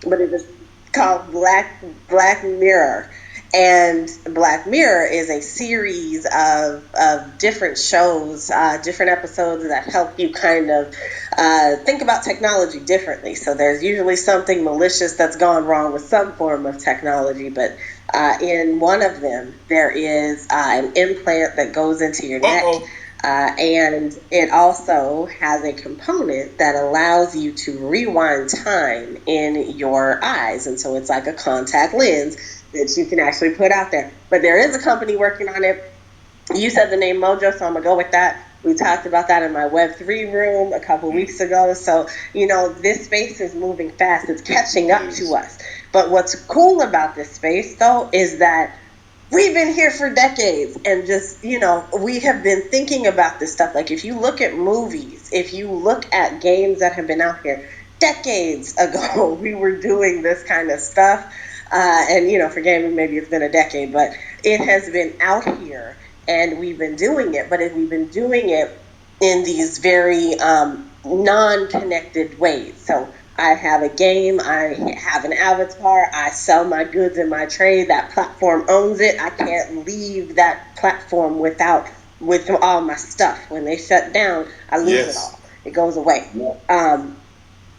but it was called Black Mirror. And Black Mirror is a series of different shows, different episodes that help you kind of think about technology differently. So there's usually something malicious that's gone wrong with some form of technology, but in one of them, there is an implant that goes into your neck. And it also has a component that allows you to rewind time in your eyes. And so it's like a contact lens that you can actually put out there. But there is a company working on it. You said the name Mojo, so I'm going to go with that. We talked about that in my Web3 room a couple weeks ago. So, you know, this space is moving fast. It's catching up to us. But what's cool about this space, though, is that we've been here for decades, and just, you know, we have been thinking about this stuff. Like, if you look at movies, if you look at games that have been out here, decades ago, we were doing this kind of stuff. And, you know, for gaming, maybe it's been a decade, but it has been out here, and we've been doing it. But we've been doing it in these very non-connected ways. So I have a game, I have an avatar, I sell my goods and my trade, that platform owns it. I can't leave that platform with all my stuff. When they shut down, I lose it all. It goes away.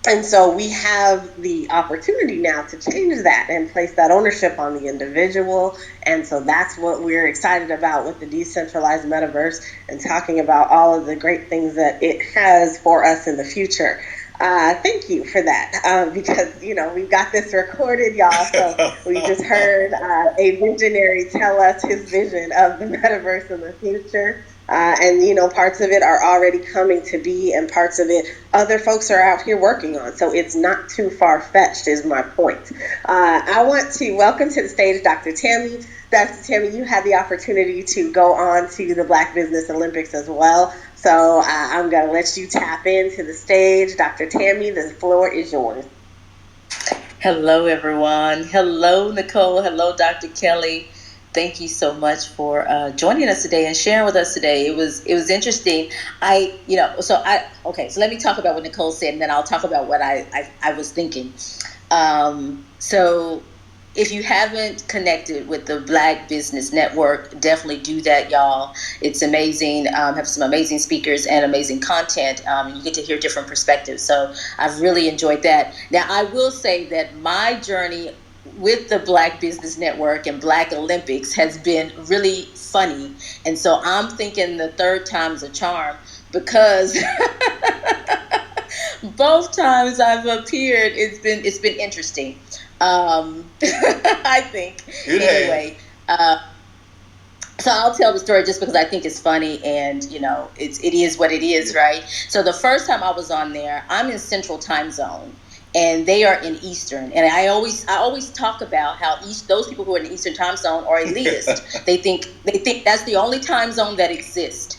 And so we have the opportunity now to change that and place that ownership on the individual. And so that's what we're excited about with the decentralized metaverse and talking about all of the great things that it has for us in the future. Thank you for that, because we've got this recorded, y'all. So we just heard a visionary tell us his vision of the metaverse in the future. And parts of it are already coming to be, and parts of it other folks are out here working on. So it's not too far fetched, is my point. I want to welcome to the stage Dr. Tammy. Dr. Tammy, you had the opportunity to go on to the Black Business Olympics as well. So I'm going to let you tap into the stage. Dr. Tammy, the floor is yours. Hello, everyone. Hello, Nicole. Hello, Dr. Kelly. Thank you so much for joining us today and sharing with us today. It was interesting. So let me talk about what Nicole said, and then I'll talk about what I was thinking. So if you haven't connected with the Black Business Network, definitely do that, y'all. It's amazing. Have some amazing speakers and amazing content. And you get to hear different perspectives. So I've really enjoyed that. Now, I will say that my journey with the Black Business Network and Black Olympics has been really funny. And so I'm thinking the third time's a charm, because both times I've appeared, it's been interesting. I think. Anyway, so I'll tell the story just because I think it's funny, and it is what it is, right? So the first time I was on there, I'm in Central Time Zone, and they are in Eastern, and I always talk about how those people who are in the Eastern Time Zone are elitist. they think that's the only time zone that exists.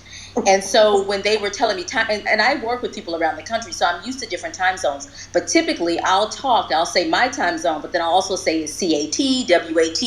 And so when they were telling me time, and I work with people around the country, so I'm used to different time zones. But typically I'll say my time zone, but then I'll also say it's CAT, WAT,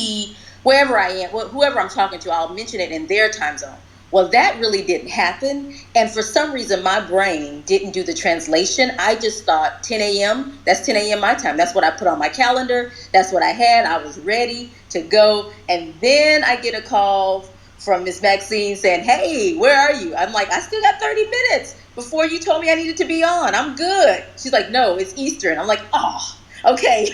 wherever I am, whoever I'm talking to, I'll mention it in their time zone. Well, that really didn't happen. And for some reason, my brain didn't do the translation. I just thought 10 a.m., that's 10 a.m. my time. That's what I put on my calendar. That's what I had. I was ready to go. And then I get a call from Miss Maxine saying, "Hey, where are you?" I'm like, "I still got 30 minutes before you told me I needed to be on. I'm good." She's like, "No, it's Eastern." I'm like, "Oh, okay."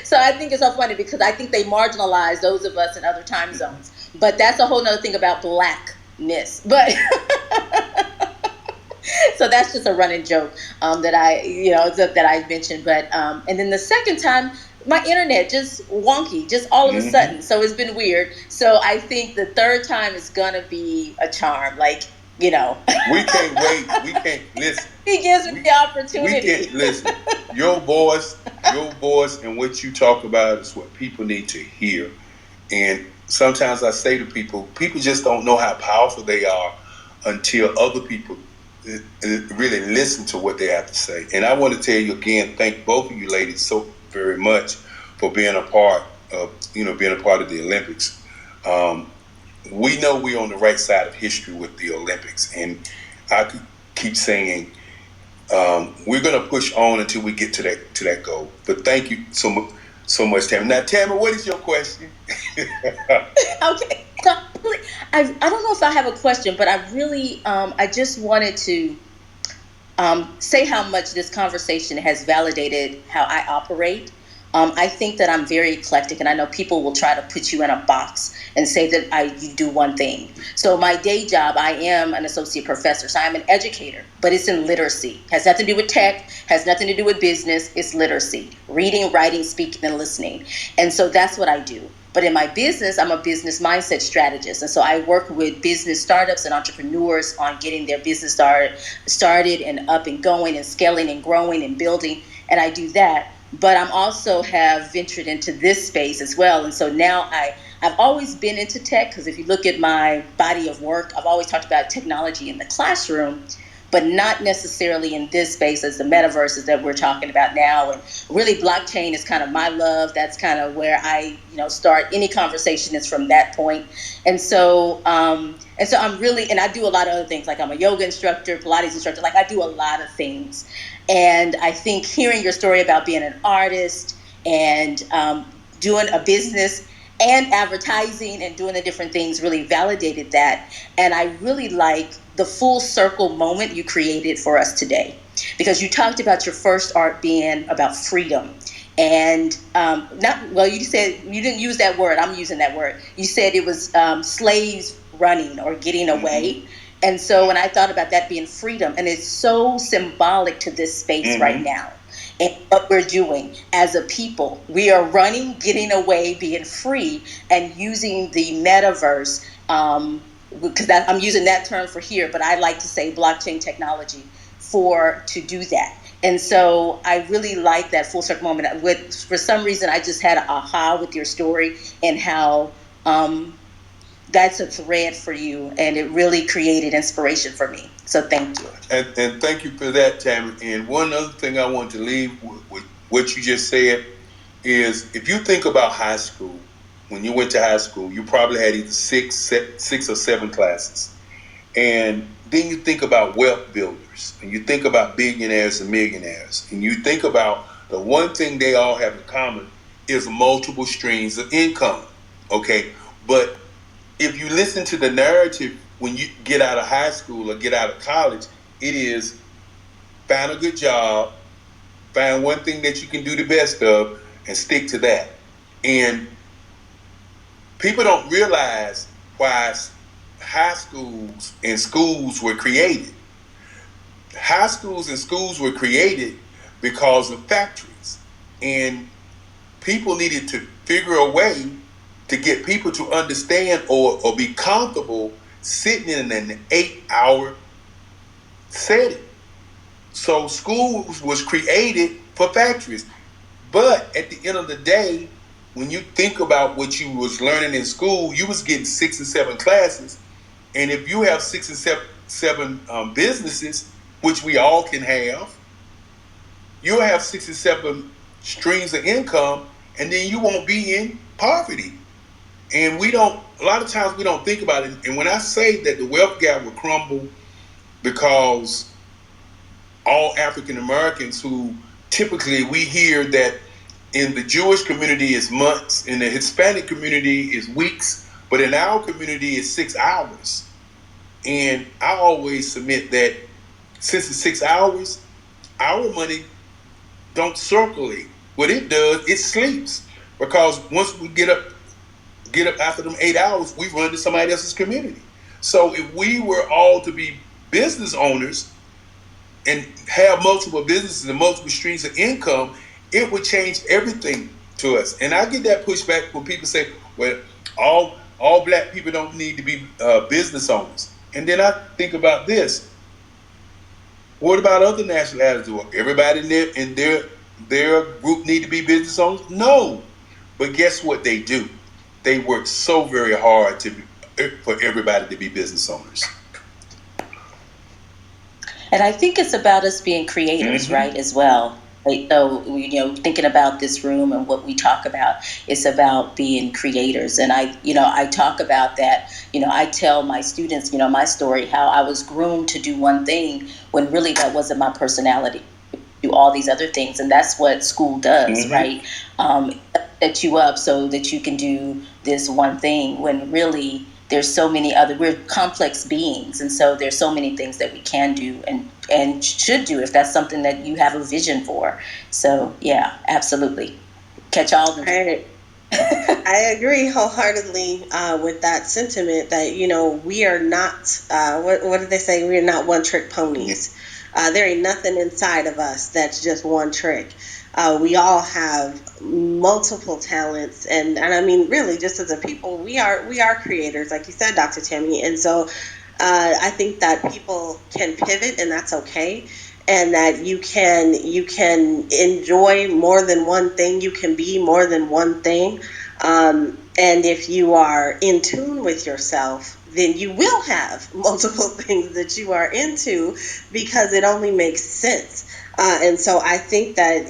So I think it's so funny because I think they marginalize those of us in other time zones. But that's a whole nother thing about Blackness. But so that's just a running joke that I mentioned. But and then the second time, my internet just wonky, just all of a sudden. So it's been weird. So I think the third time is gonna be a charm. We can't wait. We can't listen. He gives me the opportunity. We can't listen. Your voice, and what you talk about is what people need to hear. And sometimes I say to people just don't know how powerful they are until other people really listen to what they have to say. And I want to tell you again, thank both of you ladies so very much for being a part of the Olympics. We know we're on the right side of history with the Olympics, and I keep saying we're going to push on until we get to that goal. But thank you so much, Tammy. Now, Tammy, what is your question? Okay, so I don't know if I have a question, but I really I just wanted to say how much this conversation has validated how I operate. I think that I'm very eclectic, and I know people will try to put you in a box and say that you do one thing. So my day job, I am an associate professor, so I'm an educator, but it's in literacy. Has nothing to do with tech, has nothing to do with business. It's literacy, reading, writing, speaking, and listening. And so that's what I do. But in my business, I'm a business mindset strategist. And so I work with business startups and entrepreneurs on getting their business started and up and going and scaling and growing and building. And I do that. But I'm also have ventured into this space as well. And so now I've always been into tech, because if you look at my body of work, I've always talked about technology in the classroom. but not necessarily in this space as the metaverses that we're talking about now. And really, blockchain is kind of my love. That's kind of where I, start any conversation is from that point. And so I'm really, and I do a lot of other things. Like I'm a yoga instructor, Pilates instructor. Like I do a lot of things. And I think hearing your story about being an artist and doing a business and advertising and doing the different things really validated that. And I really like the full circle moment you created for us today, because you talked about your first art being about freedom. And you said, you didn't use that word, I'm using that word. You said it was slaves running or getting away. Mm-hmm. And so when I thought about that being freedom, and it's so symbolic to this space mm-hmm. right now. And what we're doing as a people, we are running, getting away, being free, and using the metaverse, because I'm using that term for here, but I like to say blockchain technology to do that. And so I really like that full circle moment. For some reason, I just had an aha with your story and how that's a thread for you, and it really created inspiration for me. So thank you. And thank you for that, Tammy. And one other thing I want to leave with what you just said is, if you think about high school, when you went to high school, you probably had either six or seven classes. And then you think about wealth builders, and you think about billionaires and millionaires, and you think about the one thing they all have in common is multiple streams of income. Okay, but if you listen to the narrative when you get out of high school or get out of college, it is find a good job, find one thing that you can do the best of, and stick to that. And people don't realize why high schools and schools were created. High schools and schools were created because of factories. And people needed to figure a way to get people to understand or be comfortable sitting in an 8-hour setting. So schools was created for factories. But at the end of the day, when you think about what you was learning in school, you was getting 6 and 7 classes. And if you have 6 and 7 businesses, which we all can have, you'll have 6 and 7 streams of income, and then you won't be in poverty. And a lot of times we don't think about it. And when I say that the wealth gap will crumble because all African Americans, who typically we hear that in the Jewish community is months, in the Hispanic community is weeks, but in our community is 6 hours. And I always submit that since it's 6 hours, our money don't circulate. What it does, it sleeps. Because once we get up after them 8 hours, we run to somebody else's community. So if we were all to be business owners and have multiple businesses and multiple streams of income, it would change everything to us. And I get that pushback when people say, well, all black people don't need to be business owners. And then I think about this. What about other nationalities? Do everybody in their group need to be business owners? No. But guess what they do? They work so very hard for everybody to be business owners. And I think it's about us being creators, mm-hmm. right, as well. So, thinking about this room and what we talk about, it's about being creators. And I talk about that. I tell my students, my story, how I was groomed to do one thing when really that wasn't my personality. Do all these other things, and that's what school does, mm-hmm. right? Set you up so that you can do this one thing when really there's so many other, we're complex beings, and so there's so many things that we can do and should do if that's something that you have a vision for. So yeah, absolutely. Catch all the I agree wholeheartedly with that sentiment that we are not what did they say, we are not one trick ponies. There ain't nothing inside of us that's just one trick. We all have multiple talents, and I mean, really, just as a people, we are creators, like you said, Dr. Tammy. And so, I think that people can pivot, and that's okay, and that you can enjoy more than one thing. You can be more than one thing. And if you are in tune with yourself, then you will have multiple things that you are into because it only makes sense. And so I think that,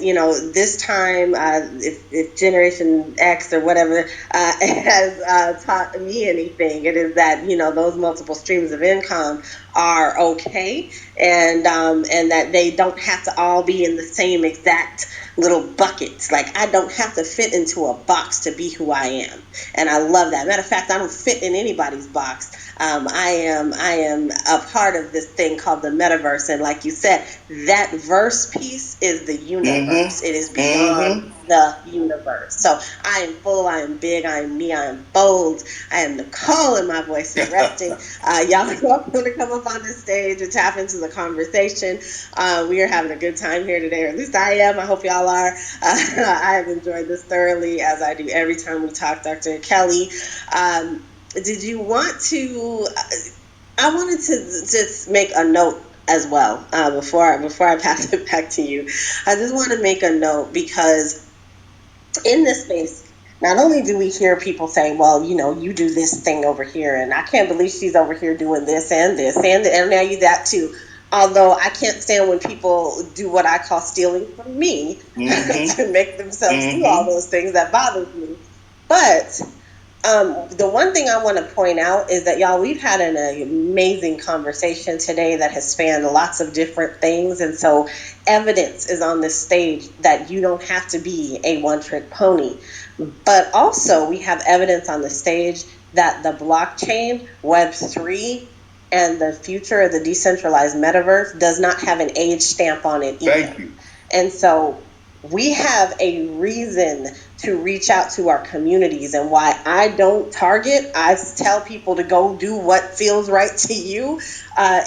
this time, if Generation X or whatever has taught me anything, it is that, those multiple streams of income are okay, and that they don't have to all be in the same exact little buckets. Like, I don't have to fit into a box to be who I am. And I love that. Matter of fact, I don't fit in anybody's box. I am a part of this thing called the metaverse, and like you said, that verse piece is the universe. It is beyond the universe. So I am full. I am big. I am me. I am bold. I am Nicole, and my voice is resting. Y'all are welcome to come up on this stage and tap into the conversation. We are having a good time here today, or at least I am. I hope y'all are. I have enjoyed this thoroughly, as I do every time we talk, Dr. Kelly. Did you want to? I wanted to just make a note as well before I pass it back to you. I just want to make a note because in this space, not only do we hear people say, well, you do this thing over here, and I can't believe she's over here doing this and this, and now you that too. Although I can't stand when people do what I call stealing from me to make themselves do all those things. That bothers me. But the one thing I want to point out is that, y'all, we've had an amazing conversation today that has spanned lots of different things. And so evidence is on this stage that you don't have to be a one-trick pony. But also we have evidence on the stage that the blockchain, Web3, and the future of the decentralized metaverse does not have an age stamp on it either. Thank you. And so we have a reason to reach out to our communities. And why I don't target, I tell people to go do what feels right to you,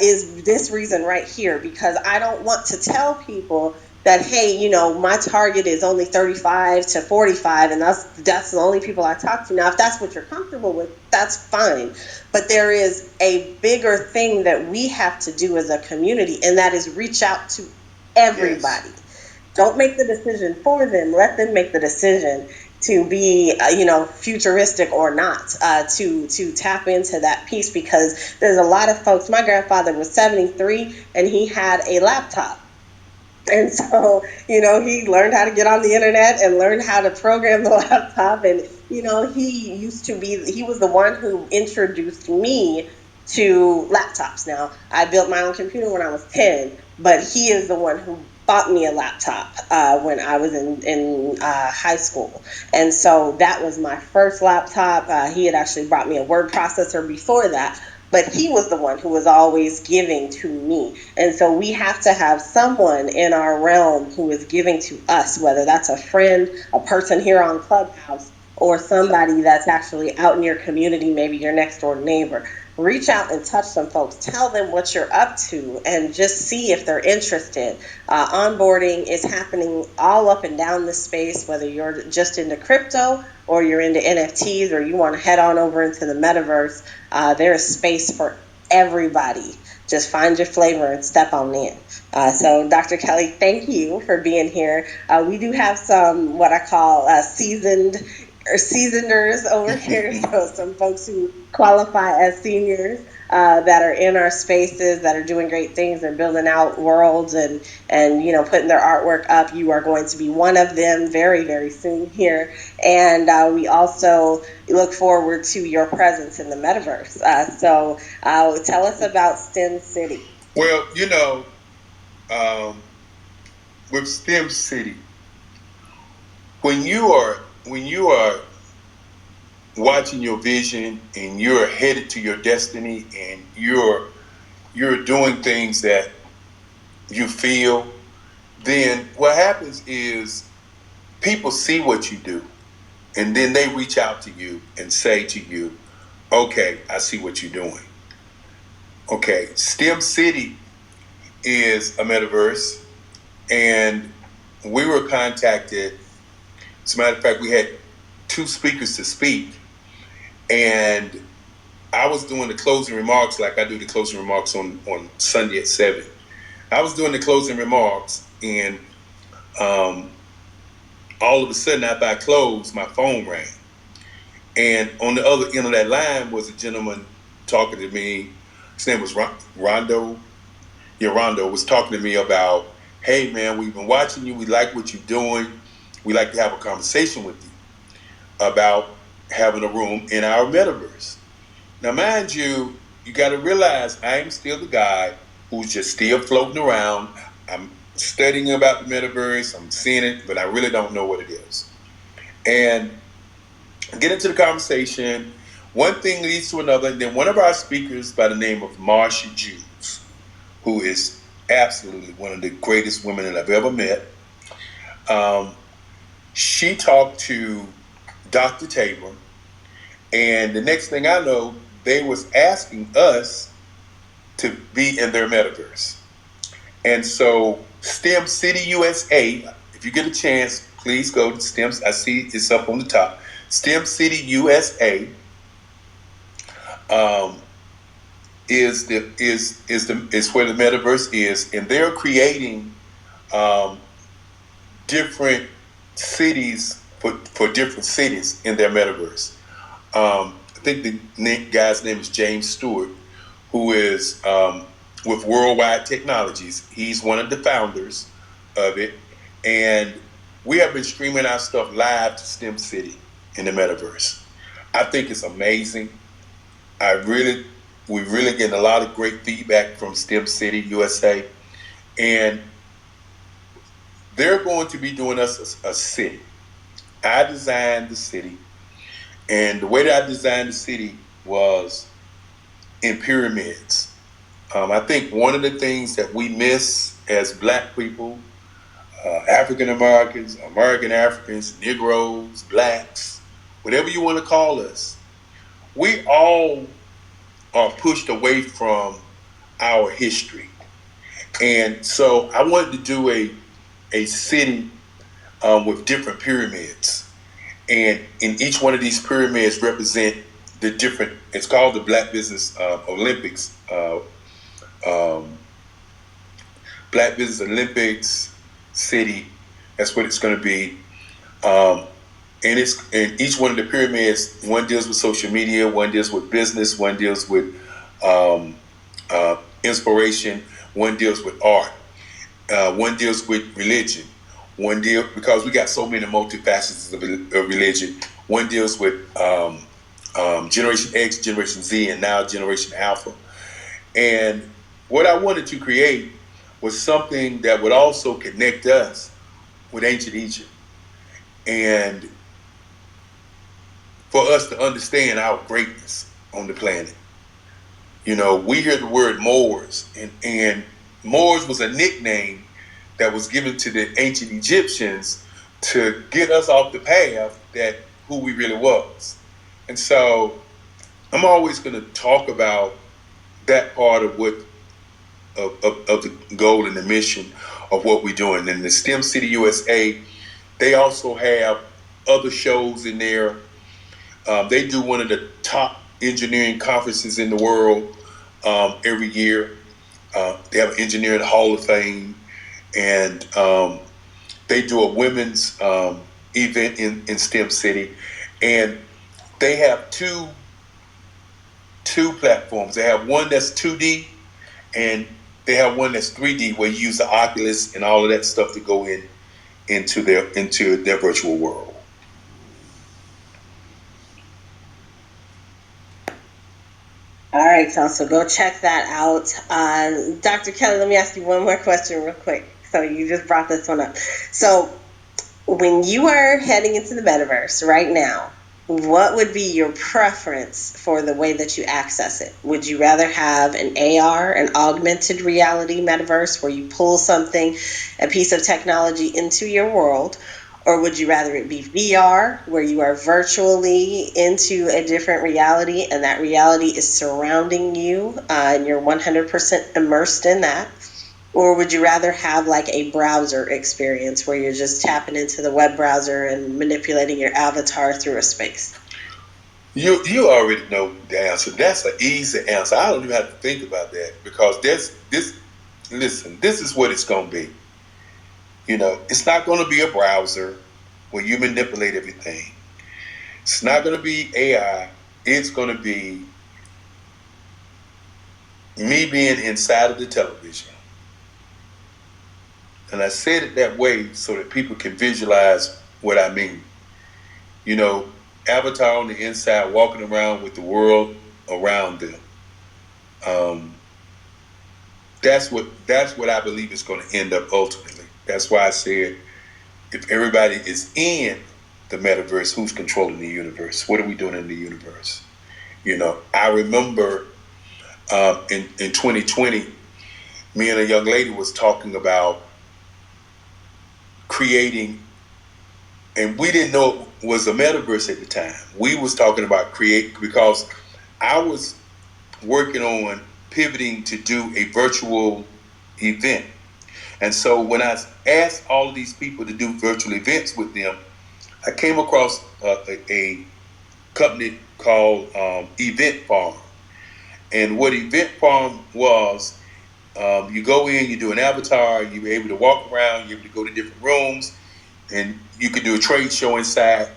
is this reason right here. Because I don't want to tell people that, hey, my target is only 35 to 45, and that's the only people I talk to. Now, if that's what you're comfortable with, that's fine. But there is a bigger thing that we have to do as a community, and that is reach out to everybody. Yes. Don't make the decision for them. Let them make the decision to be, futuristic or not, to tap into that piece, because there's a lot of folks. My grandfather was 73 and he had a laptop. And so, he learned how to get on the internet and learned how to program the laptop. And, he was the one who introduced me to laptops. Now, I built my own computer when I was 10, but he is the one who bought me a laptop when I was in high school. And so that was my first laptop. He had actually brought me a word processor before that. But he was the one who was always giving to me. And so we have to have someone in our realm who is giving to us, whether that's a friend, a person here on Clubhouse, or somebody that's actually out in your community, maybe your next door neighbor. Reach out and touch some folks. Tell them what you're up to and just see if they're interested. Onboarding is happening all up and down the space, whether you're just into crypto or you're into NFTs or you want to head on over into the metaverse. There is space for everybody. Just find your flavor and step on in. So Dr. Kelly, thank you for being here. We do have some what I call seasoners over here, so some folks who qualify as seniors that are in our spaces that are doing great things. They're building out worlds and putting their artwork up. You are going to be one of them very, very soon here. And we also look forward to your presence in the metaverse. So tell us about STEM City. Well, with STEM City, when you are watching your vision and you're headed to your destiny and you're doing things that you feel, then what happens is people see what you do and then they reach out to you and say to you, okay, I see what you're doing. Okay, STEM City is a metaverse, and we were contacted. As a matter of fact, we had 2 speakers to speak, and I was doing the closing remarks like I do the closing remarks on Sunday at 7. I was doing the closing remarks, and all of a sudden, after I closed, my phone rang. And on the other end of that line was a gentleman talking to me. His name was Rondo. Yeah, Rondo was talking to me about, hey man, we've been watching you. We like what you're doing. We like to have a conversation with you about having a room in our metaverse. Now, mind you, you got to realize I am still the guy who's just still floating around. I'm studying about the metaverse. I'm seeing it, but I really don't know what it is. And get into the conversation. One thing leads to another. And then one of our speakers by the name of Marsha Jews, who is absolutely one of the greatest women that I've ever met, she talked to Dr. Tabor. And the next thing I know, they was asking us to be in their metaverse. And so STEM City USA, if you get a chance, please go to STEM. I see it's up on the top. STEM City USA is where the metaverse is, and they're creating different cities for different cities in their metaverse. I think the guy's name is James Stewart, who is with Worldwide Technologies. He's one of the founders of it. And we have been streaming our stuff live to STEM City in the metaverse. I think it's amazing. We're really getting a lot of great feedback from STEM City USA. And they're going to be doing us a city. I designed the city. And the way that I designed the city was in pyramids. I think one of the things that we miss as Black people, African Americans, American Africans, Negroes, Blacks, whatever you want to call us, we all are pushed away from our history. And so I wanted to do a city with different pyramids. And in each one of these pyramids represent the different, it's called the Black Business Olympics. Black Business Olympics City, that's what it's going to be. And each one of the pyramids, one deals with social media, one deals with business, one deals with inspiration, one deals with art, one deals with religion, one deal, because we got so many multifacets of religion. One deals with Generation X, Generation Z, and now Generation Alpha. And what I wanted to create was something that would also connect us with ancient Egypt. And for us to understand our greatness on the planet. You know, we hear the word Moors, and Moors was a nickname that was given to the ancient Egyptians to get us off the path that who we really was. And so I'm always going to talk about that part of what of the goal and the mission of what we're doing. And the STEM City USA, they also have other shows in there. They do one of the top engineering conferences in the world every year. They have an Engineering Hall of Fame, and they do a women's event in STEM City, and they have two platforms. They have one that's 2D, and they have one that's 3D, where you use the Oculus and all of that stuff to go into their virtual world. All right, y'all, so go check that out. Dr. Kelly, let me ask you one more question real quick. So you just brought this one up. So when you are heading into the metaverse right now, what would be your preference for the way that you access it? Would you rather have an AR, an augmented reality metaverse, where you pull something, a piece of technology into your world? Or would you rather it be VR, where you are virtually into a different reality and that reality is surrounding you and you're 100% immersed in that? Or would you rather have like a browser experience where you're just tapping into the web browser and manipulating your avatar through a space? You already know the answer. That's an easy answer. I don't even have to think about that, because this is what it's going to be. You know, it's not going to be a browser where you manipulate everything. It's not going to be AI. It's going to be me being inside of the television. And I said it that way so that people can visualize what I mean. You know, avatar on the inside, walking around with the world around them. That's what I believe is going to end up ultimately. That's why I said, if everybody is in the metaverse, who's controlling the universe? What are we doing in the universe? You know, I remember in 2020, me and a young lady was talking about creating, and we didn't know it was a metaverse at the time. We was talking about because I was working on pivoting to do a virtual event. And so when I asked all of these people to do virtual events with them, I came across a company called Event Farm. And what Event Farm was, you go in, you do an avatar, you're able to walk around, you're able to go to different rooms, and you can do a trade show inside,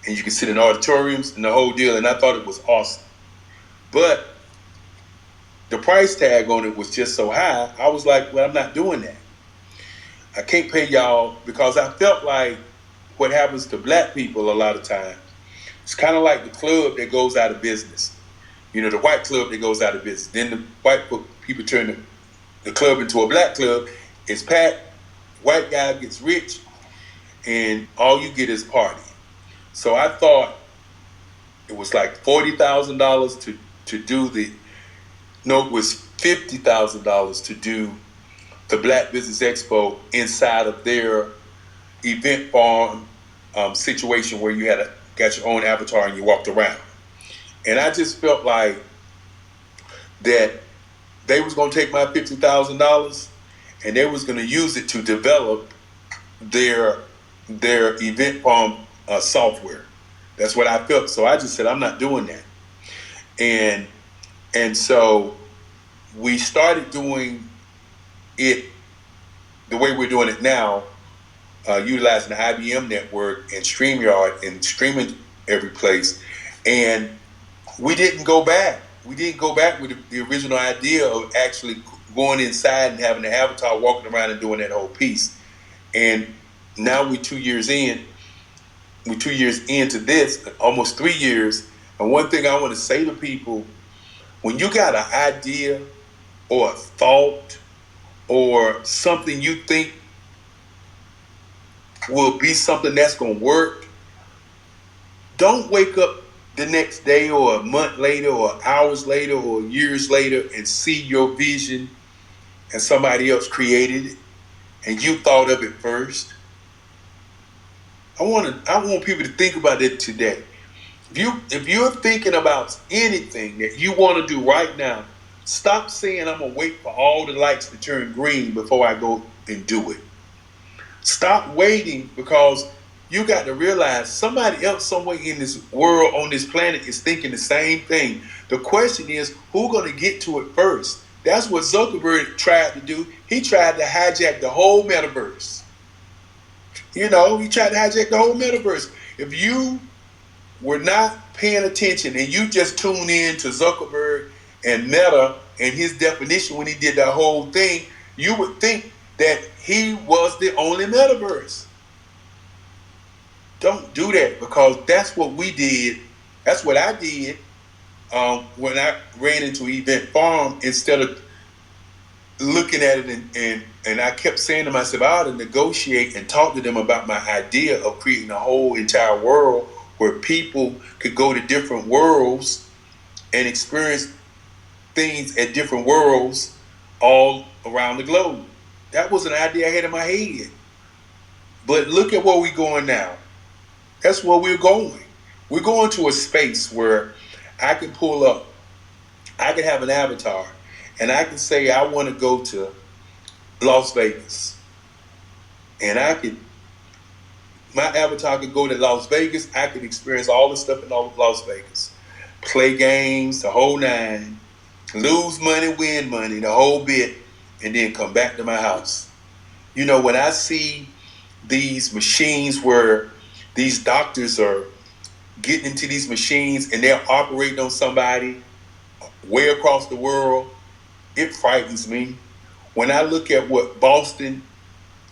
and you can sit in auditoriums and the whole deal. And I thought it was awesome. But the price tag on it was just so high, I was like, well, I'm not doing that. I can't pay y'all, because I felt like what happens to black people a lot of times, it's kind of like the club that goes out of business. You know, the white club that goes out of business. Then the white people turn the club into a black club. It's packed. White guy gets rich, and all you get is party. So I thought it was like $40,000 to do the. No, it was $50,000 to do the Black Business Expo inside of their event farm situation where you got your own avatar and you walked around. And I just felt like that they was going to take my $50,000 and they was going to use it to develop their event farm software. That's what I felt. So I just said, I'm not doing that. And so we started doing it the way we're doing it now, utilizing the IBM network and StreamYard and streaming every place. And we didn't go back. We didn't go back with the original idea of actually going inside and having the avatar walking around and doing that whole piece. And now we're 2 years in. We're 2 years into this, almost 3 years. And one thing I want to say to people, when you got an idea or a thought or something you think will be something that's going to work, don't wake up the next day or a month later or hours later or years later and see your vision and somebody else created it and you thought of it first. I want people to think about it today. If you're thinking about anything that you want to do right now, stop saying I'm gonna wait for all the lights to turn green before I go and do it. Stop waiting, because you got to realize somebody else somewhere in this world, on this planet, is thinking the same thing. The question is, who's going to get to it first? That's what Zuckerberg tried to do. He tried to hijack the whole metaverse. You know, he tried to hijack the whole metaverse. If you were not paying attention and you just tune in to Zuckerberg and Meta and his definition when he did that whole thing, you would think that he was the only metaverse. Don't do that, because that's what we did. That's what I did when I ran into Event Farm. Instead of looking at it and I kept saying to myself, I ought to negotiate and talk to them about my idea of creating a whole entire world where people could go to different worlds and experience things at different worlds all around the globe. That was an idea I had in my head. But look at where we're going now. That's where we're going. We're going to a space where I can pull up, I can have an avatar, and I can say I want to go to Las Vegas. And my avatar could go to Las Vegas. I could experience all the stuff in Las Vegas. Play games, the whole nine, lose money, win money, the whole bit, and then come back to my house. You know, when I see these machines where these doctors are getting into these machines and they're operating on somebody way across the world, it frightens me. When I look at what Boston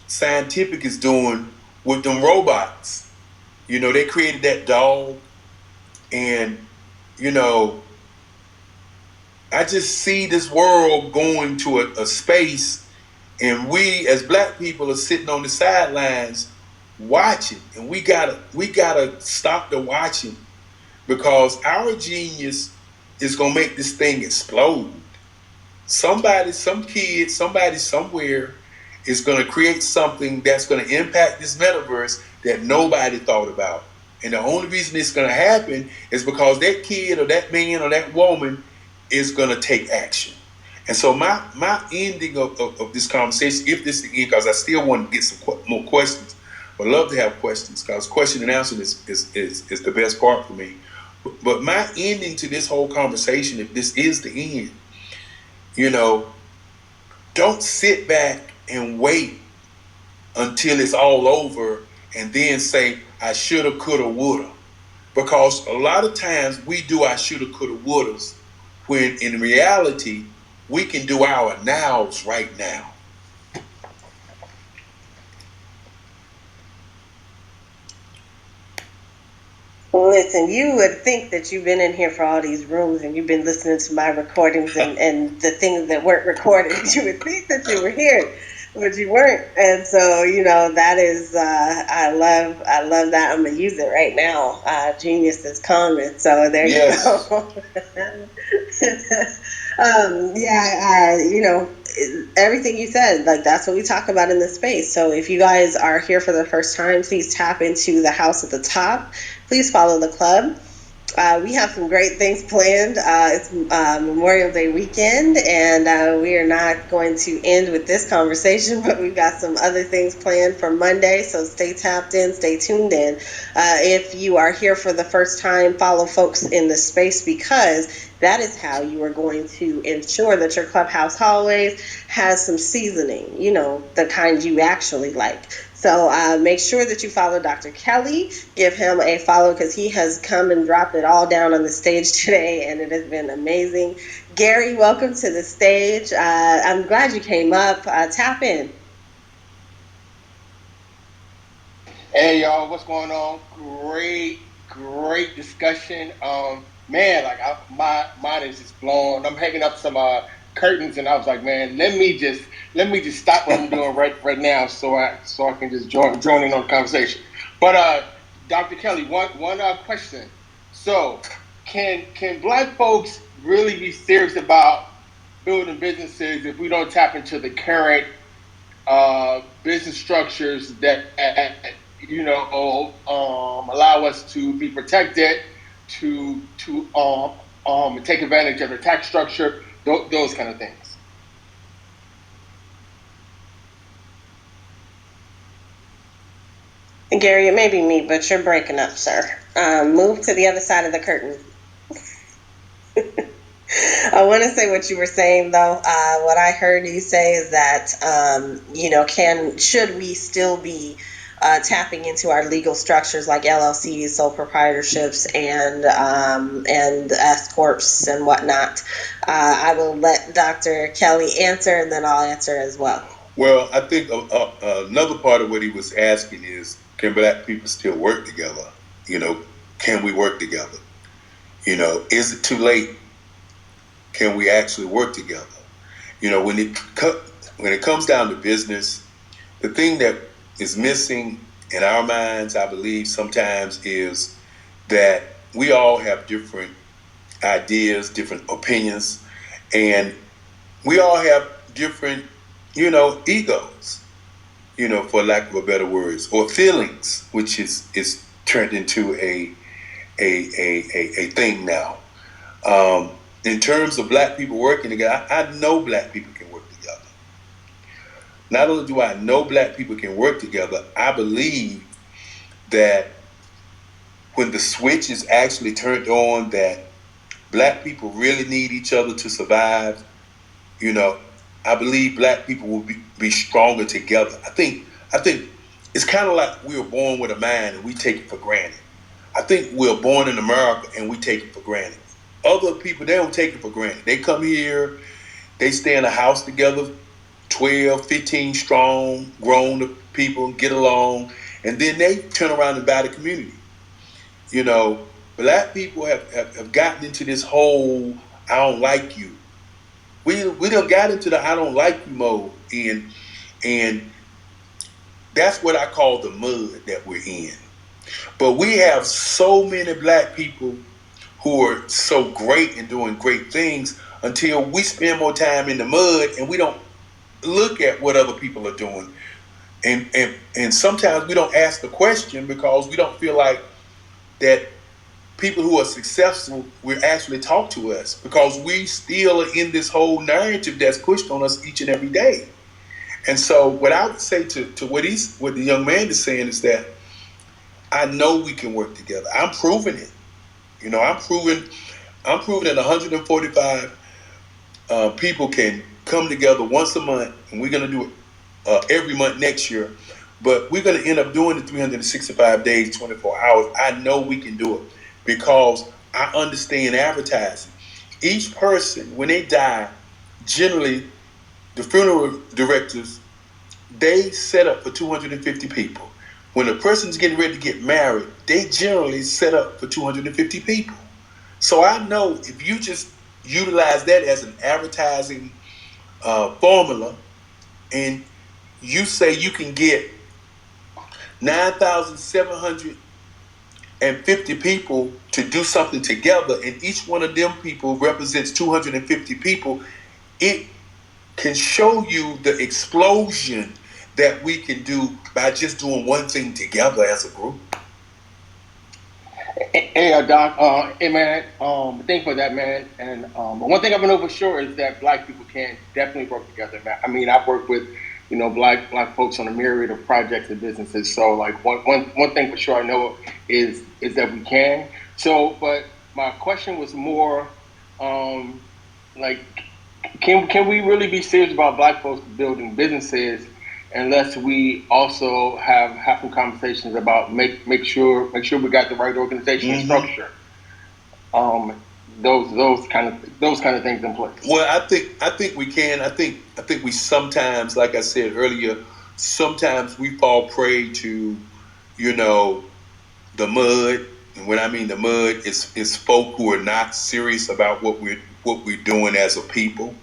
Scientific is doing with them robots, they created that dog, and I just see this world going to a space, and we as black people are sitting on the sidelines watching, and we gotta stop the watching, because our genius is gonna make this thing explode. Somebody, some kid, somebody somewhere is gonna create something that's gonna impact this metaverse that nobody thought about. And the only reason it's gonna happen is because that kid or that man or that woman is gonna take action. And so my ending of this conversation, if this is the end, because I still want to get some more questions, but I love to have questions, because question and answer is the best part for me. But my ending to this whole conversation, if this is the end, don't sit back and wait until it's all over and then say, I shoulda, coulda, woulda. Because a lot of times we do our shoulda, coulda, wouldas, when in reality, we can do our nows right now. Listen, you would think that you've been in here for all these rooms and you've been listening to my recordings and the things that weren't recorded. You would think that you were here, but you weren't. And so, that is, I love that. I'm going to use it right now. Genius is common. So there you go. Everything you said, like, that's what we talk about in this space. So if you guys are here for the first time, please tap into the house at the top. Please follow the club. We have some great things planned. It's Memorial Day weekend, and we are not going to end with this conversation, but we've got some other things planned for Monday, so stay tapped in, stay tuned in. If you are here for the first time, follow folks in the space, because that is how you are going to ensure that your Clubhouse hallways has some seasoning, the kind you actually like. So make sure that you follow Dr. Kelly. Give him a follow, because he has come and dropped it all down on the stage today, and it has been amazing. Gary, welcome to the stage. I'm glad you came up. Tap in. Hey y'all, what's going on? Great discussion. Man, like my mind is just blown. I'm hanging up some curtains, and I was like, man, let me just stop what I'm doing right now, so I can just join in on the conversation. But Dr. Kelly, one question. So, can Black folks really be serious about building businesses if we don't tap into the current business structures that allow us to be protected, to take advantage of the tax structure, those kind of things? Gary, it may be me, but you're breaking up, sir. Move to the other side of the curtain. I want to say what you were saying, though. What I heard you say is that, should we still be tapping into our legal structures like LLCs, sole proprietorships, and S corps and whatnot? I will let Dr. Kelly answer, and then I'll answer as well. Well, I think another part of what he was asking is, can Black people still work together? Can we work together? Is it too late? Can we actually work together? When it comes down to business, the thing that is missing in our minds, I believe, sometimes is that we all have different ideas, different opinions, and we all have different, egos, for lack of a better words, or feelings, which is turned into a thing now. In terms of Black people working together, I know Black people can work together. Not only do I know Black people can work together, I believe that when the switch is actually turned on, that Black people really need each other to survive, I believe Black people will be stronger together. I think it's kind of like we were born with a mind and we take it for granted. I think we're born in America and we take it for granted. Other people, they don't take it for granted. They come here, they stay in a house together, 12, 15 strong, grown people, get along, and then they turn around and buy the community. You know, black people have gotten into this whole I don't like you. We done got into the I don't like you mode, and that's what I call the mud that we're in. But we have so many black people who are so great and doing great things until we spend more time in the mud and we don't look at what other people are doing. And sometimes we don't ask the question because we don't feel like that people who are successful will actually talk to us, because we still are in this whole narrative that's pushed on us each and every day. And so what I would say to what the young man is saying is that I know we can work together. I'm proving it. You know, I'm proving that 145 people can come together once a month, and we're going to do it every month next year. But we're going to end up doing it 365 days, 24 hours. I know we can do it because I understand advertising. Each person, when they die, generally the funeral directors, they set up for 250 people. When a person's getting ready to get married, they generally set up for 250 people. So I know if you just utilize that as an advertising formula, and you say you can get 9,750 people to do something together, and each one of them people represents 250 people, it can show you the explosion that we can do by just doing one thing together as a group. Hey, Doc. Hey, man. Thank you for that, man. And one thing I've been know for sure is that black people can definitely work together, man. I mean, I've worked with, black folks on a myriad of projects and businesses. So, like, one thing for sure I know is that we can. So, but my question was more, like, can we really be serious about black folks building businesses unless we also have some conversations about make sure we got the right organizational structure, those kind of things in place. Well, I think we can. I think we sometimes, like I said earlier, sometimes we fall prey to, the mud. And when I mean the mud, it's folk who are not serious about what we're doing as a people,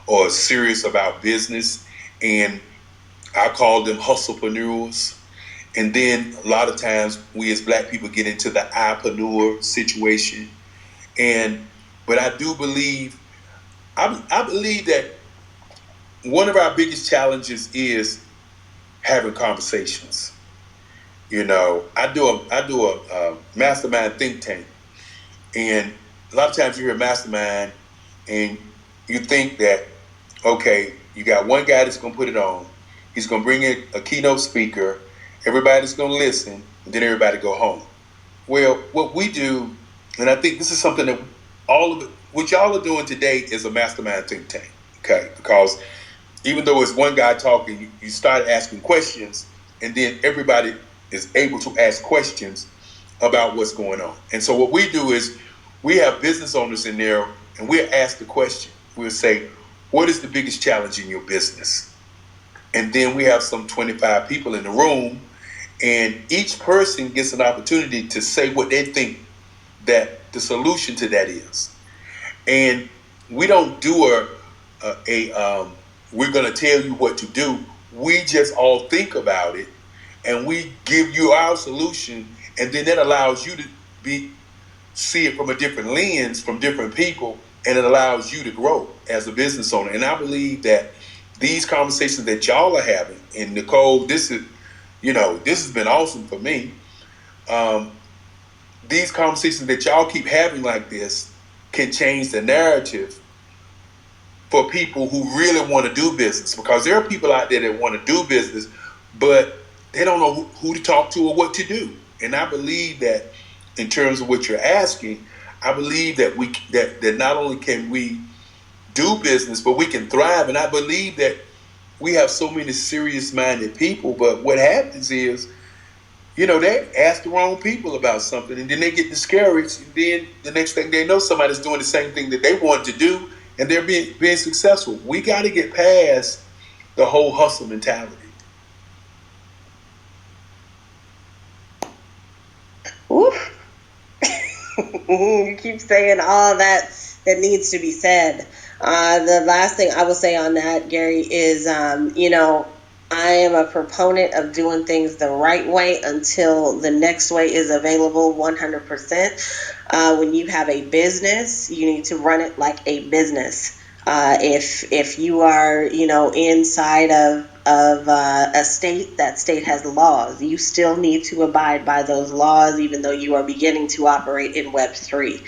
or serious about business, and I call them hustlepreneurs. And then a lot of times we as black people get into the I-preneur situation. But I do believe, I believe that one of our biggest challenges is having conversations. I do a mastermind think tank, and a lot of times you hear mastermind, and you think that, okay, you got one guy that's going to put it on. He's going to bring in a keynote speaker. Everybody's going to listen, and then everybody go home. Well, what we do, and I think this is something that what y'all are doing today is a mastermind think tank, okay? Because even though it's one guy talking, you start asking questions, and then everybody is able to ask questions about what's going on. And so what we do is we have business owners in there, and we'll ask the question. We'll say, what is the biggest challenge in your business? And then we have some 25 people in the room, and each person gets an opportunity to say what they think that the solution to that is. And we don't do we're going to tell you what to do. We just all think about it, and we give you our solution, and then that allows you to see it from a different lens, from different people, and it allows you to grow as a business owner. And I believe that these conversations that y'all are having, and Nicole, this has been awesome for me. These conversations that y'all keep having like this can change the narrative for people who really want to do business, because there are people out there that want to do business, but they don't know who to talk to or what to do. And I believe that in terms of what you're asking, I believe that that not only can we do business, but we can thrive. And I believe that we have so many serious-minded people, but what happens is they ask the wrong people about something, and then they get discouraged, and then the next thing they know, somebody's doing the same thing that they want to do, and they're being successful. We got to get past the whole hustle mentality. Oof. You keep saying all that needs to be said. The last thing I will say on that, Gary, is I am a proponent of doing things the right way until the next way is available 100%. When you have a business, you need to run it like a business. If you are inside of a state, that state has laws. You still need to abide by those laws, even though you are beginning to operate in Web3.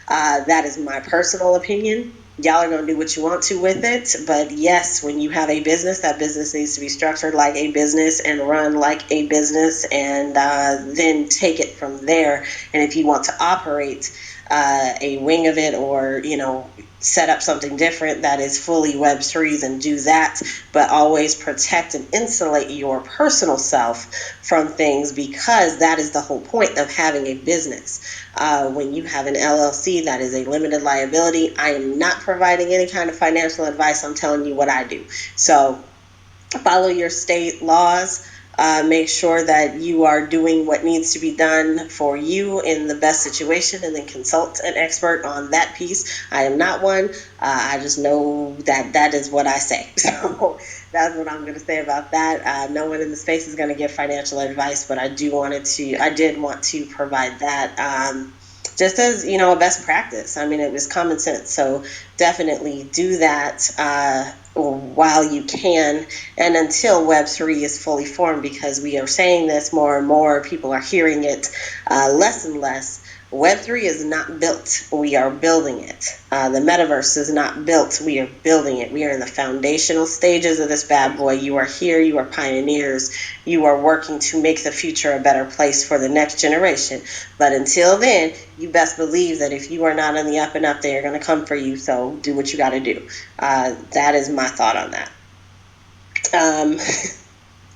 That is my personal opinion. Y'all are going to do what you want to with it. But yes, when you have a business, that business needs to be structured like a business and run like a business, and then take it from there. And if you want to operate a wing of it, or set up something different that is fully Web3, and do that, but always protect and insulate your personal self from things, because that is the whole point of having a business. When you have an LLC, that is a limited liability. I am not providing any kind of financial advice. I'm telling you what I do. So follow your state laws. Make sure that you are doing what needs to be done for you in the best situation, and then consult an expert on that piece. I am not one. I just know that is what I say. So that's what I'm going to say about that. No one in the space is going to give financial advice, but I did want to provide that. Just as a best practice. I mean, it was common sense. So definitely do that while you can, and until Web3 is fully formed, because we are saying this more and more, people are hearing it less and less. Web3 is not built, we are building it. The metaverse is not built, we are building it. We are in the foundational stages of this bad boy. You are here, you are pioneers, you are working to make the future a better place for the next generation. But until then, you best believe that if you are not on the up and up, they are going to come for you. So do what you got to do. That is my thought on that.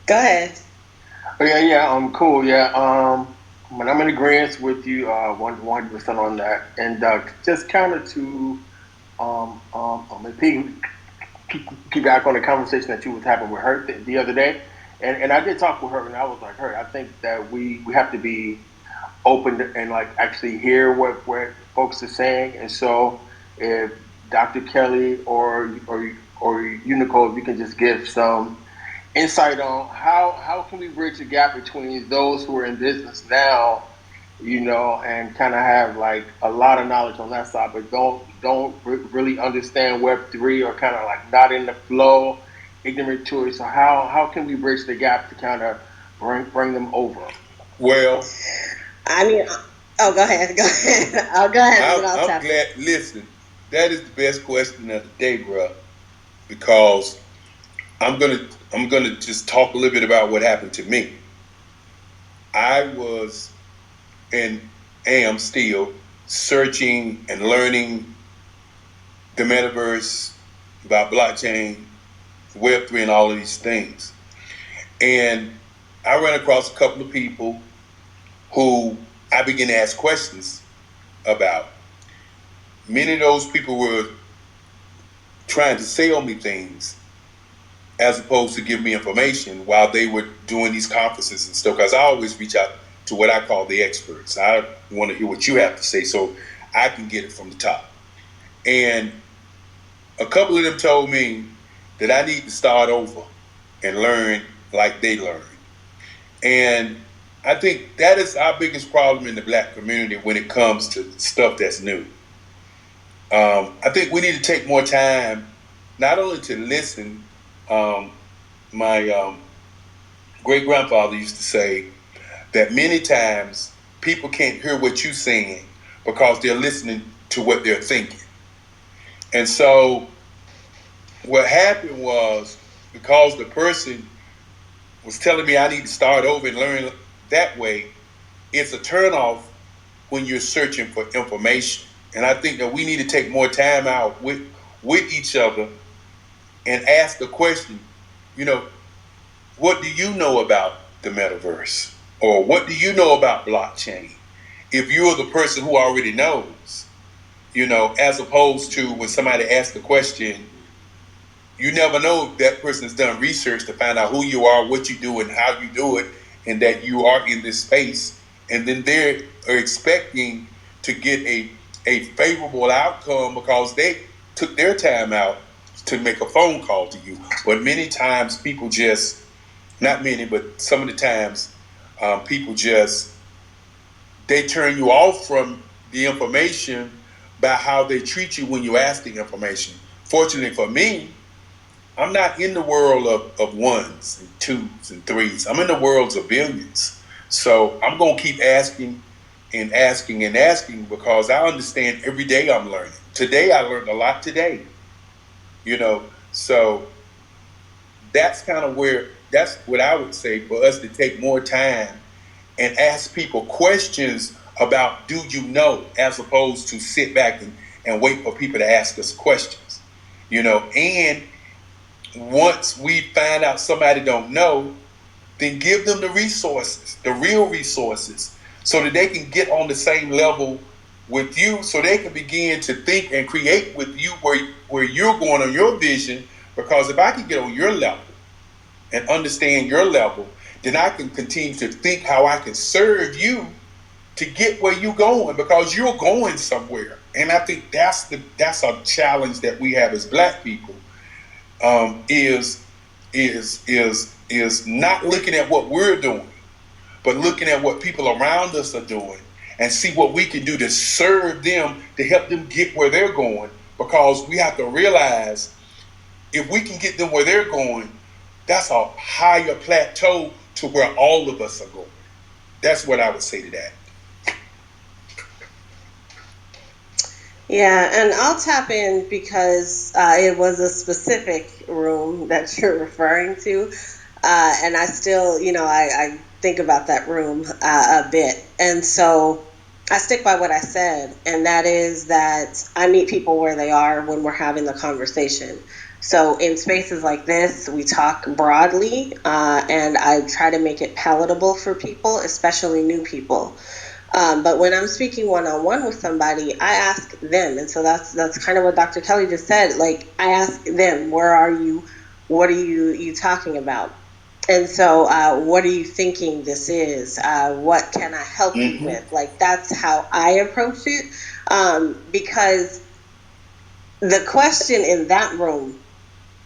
Go ahead. Oh, yeah, cool, yeah. When I'm in agreement with you, 100% on that, and just kind of to keep back on the conversation that you was having with her the other day, and I did talk with her, and I was like, her, I think that we have to be open and like actually hear what folks are saying, and so if Dr. Kelly or you, Nicole, if you can just give some insight on how can we bridge the gap between those who are in business now, and kind of have like a lot of knowledge on that side, but don't really understand Web3, or kind of like not in the flow, ignorant to it. So how can we bridge the gap to kind of bring them over? Well, I mean, oh, go ahead. Go ahead. Oh, go ahead. I'm glad. Listen, that is the best question of the day, bro. Because I'm gonna just talk a little bit about what happened to me. I was and am still searching and learning the metaverse, about blockchain, Web3, and all of these things. And I ran across a couple of people who I began to ask questions about. Many of those people were trying to sell me things as opposed to give me information while they were doing these conferences and stuff. Because I always reach out to what I call the experts. I want to hear what you have to say so I can get it from the top. And a couple of them told me that I need to start over and learn like they learned. And I think that is our biggest problem in the Black community when it comes to stuff that's new. I think we need to take more time, not only to listen. My great grandfather used to say that many times people can't hear what you're saying because they're listening to what they're thinking. And so what happened was, because the person was telling me I need to start over and learn that way, it's a turnoff when you're searching for information. And I think that we need to take more time out with each other and ask the question, what do you know about the metaverse? Or what do you know about blockchain? If you're the person who already knows, as opposed to when somebody asks a question, you never know if that person has done research to find out who you are, what you do, and how you do it, and that you are in this space. And then they are expecting to get a favorable outcome because they took their time out to make a phone call to you. But many times people just, not many, but some of the times, people just, they turn you off from the information by how they treat you when you ask the information. Fortunately for me, I'm not in the world of ones and twos and threes. I'm in the worlds of billions. So I'm going to keep asking and asking and asking because I understand every day I'm learning. Today I learned a lot today. So that's kind of that's what I would say for us to take more time and ask people questions about do you know, as opposed to sit back and wait for people to ask us questions. And once we find out somebody don't know, then give them the resources, the real resources, so that they can get on the same level with you, so they can begin to think and create with you where you're going on your vision. Because if I can get on your level and understand your level, then I can continue to think how I can serve you to get where you're going, because you're going somewhere. And I think that's a challenge that we have as Black people, is not looking at what we're doing, but looking at what people around us are doing and see what we can do to serve them, to help them get where they're going. Because we have to realize if we can get them where they're going, that's a higher plateau to where all of us are going. That's what I would say to that. Yeah, and I'll tap in because it was a specific room that you're referring to. And I still, I think about that room a bit. And so I stick by what I said, and that is that I meet people where they are when we're having the conversation. So in spaces like this, we talk broadly, and I try to make it palatable for people, especially new people. But when I'm speaking one-on-one with somebody, I ask them. And so that's kind of what Dr. Kelly just said. Like, I ask them, where are you? What are you talking about? And so what are you thinking this is? What can I help you with? Like, that's how I approach it. Because the question in that room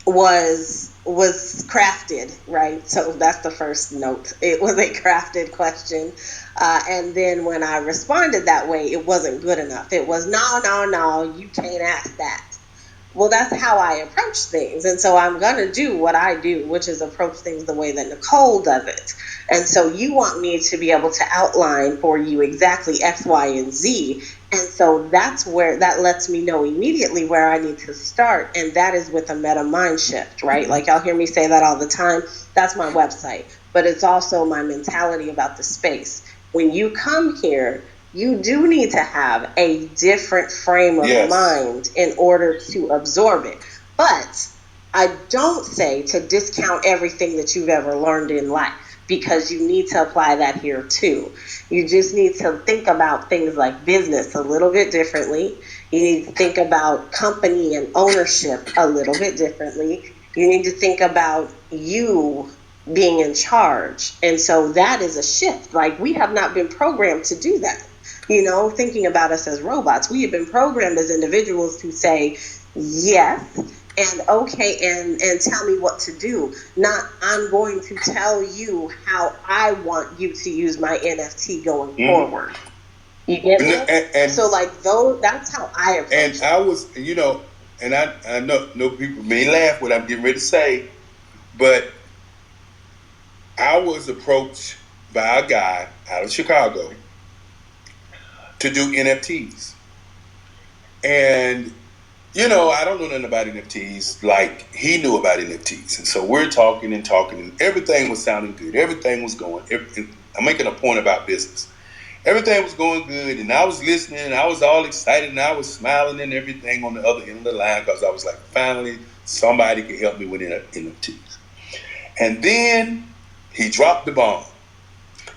was crafted, right? So that's the first note. It was a crafted question. And then when I responded that way, it wasn't good enough. It was, no, you can't ask that. Well, that's how I approach things. And so I'm going to do what I do, which is approach things the way that Nicole does it. And so you want me to be able to outline for you exactly X, Y, and Z. And so that's where that lets me know immediately where I need to start. And that is with a meta mind shift, right? Like, y'all hear me say that all the time. That's my website. But it's also my mentality about the space. When you come here, you do need to have a different frame of mind in order to absorb it. But I don't say to discount everything that you've ever learned in life, because you need to apply that here too. You just need to think about things like business a little bit differently. You need to think about company and ownership a little bit differently. You need to think about you being in charge. And so that is a shift. Like, we have not been programmed to do that. Thinking about us as robots, we have been programmed as individuals to say yes and okay and tell me what to do. Not, I'm going to tell you how I want you to use my NFT going forward. You get me? And so, like, that's how I approach it. And I was, and I know people may laugh what I'm getting ready to say, but I was approached by a guy out of Chicago to do NFTs. And, I don't know nothing about NFTs like he knew about NFTs. And so we're talking, and everything was sounding good. Everything was going. I'm making a point about business. Everything was going good, and I was listening, and I was all excited, and I was smiling and everything on the other end of the line, because I was like, finally, somebody can help me with NFTs. And then he dropped the bomb.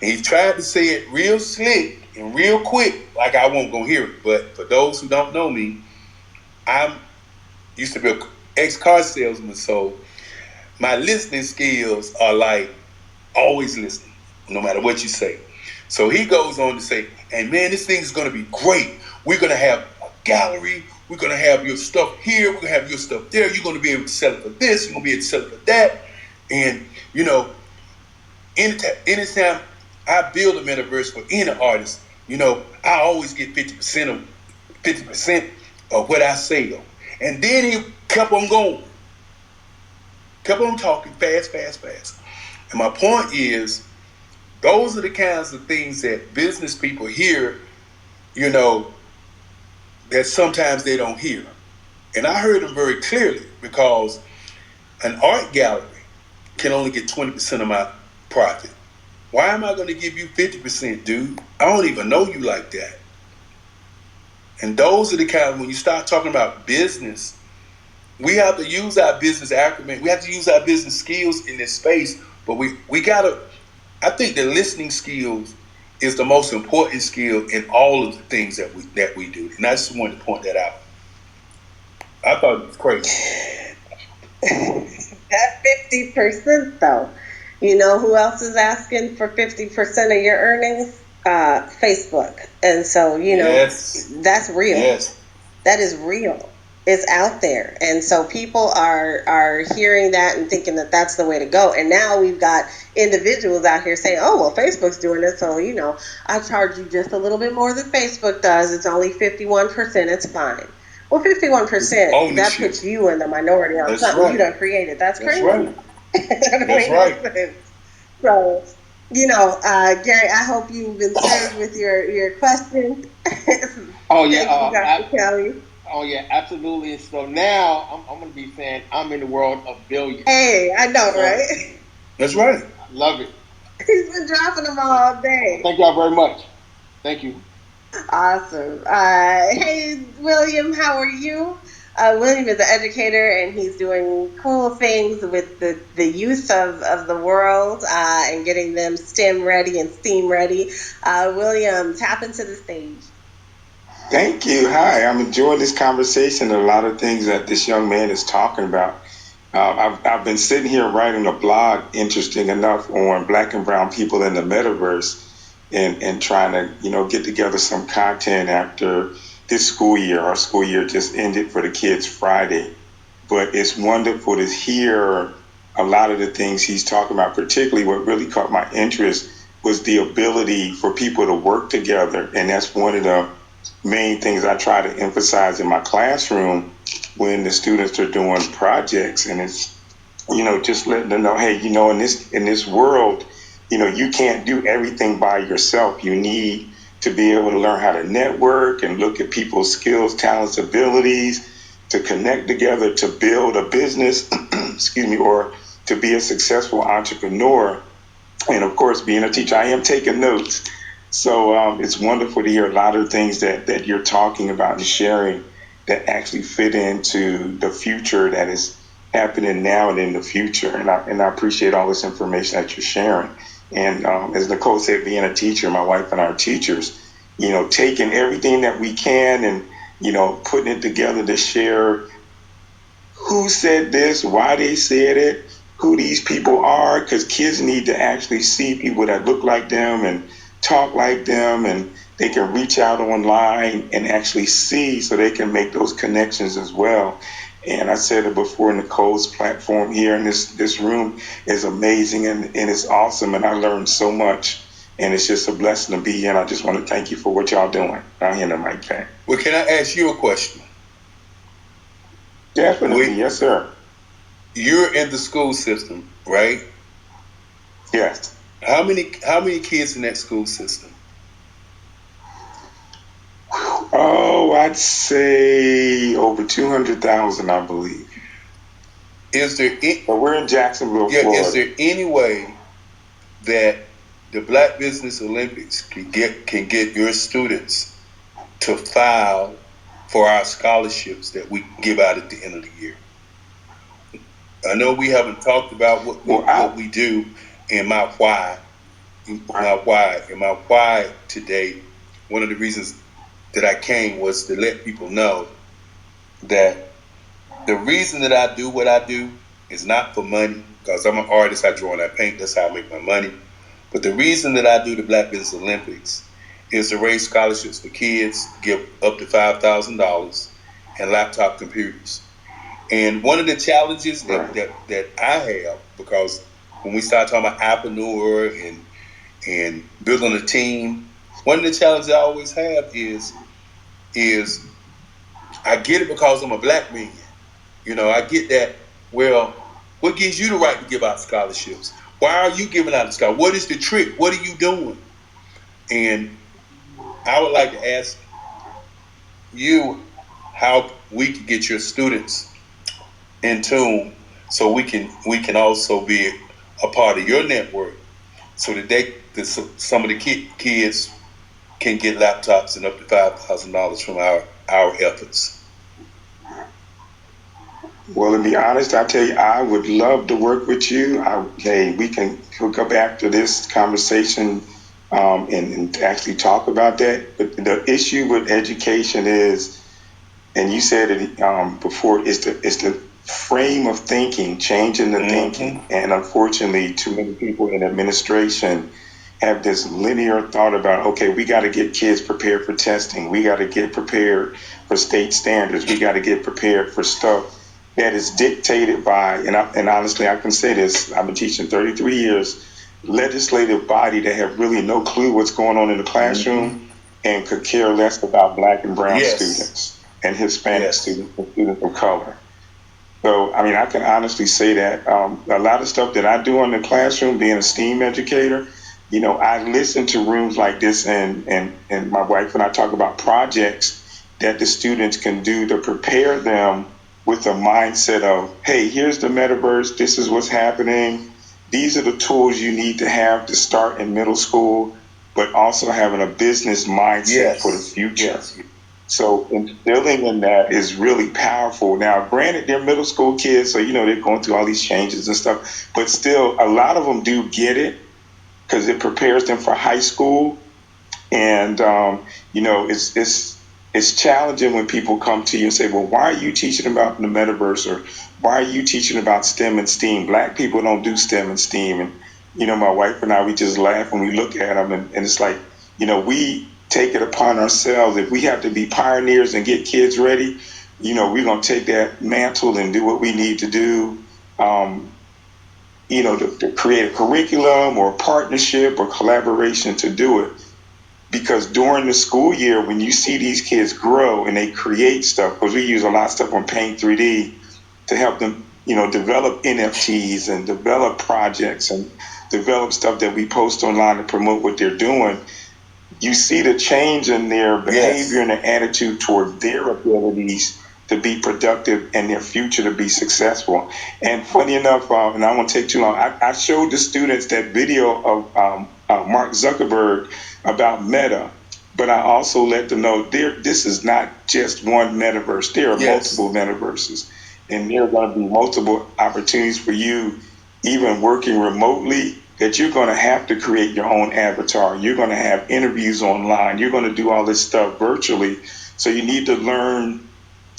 And he tried to say it real slick and real quick, like I won't go hear it. But for those who don't know me, I used to be an ex-car salesman, so my listening skills are like always listening, no matter what you say. So he goes on to say, and man, this thing is going to be great. We're going to have a gallery. We're going to have your stuff here. We're going to have your stuff there. You're going to be able to sell it for this. You're going to be able to sell it for that. And, you know, anytime I build a metaverse for any artist, you know, I always get 50% of what I sell. And then he kept on going. Kept on talking fast. And my point is, those are the kinds of things that business people hear, you know, that sometimes they don't hear. And I heard them very clearly, because an art gallery can only get 20% of my profit. Why am I going to give you 50%, dude? I don't even know you like that. And those are the kind, when you start talking about business, we have to use our business acumen. We have to use our business skills in this space. But we got to, I think the listening skills is the most important skill in all of the things that we do. And I just wanted to point that out. I thought it was crazy. That 50% though. You know who else is asking for 50% of your earnings? Facebook. And so, you know, that's real. Yes. That is real. It's out there. And so people are hearing that and thinking that that's the way to go. And now we've got individuals out here saying, oh, well, Facebook's doing it. So, you know, I charge you just a little bit more than Facebook does. It's only 51%. It's fine. Well, 51%, that puts you in the minority on something you done created. That's crazy. That's right. So, you know, Gary, I hope you've been served with your question. Oh, yeah. Thank you, Dr. Kelly. Oh, yeah, absolutely. So now I'm going to be saying I'm in the world of billions. Hey, I know, right? That's right. I love it. He's been dropping them all day. Thank y'all very much. Thank you. Awesome. Hey, William, how are you? William is an educator, and he's doing cool things with the youth of the world and getting them STEM ready and STEAM ready. William, tap into the stage. Thank you. Hi, I'm enjoying this conversation and a lot of things that this young man is talking about. I've been sitting here writing a blog, interesting enough, on Black and brown people in the metaverse, and trying to, you know, get together some content after this school year. Our school year just ended for the kids Friday, but it's wonderful to hear a lot of the things he's talking about. Particularly what really caught my interest was the ability for people to work together, and that's one of the main things I try to emphasize in my classroom when the students are doing projects. And it's, you know, just letting them know, hey, you know, in this world, you know, you can't do everything by yourself. You need to be able to learn how to network and look at people's skills, talents, abilities, to connect together, to build a business, excuse me, or to be a successful entrepreneur. And of course, being a teacher, I am taking notes. So it's wonderful to hear a lot of things that you're talking about and sharing that actually fit into the future that is happening now and in the future. And I appreciate all this information that you're sharing. And as Nicole said, being a teacher, my wife and I are teachers, you know, taking everything that we can and, you know, putting it together to share who said this, why they said it, who these people are, because kids need to actually see people that look like them and talk like them, and they can reach out online and actually see, so they can make those connections as well. And I said it before, Nicole's platform here in this room is amazing, and it's awesome, and I learned so much, and it's just a blessing to be here, and I just want to thank you for what y'all doing. I'll hand the mic back. Well, can I ask you a question? Definitely. Yes, sir. You're in the school system, right? Yes. How many kids in that school system? Oh, I'd say over 200,000, I believe. Is there? But we're in Jacksonville, Florida. Is there any way that the Black Business Olympics can get your students to file for our scholarships that we give out at the end of the year? I know we haven't talked about what we do and my why why today, one of the reasons that I came was to let people know that the reason that I do what I do is not for money, because I'm an artist, I draw and I paint, that's how I make my money. But the reason that I do the Black Business Olympics is to raise scholarships for kids, give up to $5,000 and laptop computers. And one of the challenges that I have, because when we start talking about entrepreneur and building a team, one of the challenges I always have is I get it because I'm a Black man. I get that. Well, what gives you the right to give out scholarships? Why are you giving out the scholarship? What is the trick? What are you doing? And I would like to ask you how we can get your students in tune, so we can also be a part of your network, so that some of the kids can get laptops and up to $5,000 from our efforts. Well, to be honest, I tell you, I would love to work with you. We can hook up after this conversation and actually talk about that. But the issue with education is, and you said it before, it's the frame of thinking, changing the thinking. And unfortunately, too many people in administration have this linear thought about, okay, we got to get kids prepared for testing. We got to get prepared for state standards. We got to get prepared for stuff that is dictated by, and honestly, I can say this, I've been teaching 33 years, legislative body that have really no clue what's going on in the classroom and could care less about Black and brown students and Hispanic students and students of color. So, I mean, I can honestly say that a lot of stuff that I do in the classroom, being a STEAM educator, I listen to rooms like this, and my wife and I talk about projects that the students can do to prepare them with a mindset of, hey, here's the metaverse, this is what's happening, these are the tools you need to have to start in middle school, but also having a business mindset for the future. So instilling in that is really powerful. Now, granted, they're middle school kids, so they're going through all these changes and stuff, but still, a lot of them do get it because it prepares them for high school. And it's challenging when people come to you and say, well, why are you teaching about the metaverse, or why are you teaching about STEM and STEAM? Black people don't do STEM and STEAM. And my wife and I, we just laugh when we look at them, and it's like, we take it upon ourselves. If we have to be pioneers and get kids ready, we're going to take that mantle and do what we need to do, to create a curriculum or a partnership or collaboration to do it. Because during the school year, when you see these kids grow and they create stuff, because we use a lot of stuff on Paint 3D to help them, develop NFTs and develop projects and develop stuff that we post online to promote what they're doing, you see the change in their behavior and their attitude toward their abilities to be productive and their future to be successful. And funny enough, and I won't take too long, I showed the students that video of Mark Zuckerberg about Meta, but I also let them know this is not just one metaverse. There are multiple metaverses, and there are going to be multiple opportunities for you, even working remotely, that you're going to have to create your own avatar. You're going to have interviews online. You're going to do all this stuff virtually. So you need to learn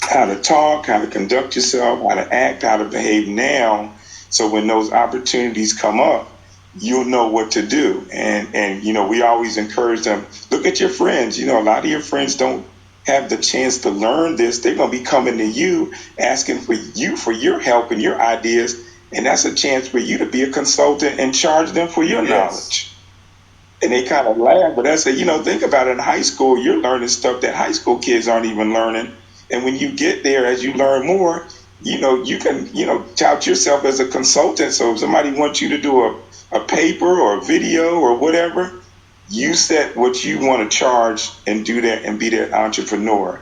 how to talk, how to conduct yourself, how to act, how to behave now. So when those opportunities come up, you'll know what to do. And we always encourage them, look at your friends. A lot of your friends don't have the chance to learn this. They're going to be coming to you, asking for your help and your ideas. And that's a chance for you to be a consultant and charge them for your knowledge. And they kind of laugh, but I say, think about it. In high school, you're learning stuff that high school kids aren't even learning. And when you get there, as you learn more, you can, tout yourself as a consultant. So if somebody wants you to do a paper or a video or whatever, you set what you want to charge and do that and be that entrepreneur.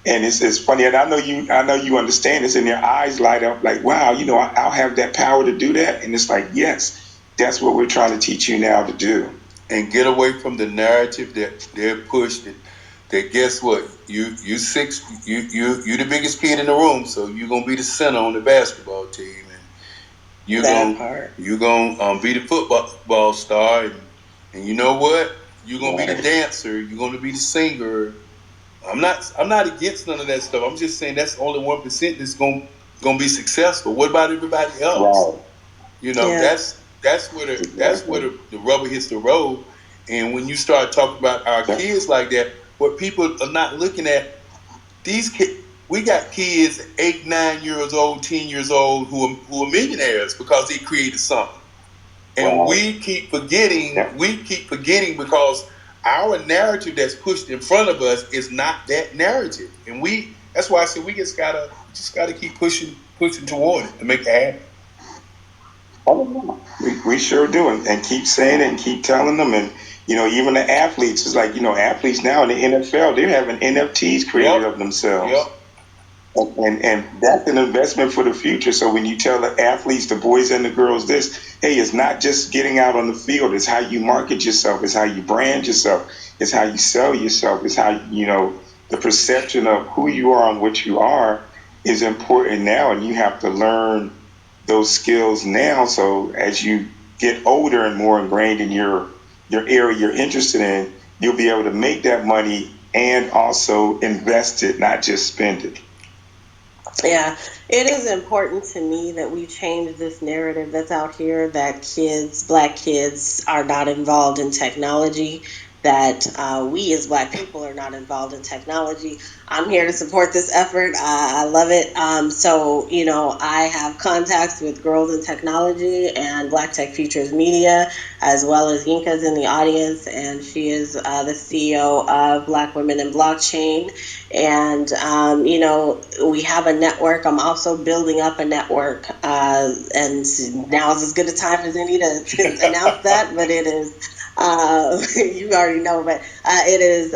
And it's funny, and I know you understand this, and their eyes light up like, wow, I'll have that power to do that. And it's like, yes, that's what we're trying to teach you now to do. And get away from the narrative that they're pushed. That guess what? You the biggest kid in the room, so you're gonna be the center on the basketball team, and you're gonna be the football star, And you know what? You're gonna be the dancer. You're gonna be the singer. I'm not against none of that stuff. I'm just saying that's only 1% that's gonna be successful. What about everybody else? Right. You know, that's where the rubber hits the road. And when you start talking about our kids like that, what people are not looking at, these kids, we got kids 8, 9 years old, 10 years old who are millionaires because they created something. And we keep forgetting. We keep forgetting because our narrative that's pushed in front of us is not that narrative, and that's why I said we just gotta keep pushing toward it to make it happen. We sure do, and keep saying it and keep telling them, and even the athletes. It's like athletes now in the NFL, they're having NFTs created of themselves. Yep. And that's an investment for the future. So when you tell the athletes, the boys and the girls, this, hey, it's not just getting out on the field. It's how you market yourself. It's how you brand yourself. It's how you sell yourself. It's how, the perception of who you are and what you are is important now. And you have to learn those skills now. So as you get older and more ingrained in your area you're interested in, you'll be able to make that money and also invest it, not just spend it. Yeah, it is important to me that we change this narrative that's out here that Black kids, are not involved in technology, that we as Black people are not involved in technology. I'm here to support this effort. I love it. I have contacts with Girls in Technology and Black Tech Futures Media, as well as Yinka's in the audience, and she is the CEO of Black Women in Blockchain. And we have a network. I'm also building up a network, and now is as good a time as any to announce that. But it is, you already know, but it is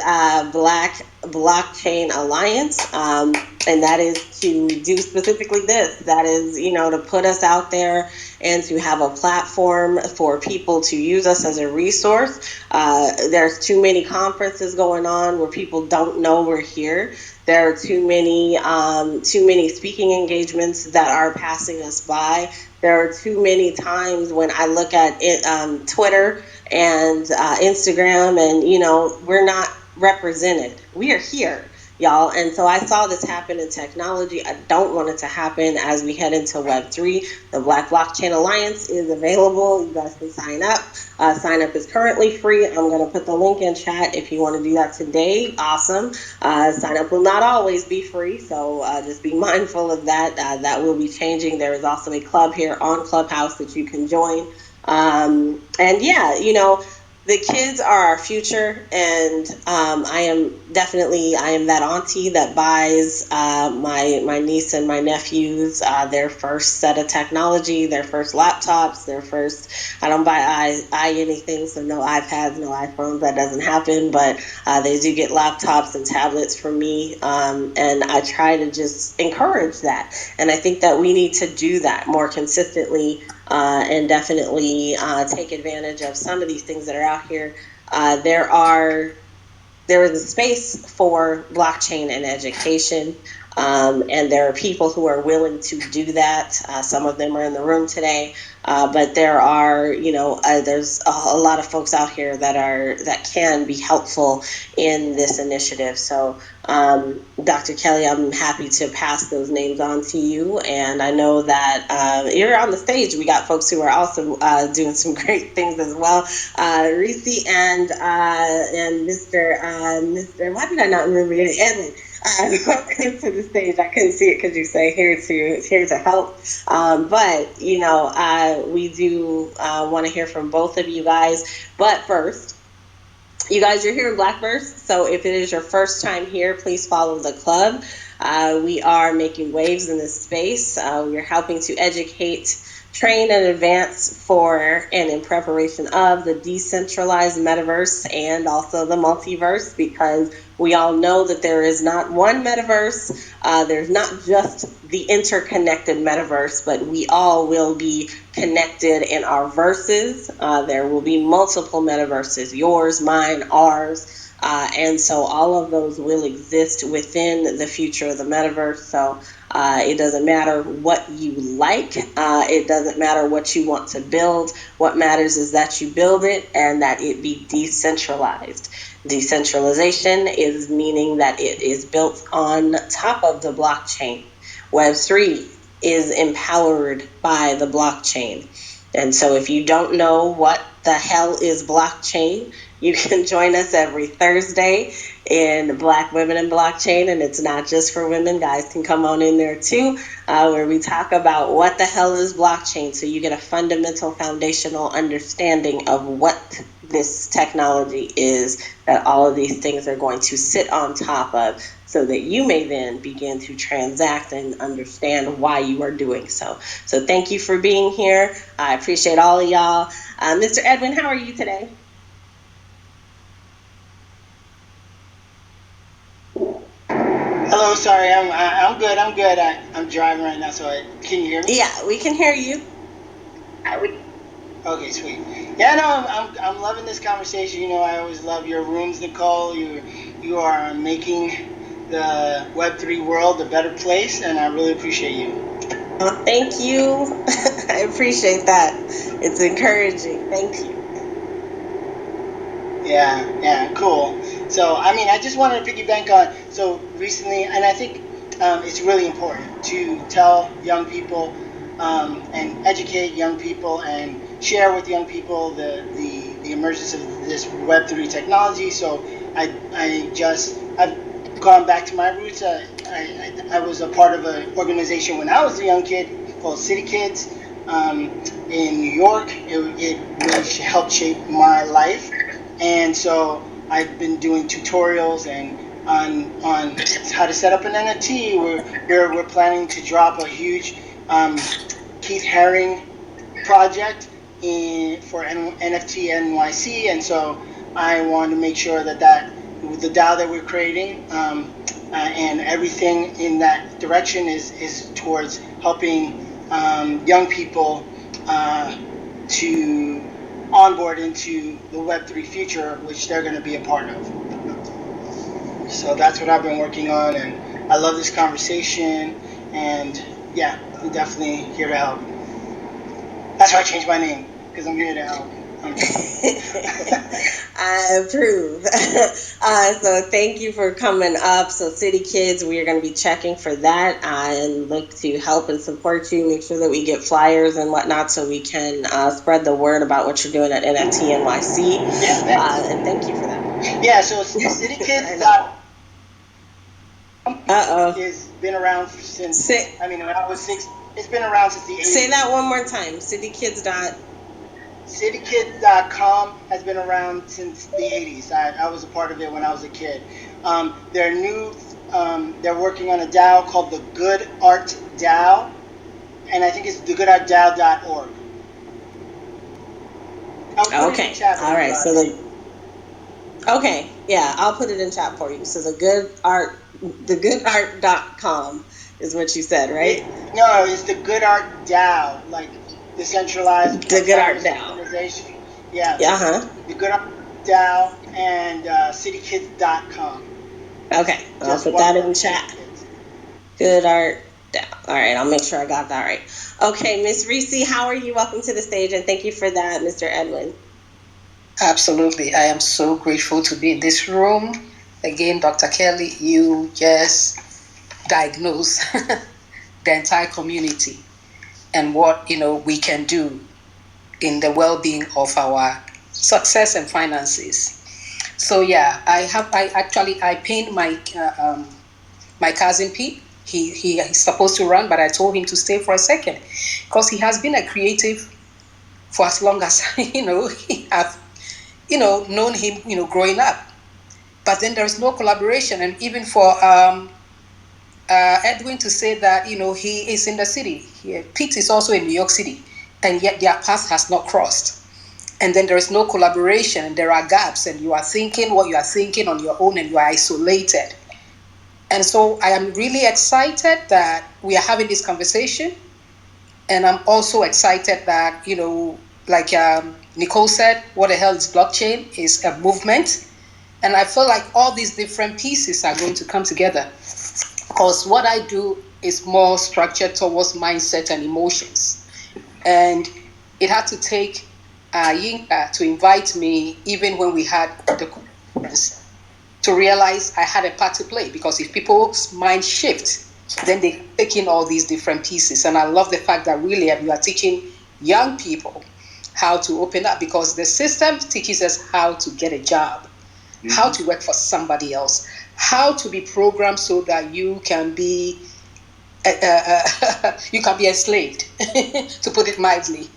Black Blockchain Alliance, and that is to do specifically this. That is, to put us out there and to have a platform for people to use us as a resource. There's too many conferences going on where people don't know we're here. There are too many speaking engagements that are passing us by. There are too many times when I look at it, Twitter and Instagram, and we're not represented. We are here, y'all. And so I saw this happen in technology. I don't want it to happen as we head into Web3. The Black Blockchain Alliance is available. You guys can sign up. Sign up is currently free. I'm going to put the link in chat if you want to do that today. Awesome. Sign up will not always be free, so just be mindful of that. That will be changing. There is also a club here on Clubhouse that you can join. And yeah, the kids are our future, and I am that auntie that buys my niece and my nephews their first set of technology, their first laptops, their first. I don't buy anything, so no iPads, no iPhones. That doesn't happen, but they do get laptops and tablets from me, and I try to just encourage that. And I think that we need to do that more consistently. And definitely take advantage of some of these things that are out here. There is a space for blockchain and education, and there are people who are willing to do that. Some of them are in the room today, but there are, there's a lot of folks out here that can be helpful in this initiative. So, Dr. Kelly, I'm happy to pass those names on to you, and I know that you're on the stage. We got folks who are also doing some great things as well. Reese and Mr. Why did I not remember your name? Edwin. Welcome to the stage. I couldn't see it because you say here to help. But we do want to hear from both of you guys. But first, you guys are here in Blackverse, so if it is your first time here, please follow the club. We are making waves in this space. We are helping to educate, train, and advance for and in preparation of the decentralized metaverse and also the multiverse, because we all know that there is not one metaverse. There's not just the interconnected metaverse, but we all will be connected in our verses. There will be multiple metaverses, yours, mine, ours. And so all of those will exist within the future of the metaverse. So It doesn't matter what you like. It doesn't matter what you want to build. What matters is that you build it and that it be decentralized. Decentralization is meaning that it is built on top of the blockchain. Web3 is empowered by the blockchain. And so if you don't know what the hell is blockchain, you can join us every Thursday in Black Women in Blockchain. And it's not just for women. Guys can come on in there too, where we talk about what the hell is blockchain. So you get a fundamental foundational understanding of what this technology is that all of these things are going to sit on top of, so that you may then begin to transact and understand why you are doing so. So thank you for being here. I appreciate all of y'all. Mr. Edwin, how are you today? Hello, sorry, I'm good. I'm driving right now, so can you hear me? Yeah, we can hear you. Okay, sweet. Yeah, no, I'm loving this conversation. You know, I always love your rooms, Nicole. You are making the Web3 world a better place, and I really appreciate you. Thank you. I appreciate that. It's encouraging. Thank you. Yeah, cool. So, I mean, I just wanted to piggyback on, so recently, and I think it's really important to tell young people and educate young people and share with young people the emergence of this Web3 technology. So I've gone back to my roots. I was a part of an organization when I was a young kid called City Kids in New York. It really helped shape my life. And so I've been doing tutorials and on how to set up an NFT. We're planning to drop a huge Keith Haring project for NFT NYC, and so I want to make sure that the DAO that we're creating and everything in that direction is towards helping young people to onboard into the Web3 future, which they're going to be a part of. So that's what I've been working on, and I love this conversation, and yeah, I'm definitely here to help. That's why I changed my name, because I'm here to help. I approve. So thank you for coming up. So City Kids, we are going to be checking for that and look to help and support you. Make sure that we get flyers and whatnot so we can spread the word about what you're doing at NFT NYC. Yeah, and thank you for that. Yeah, so City Kids has been around since, when I was 6, it's been around since the 80s. Say that one more time. Citykids.com has been around since the 80s. I was a part of it when I was a kid. They're new. They're working on a DAO called the Good Art DAO, and I think it's thegoodartdao.org. Okay. All right. Okay. Yeah, I'll put it in chat for you. So thegoodartdao.com is what you said, right? No, it's the Good Art DAO, like decentralized. The Good Art DAO. Organization. Yeah. The Good Art DAO and citykids.com. Okay, I'll put that in chat. Good Art DAO. All right, I'll make sure I got that right. Okay, Miss Reese, how are you? Welcome to the stage, and thank you for that, Mr. Edwin. Absolutely. I am so grateful to be in this room. Again, Dr. Kelly, you just diagnose the entire community and what we can do in the well-being of our success and finances. So yeah, I paid my my cousin Pete. He's supposed to run, but I told him to stay for a second because he has been a creative for as long as I've known him growing up. But then there's no collaboration, and even for Edwin to say that he is in the city. Pete is also in New York City, and yet their path has not crossed. And then there is no collaboration, and there are gaps, and you are thinking what you are thinking on your own, and you are isolated. And so I am really excited that we are having this conversation, and I'm also excited that like Nicole said, what the hell is blockchain? Is a movement, and I feel like all these different pieces are going to come together. Because what I do is more structured towards mindset and emotions. And it had to take Yinka to invite me, even when we had the conference, to realize I had a part to play, because if people's mind shift, then they take in all these different pieces. And I love the fact that really you are teaching young people how to open up, because the system teaches us how to get a job, how to work for somebody else, how to be programmed so that you can be enslaved, to put it mildly,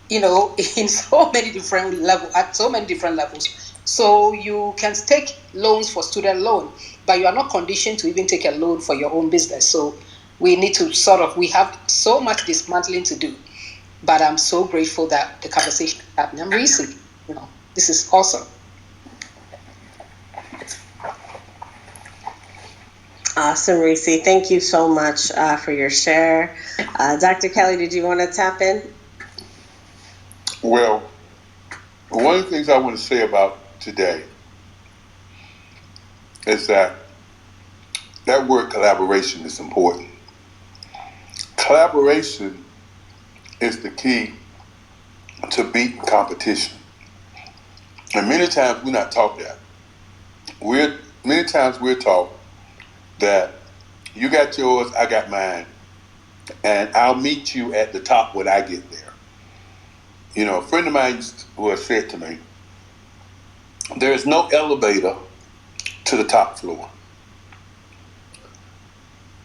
in so many different levels. So you can take loans for student loan, but you are not conditioned to even take a loan for your own business. So we need to we have so much dismantling to do. But I'm so grateful that the conversation is happening. I'm racing. This is awesome. Awesome, Reese. Thank you so much for your share. Dr. Kelly, did you want to tap in? Well, one of the things I want to say about today is that word collaboration is important. Collaboration is the key to beating competition. And many times we're not taught that. Many times we're taught that you got yours, I got mine, and I'll meet you at the top when I get there. A friend of mine said to me, there is no elevator to the top floor.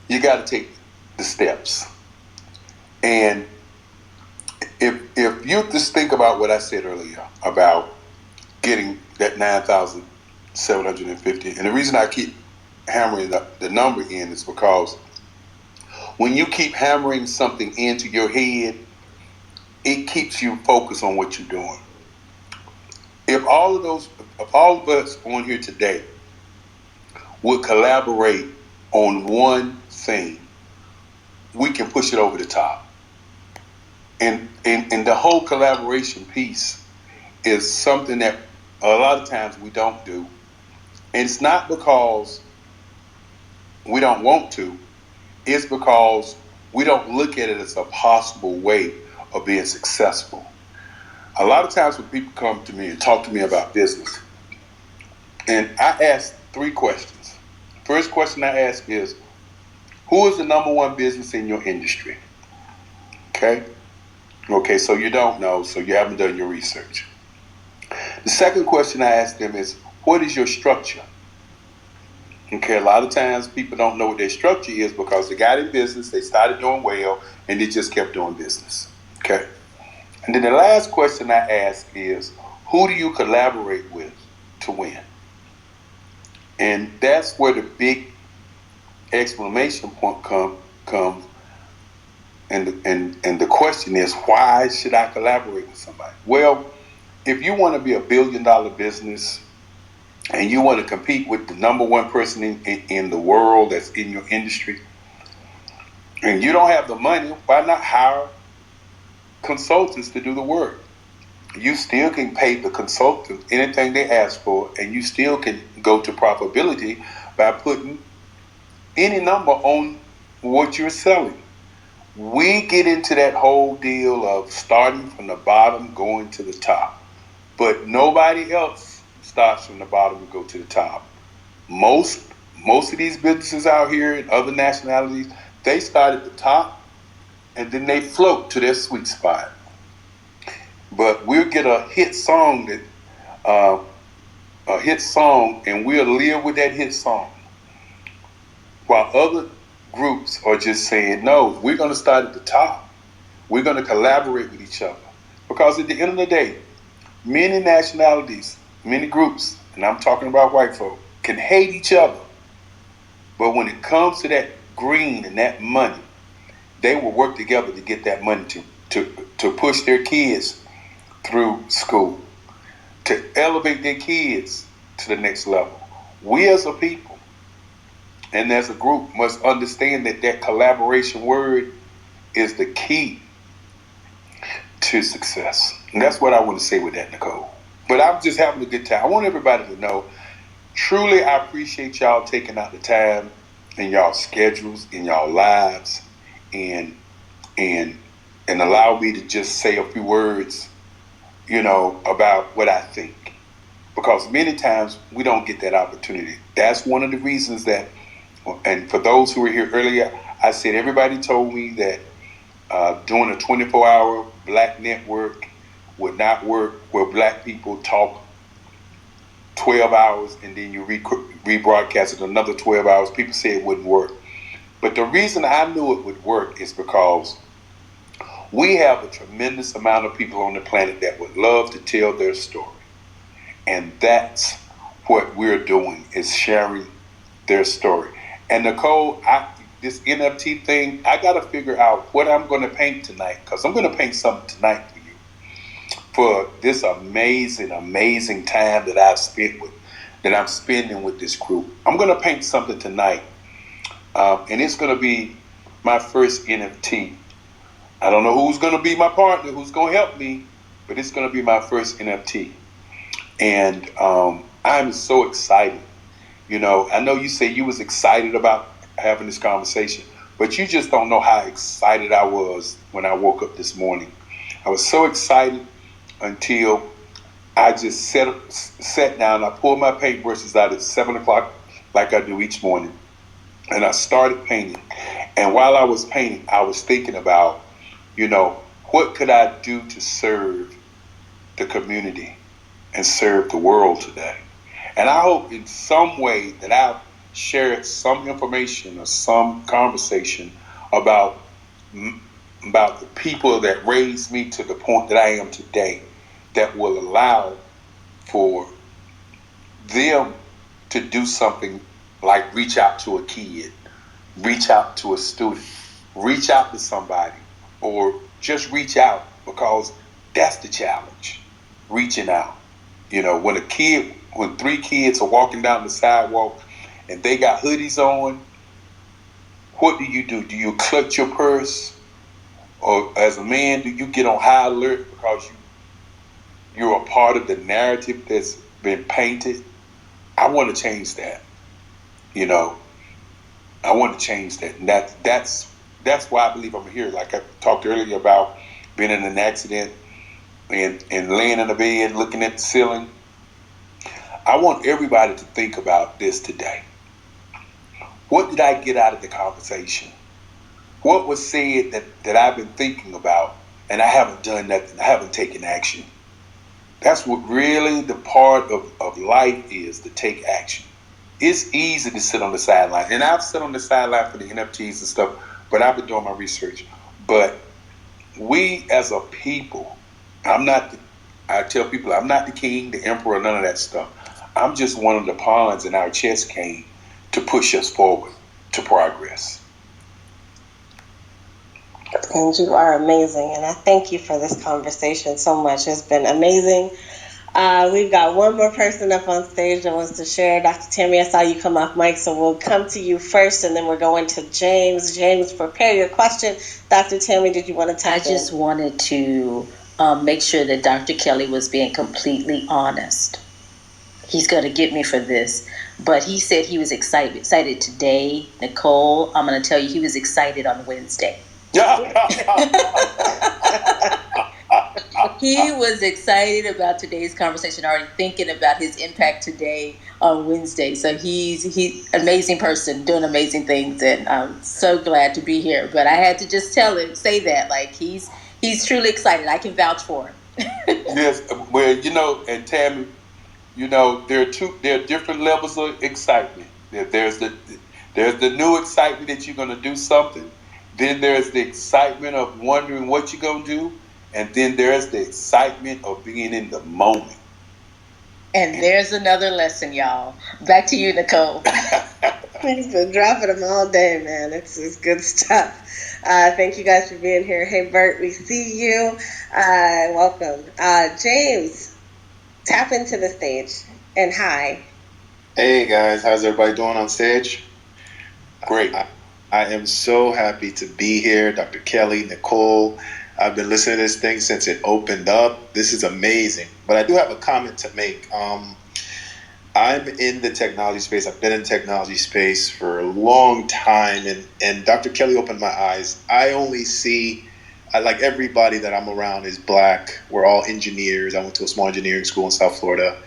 You got to take the steps. And if you just think about what I said earlier about getting that 9,750, and the reason I keep hammering the number in is because when you keep hammering something into your head, it keeps you focused on what you're doing. If all of us on here today would collaborate on one thing, we can push it over the top. And the whole collaboration piece is something that a lot of times we don't do. And it's not because we don't want to, it's because we don't look at it as a possible way of being successful. A lot of times when people come to me and talk to me about business, and I ask 3 questions. First question I ask is, who is the number one business in your industry? Okay, so you don't know, so you haven't done your research. The second question I ask them is, what is your structure? Okay, a lot of times people don't know what their structure is because they got in business, they started doing well, and they just kept doing business. Okay. And then the last question I ask is, who do you collaborate with to win? And that's where the big exclamation point comes. And the question is, why should I collaborate with somebody? Well, if you want to be $1 billion business and you want to compete with the number one person in the world that's in your industry, and you don't have the money, why not hire consultants to do the work? You still can pay the consultant anything they ask for, and you still can go to profitability by putting any number on what you're selling. We get into that whole deal of starting from the bottom, going to the top. But nobody else starts from the bottom and go to the top. Most of these businesses out here in other nationalities, they start at the top and then they float to their sweet spot. But we'll get a hit song and we'll live with that hit song. While other groups are just saying, no, we're going to start at the top. We're going to collaborate with each other. Because at the end of the day, many nationalities, many groups, and I'm talking about white folk, can hate each other. But when it comes to that green and that money, they will work together to get that money to push their kids through school, to elevate their kids to the next level. We as a people and as a group must understand that collaboration word is the key to success. And that's what I want to say with that, Nicole. But I'm just having a good time. I want everybody to know, truly, I appreciate y'all taking out the time in y'all schedules, in y'all lives, and and allow me to just say a few words, about what I think. Because many times we don't get that opportunity. That's one of the reasons that, and for those who were here earlier, I said everybody told me that doing a 24-hour Black network would not work, where Black people talk 12 hours and then you rebroadcast it another 12 hours. People say it wouldn't work. But the reason I knew it would work is because we have a tremendous amount of people on the planet that would love to tell their story. And that's what we're doing, is sharing their story. And Nicole, this NFT thing, I got to figure out what I'm going to paint tonight, because I'm going to paint something tonight for you, for this amazing, amazing time that I'm spending with this group. I'm going to paint something tonight, and it's going to be my first NFT. I don't know who's going to be my partner, who's going to help me, but it's going to be my first NFT. And I'm so excited. I know you say you was excited about having this conversation, but you just don't know how excited I was when I woke up this morning. I was so excited until I just sat down. I pulled my paintbrushes out at 7 o'clock, like I do each morning, and I started painting. And while I was painting, I was thinking about, what could I do to serve the community and serve the world today? And I hope in some way that I've shared some information or some conversation about the people that raised me to the point that I am today, that will allow for them to do something like reach out to a kid, reach out to a student, reach out to somebody, or just reach out, because that's the challenge, reaching out. When 3 kids are walking down the sidewalk and they got hoodies on, what do? Do you clutch your purse? Or as a man, do you get on high alert because you're a part of the narrative that's been painted? I want to change that. I want to change that. And that's why I believe I'm here. Like I talked earlier about being in an accident and laying in the bed looking at the ceiling. I want everybody to think about this today. What did I get out of the conversation? What was said that I've been thinking about and I haven't done nothing? I haven't taken action. That's what really the part of life is, to take action. It's easy to sit on the sideline. And I've sat on the sideline for the NFTs and stuff, but I've been doing my research. But we as a people, I tell people I'm not the king, the emperor, none of that stuff. I'm just one of the pawns in our chess game to push us forward to progress. And you are amazing. And I thank you for this conversation so much. It's been amazing. We've got one more person up on stage that wants to share. Dr. Tammy, I saw you come off mic, so we'll come to you first, and then we're going to James. James, prepare your question. Dr. Tammy, did you want to tap in? I just wanted to make sure that Dr. Kelly was being completely honest. He's going to get me for this, but he said he was excited today. Nicole, I'm going to tell you, he was excited on Wednesday. He was excited about today's conversation, already thinking about his impact today on Wednesday. So he's amazing person, doing amazing things, and I'm so glad to be here. But I had to just say that, like, he's truly excited. I can vouch for him. Yes, well, and Tammy, there are different levels of excitement. There's the new excitement that you're going to do something. Then there's the excitement of wondering what you're going to do. And then there's the excitement of being in the moment. And there's another lesson, y'all. Back to you, Nicole. He's been dropping them all day, man. It's good stuff. Thank you guys for being here. Hey, Bert, we see you. Welcome. James, tap into the stage. And hi. Hey, guys. How's everybody doing on stage? Great. I am so happy to be here. Dr. Kelly, Nicole, I've been listening to this thing since it opened up. This is amazing. But I do have a comment to make. I'm in the technology space. I've been in the technology space for a long time, and Dr. Kelly opened my eyes. I only see, like everybody that I'm around is black. We're all engineers. I went to a small engineering school in South Florida.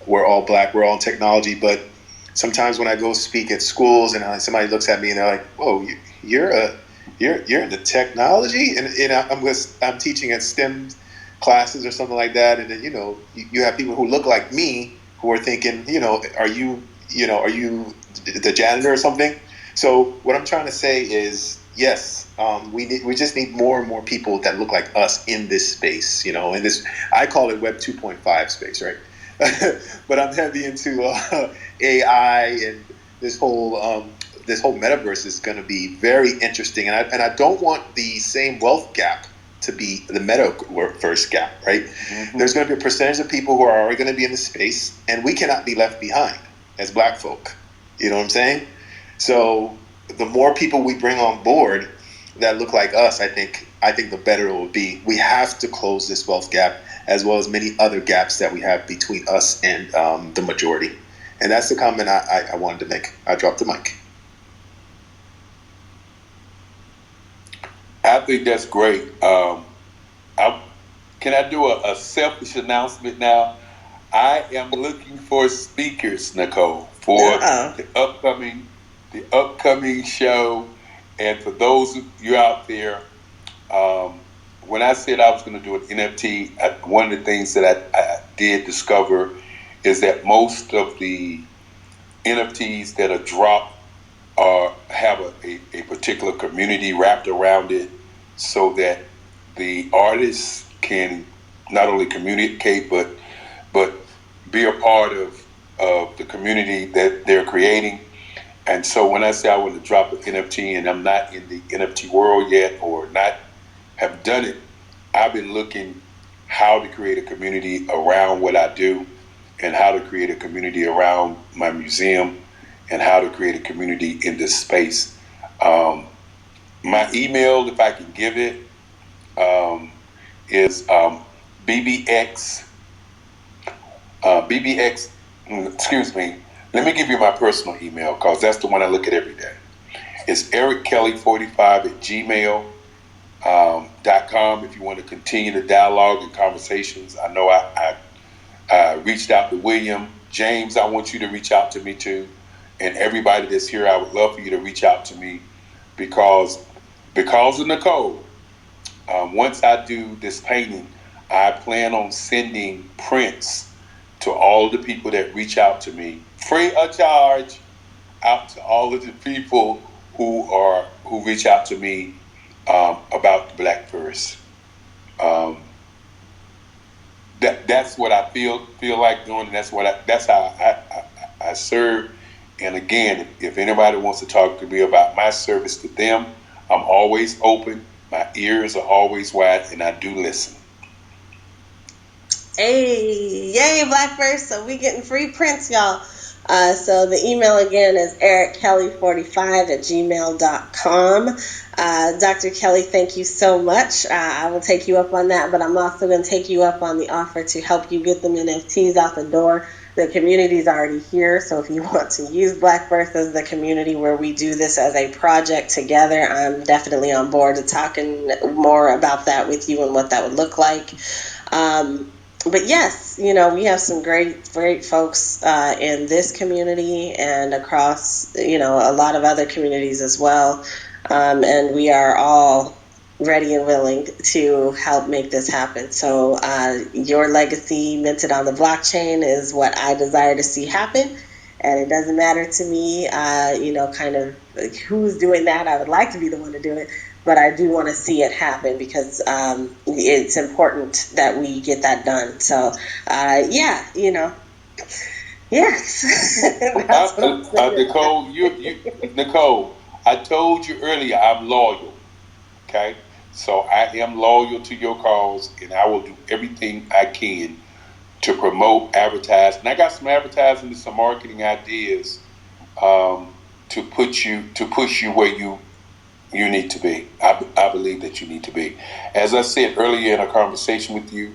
We're all black. We're all in technology. But sometimes when I go speak at schools and somebody looks at me and they're like, "Whoa, you're into technology?" And I'm teaching at STEM classes or something like that, and then you have people who look like me who are thinking, are you the janitor or something? So what I'm trying to say is, yes, we just need more and more people that look like us in this space, in this, I call it Web 2.5 space, right? But I'm heavy into AI, and this whole metaverse is going to be very interesting, and I don't want the same wealth gap to be the metaverse gap, right? Mm-hmm. There's going to be a percentage of people who are already going to be in the space, and we cannot be left behind as black folk. You know what I'm saying? So the more people we bring on board that look like us, I think the better it will be. We have to close this wealth gap, as well as many other gaps that we have between us and the majority. And that's the comment I wanted to make. I dropped the mic. I think that's great. Can I do a selfish announcement now? I am looking for speakers, Nicole, for the upcoming show. And for those of you out there, when I said I was going to do an NFT, one of the things that I did discover is that most of the NFTs that are dropped have a particular community wrapped around it, so that the artists can not only communicate but be a part of the community that they're creating. And so when I say I want to drop an NFT and I'm not in the NFT world yet, or not have done it, I've been looking how to create a community around what I do, and how to create a community around my museum, and how to create a community in this space. My email, if I can give it, is BBX. Excuse me. Let me give you my personal email, because that's the one I look at every day. It's erickelly45@gmail.com. If you want to continue the dialogue and conversations. I know I reached out to William. James, I want you to reach out to me too. And everybody that's here, I would love for you to reach out to me, because of Nicole. Once I do this painting, I plan on sending prints to all the people that reach out to me, free of charge, out to all of the people who reach out to me about the Blackverse. That's what I feel like doing, and that's how I serve. And again, if anybody wants to talk to me about my service to them, I'm always open. My ears are always wide, and I do listen. Hey, yay, Blackverse. So we getting free prints, y'all. So the email again is erickelly45@gmail.com. Dr. Kelly, thank you so much. I will take you up on that, but I'm also going to take you up on the offer to help you get them NFTs out the door. The community is already here, so if you want to use Blackverse as the community where we do this as a project together, I'm definitely on board to talking more about that with you and what that would look like. But yes, we have some great folks in this community and across, a lot of other communities as well. And we are all ready and willing to help make this happen. So your legacy minted on the blockchain is what I desire to see happen. And it doesn't matter to me, kind of like who's doing that. I would like to be the one to do it. But I do want to see it happen, because it's important that we get that done. So, yes. Nicole, I told you earlier I'm loyal. Okay, so I am loyal to your cause, and I will do everything I can to promote, advertise, and I got some advertising and some marketing ideas to push you where you need to be. I believe that you need to be. As I said earlier in a conversation with you,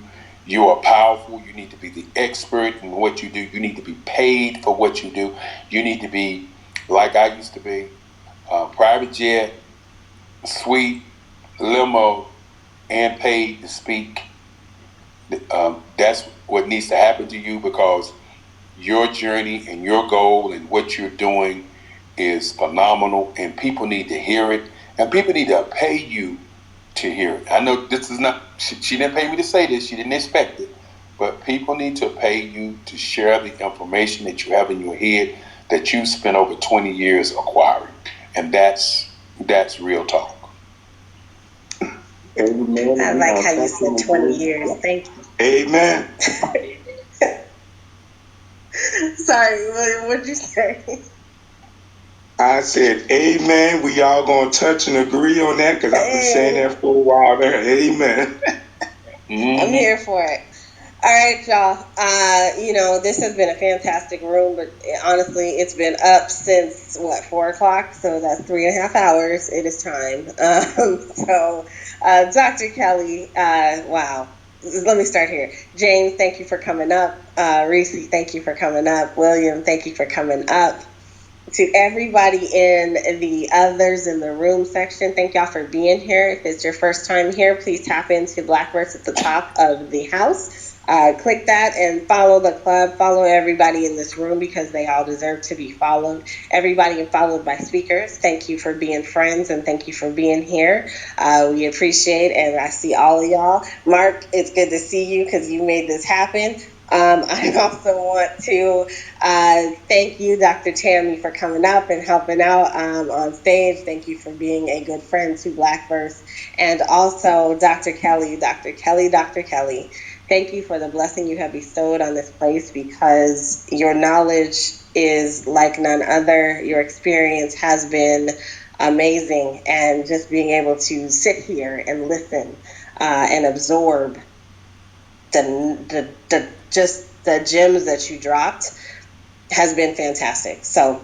You are powerful. You need to be the expert in what you do. You need to be paid for what you do. You need to be like I used to be, private jet, suite, limo, and paid to speak. That's what needs to happen to you, because your journey and your goal and what you're doing is phenomenal, and people need to hear it, and people need to pay you to hear it. I know this is not, she didn't pay me to say this, she didn't expect it, but people need to pay you to share the information that you have in your head that you spent over 20 years acquiring. And that's real talk. Amen. I like how you said 20 years. Thank you. Amen. Sorry, what did you say? I said, amen. We all going to touch and agree on that, because I've been saying that for a while there. Amen. I'm here for it. All right, y'all. This has been a fantastic room, but honestly, it's been up since 4 o'clock, so that's 3.5 hours. It is time. Dr. Kelly, wow. Let me start here. James, thank you for coming up. Reese, thank you for coming up. William, thank you for coming up. To everybody in the others in the room section, thank y'all for being here. If it's your first time here, please tap into Blackverse at the top of the house. Click that and follow the club. Follow everybody in this room, because they all deserve to be followed. Everybody followed by speakers, thank you for being friends, and thank you for being here. We appreciate, and I see all of y'all. Mark, it's good to see you, because you made this happen. I also want to thank you, Dr. Tammy, for coming up and helping out on stage. Thank you for being a good friend to Blackverse. And also, Dr. Kelly, thank you for the blessing you have bestowed on this place, because your knowledge is like none other. Your experience has been amazing, and just being able to sit here and listen and absorb the gems that you dropped has been fantastic. So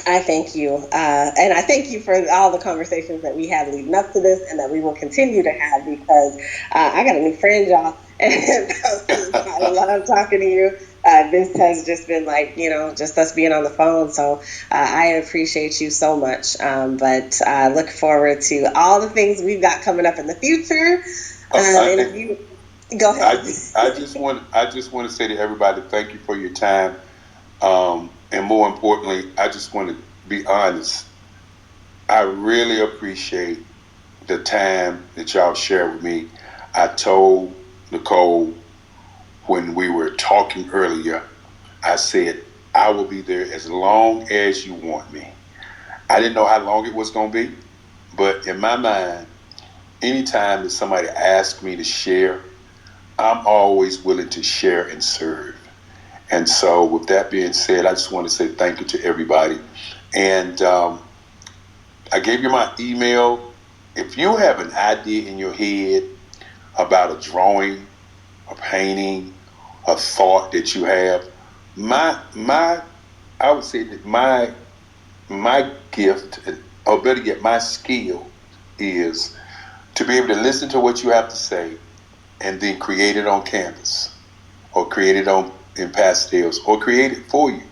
I thank you. And I thank you for all the conversations that we had leading up to this, and that we will continue to have, because I got a new friend, y'all. And I love talking to you. This has just been like, just us being on the phone. So I appreciate you so much. But I look forward to all the things we've got coming up in the future. And if you go ahead. I just want to say to everybody, thank you for your time. And more importantly, I just want to be honest. I really appreciate the time that y'all share with me. I told Nicole when we were talking earlier, I said, I will be there as long as you want me. I didn't know how long it was going to be, but in my mind, anytime that somebody asks me to share, I'm always willing to share and serve. And so with that being said, I just want to say thank you to everybody. And I gave you my email. If you have an idea in your head about a drawing, a painting, a thought that you have, I would say that my gift, or better yet, my skill is to be able to listen to what you have to say and then create it on canvas, or create it in pastels, or create it for you.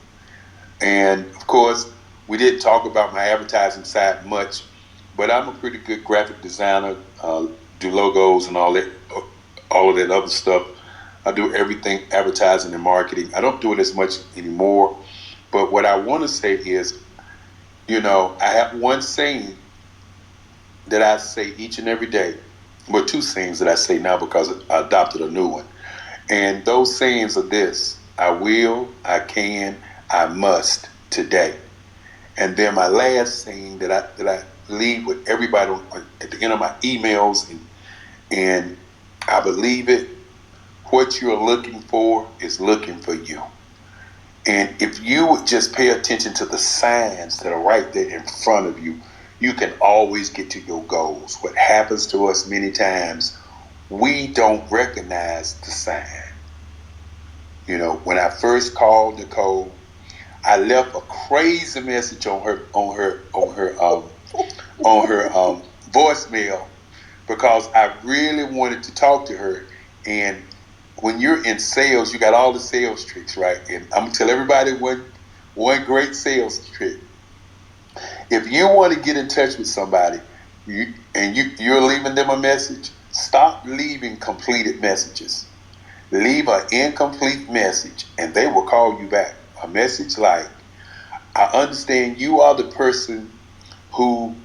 And of course, we didn't talk about my advertising side much, but I'm a pretty good graphic designer, do logos and all of that other stuff. I do everything advertising and marketing. I don't do it as much anymore, but what I want to say is, I have one saying that I say each and every day. Well, two sayings that I say now, because I adopted a new one. And those sayings are this: I will, I can, I must today. And then my last saying that I leave with everybody at the end of my emails, and I believe it. What you're looking for is looking for you. And if you would just pay attention to the signs that are right there in front of you, you can always get to your goals. What happens to us many times, we don't recognize the sign. When I first called Nicole, I left a crazy message on her voicemail, because I really wanted to talk to her, and when you're in sales, you got all the sales tricks, right? And I'm gonna tell everybody one great sales trick. If you want to get in touch with somebody, you're leaving them a message, stop leaving completed messages. Leave an incomplete message, and they will call you back. A message like, "I understand you are the person who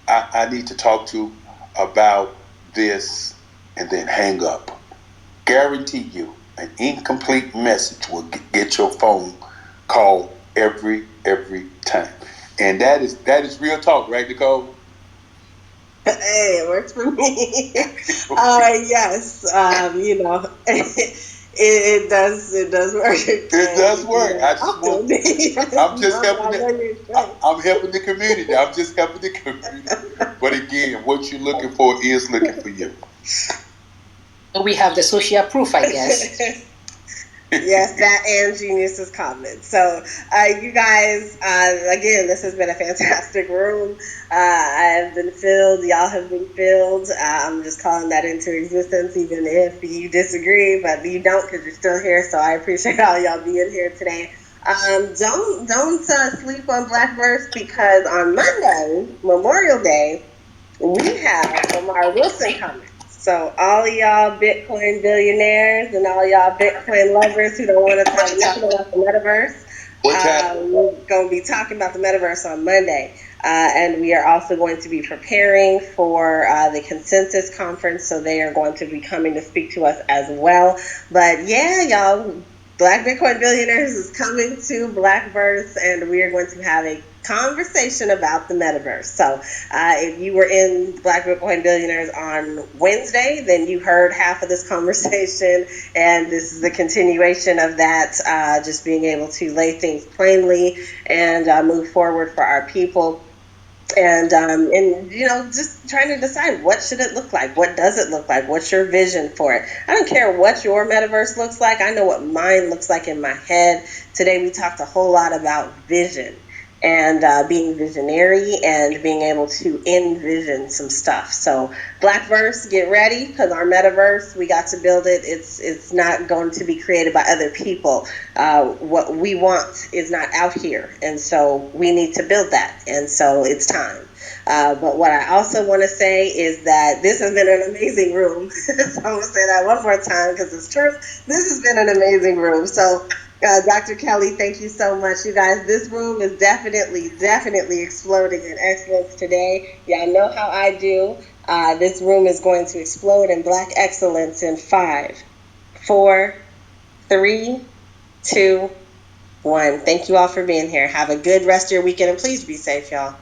I need to talk to about this," and then hang up. Guarantee you, an incomplete message will get your phone call every time. And that is real talk, right, Nicole? Hey, it works for me. Yes, it does work. It does work. I'm helping the community. I'm just helping the community. But again, what you're looking for is looking for you. We have the social proof, I guess. Yes, that and Genius's comment. So, you guys, again, this has been a fantastic room. I have been filled. Y'all have been filled. I'm just calling that into existence, even if you disagree, but you don't because you're still here. So I appreciate all y'all being here today. Don't sleep on Blackverse, because on Monday, Memorial Day, we have Lamar Wilson coming. So all y'all Bitcoin billionaires and all y'all Bitcoin lovers who don't want to talk nothing about the metaverse, we're going to be talking about the metaverse on Monday. And we are also going to be preparing for the Consensus Conference, so they are going to be coming to speak to us as well. But yeah, y'all, Black Bitcoin Billionaires is coming to Blackverse, and we are going to have a conversation about the metaverse. So if you were in Black Bitcoin Billionaires on Wednesday, then you heard half of this conversation, and this is the continuation of that, just being able to lay things plainly and move forward for our people. And just trying to decide, what should it look like? What does it look like? What's your vision for it? I don't care what your metaverse looks like. I know what mine looks like in my head. Today we talked a whole lot about vision and being visionary and being able to envision some stuff. So Blackverse, get ready, because our metaverse, we got to build it. It's not going to be created by other people. What we want is not out here, and so we need to build that, and so it's time. But what I also want to say is that this has been an amazing room. So I'm going to say that one more time because it's true. This has been an amazing room. So Dr. Kelly, thank you so much. You guys, this room is definitely exploding in excellence today. Y'all know how I do. This room is going to explode in Black excellence in 5, 4, 3, 2, 1. Thank you all for being here. Have a good rest of your weekend, and please be safe, y'all.